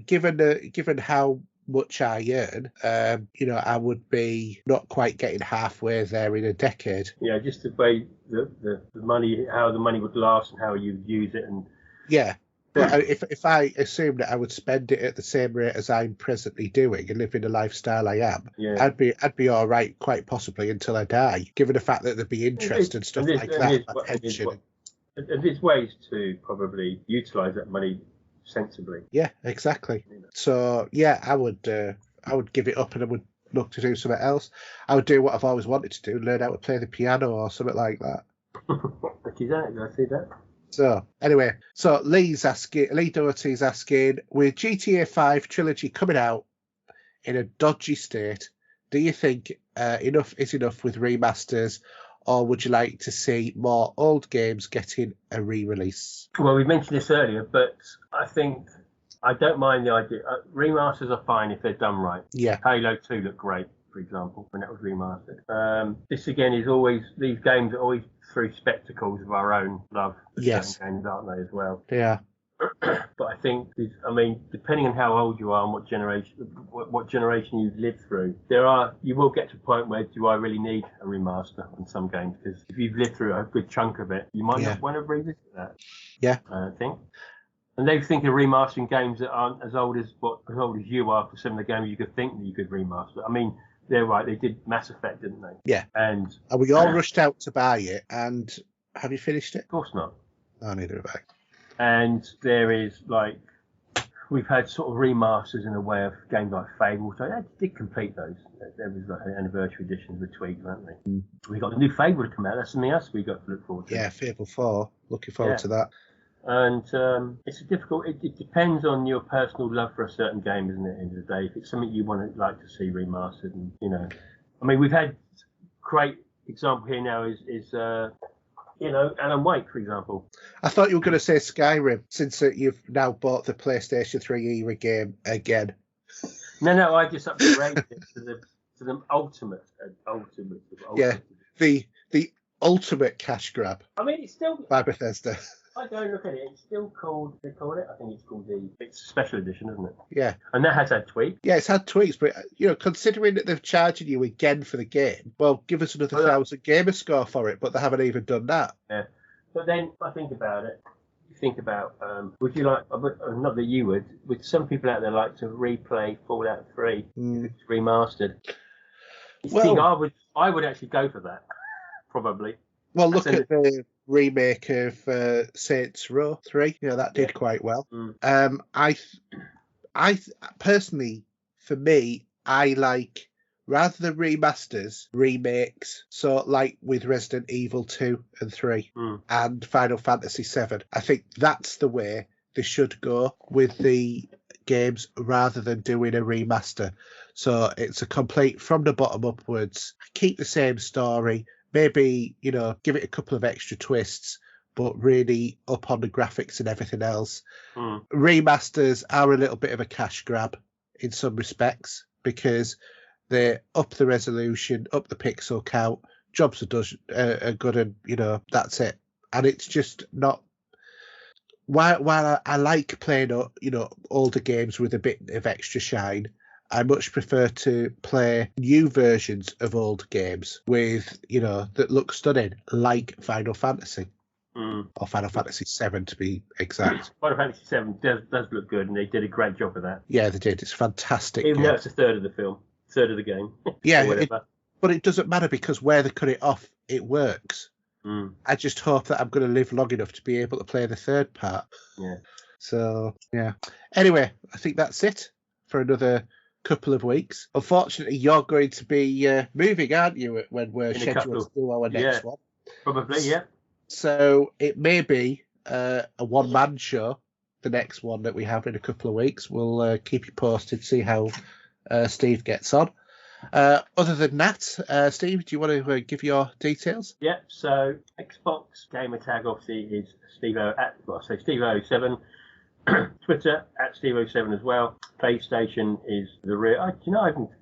given how much I earn, I would be not quite getting halfway there in a decade. Yeah, just the way the money, how the money would last and how you'd use it, and yeah. But if I assume that I would spend it at the same rate as I'm presently doing and living the lifestyle I am, I'd be all right, quite possibly until I die. Given the fact that there'd be interest and stuff like that, pension. And there's ways to probably utilise that money sensibly. Yeah, exactly. So yeah, I would give it up and I would look to do something else. I would do what I've always wanted to do, learn how to play the piano or something like that. Exactly, I see that. So anyway, Lee Doherty's asking, with GTA 5 trilogy coming out in a dodgy state, do you think enough is enough with remasters, or would you like to see more old games getting a re-release? Well, we mentioned this earlier, but I think I don't mind the idea. Remasters are fine if they're done right. Yeah. Halo 2 looked great, for example, when that was remastered. This again is always, these games are always through spectacles of our own love for certain games, aren't they, as well? Yeah. But I think, depending on how old you are and what generation you've lived through, you will get to a point where, do I really need a remaster on some games? Because if you've lived through a good chunk of it, you might not want to revisit that. Yeah. I think. And they think of remastering games that aren't as old as you are for some of the games you could think that you could remaster. I mean, they're right. They did Mass Effect, didn't they? Yeah. And we all rushed out to buy it. And have you finished it? Of course not. No, neither have I. And there is like, we've had sort of remasters in a way of games like Fable. So I did complete those. There was like an anniversary edition with Tweak, weren't they? Mm. We got the new Fable to come out. That's something else we got to look forward to. Yeah, Fable 4. Looking forward to that. And it's a difficult. It depends on your personal love for a certain game, isn't it? At the end of the day, if it's something you want to like to see remastered, and I mean, we've had great example here now is Alan Wake, for example. I thought you were going to say Skyrim, since you've now bought the PlayStation 3 era game again. No, I just upgraded it to the ultimate. Yeah, the ultimate cash grab. I mean, it's still by Bethesda. I go and look at it. It's still called. They call it. I think it's called it's a special edition, isn't it? Yeah. And that has had tweaks. Yeah, it's had tweaks, but considering that they're charging you again for the game, well, give us another 1,000 gamer score for it. But they haven't even done that. Yeah. But then I think about it. You think about would you like? Not that you would. Would some people out there like to replay Fallout 3 remastered? I would actually go for that. Probably. Well, look at the remake of Saints Row 3. That did quite well. I personally, for me, I like, rather than remasters, remakes. So like with Resident Evil 2 and 3 and Final Fantasy 7. I think that's the way they should go with the games, rather than doing a remaster. So it's a complete from the bottom upwards. Keep the same story. Maybe, give it a couple of extra twists, but really up on the graphics and everything else. Remasters are a little bit of a cash grab in some respects, because they up the resolution, up the pixel count, jobs are good, and, that's it. And it's just not... While I like playing, older games with a bit of extra shine, I much prefer to play new versions of old games with, that look stunning, like Final Fantasy. Or Final Fantasy 7 to be exact. Final Fantasy 7 does look good, and they did a great job of that. Yeah, they did. It's fantastic. Even though it's a third of the film, third of the game. Yeah, but it doesn't matter, because where they cut it off, it works. I just hope that I'm going to live long enough to be able to play the third part. Yeah. So, yeah. Anyway, I think that's it for another couple of weeks. Unfortunately, you're going to be moving, aren't you, when we're scheduled to do our next one? Probably, yeah. So it may be a one-man show, the next one that we have in a couple of weeks. We'll keep you posted, see how Steve gets on. Other than that, Steve, do you want to give your details? Yeah, so Xbox gamer tag obviously is Steve07. Twitter at Steve07 as well. PlayStation is the real. I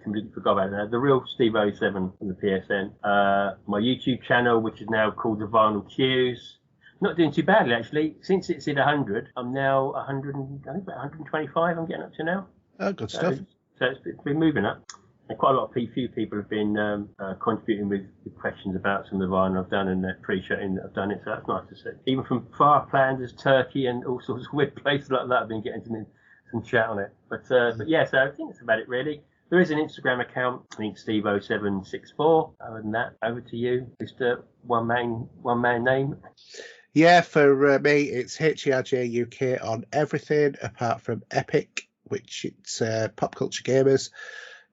completely forgot about that. The real Steve07 from the PSN. My YouTube channel, which is now called The Vinyl Cues. Not doing too badly actually. Since it's in 100, I'm now 100. I think about 125. I'm getting up to now. Oh, good stuff. So it's been moving up. And quite a lot of few people have been contributing with questions about some of the vinyl I've done, and appreciating that I've done it. So that's nice to see. Even from far plans, Turkey and all sorts of weird places like that, I've been getting some chat on it. But yeah, so I think that's about it really. There is an Instagram account, I think Steve0764. Other than that, over to you, Mr. One man name. Yeah, for me, it's HERJ UK on everything apart from Epic, which it's Pop Culture Gamers.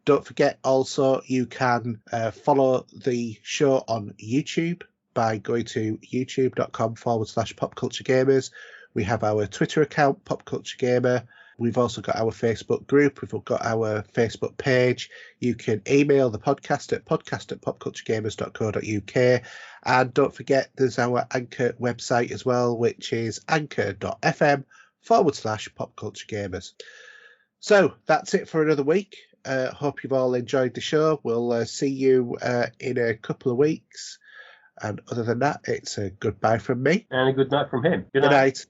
Don't forget also you can follow the show on YouTube by going to youtube.com/popculturegamers. We have our Twitter account, Pop Culture Gamer. We've also got our Facebook group. We've got our Facebook page. You can email the podcast at podcast@popculturegamers.co.uk. And don't forget there's our Anchor website as well, which is anchor.fm/popculturegamers. So that's it for another week. Hope you've all enjoyed the show. We'll see you in a couple of weeks. And other than that, it's a goodbye from me. And a good night from him. Good night.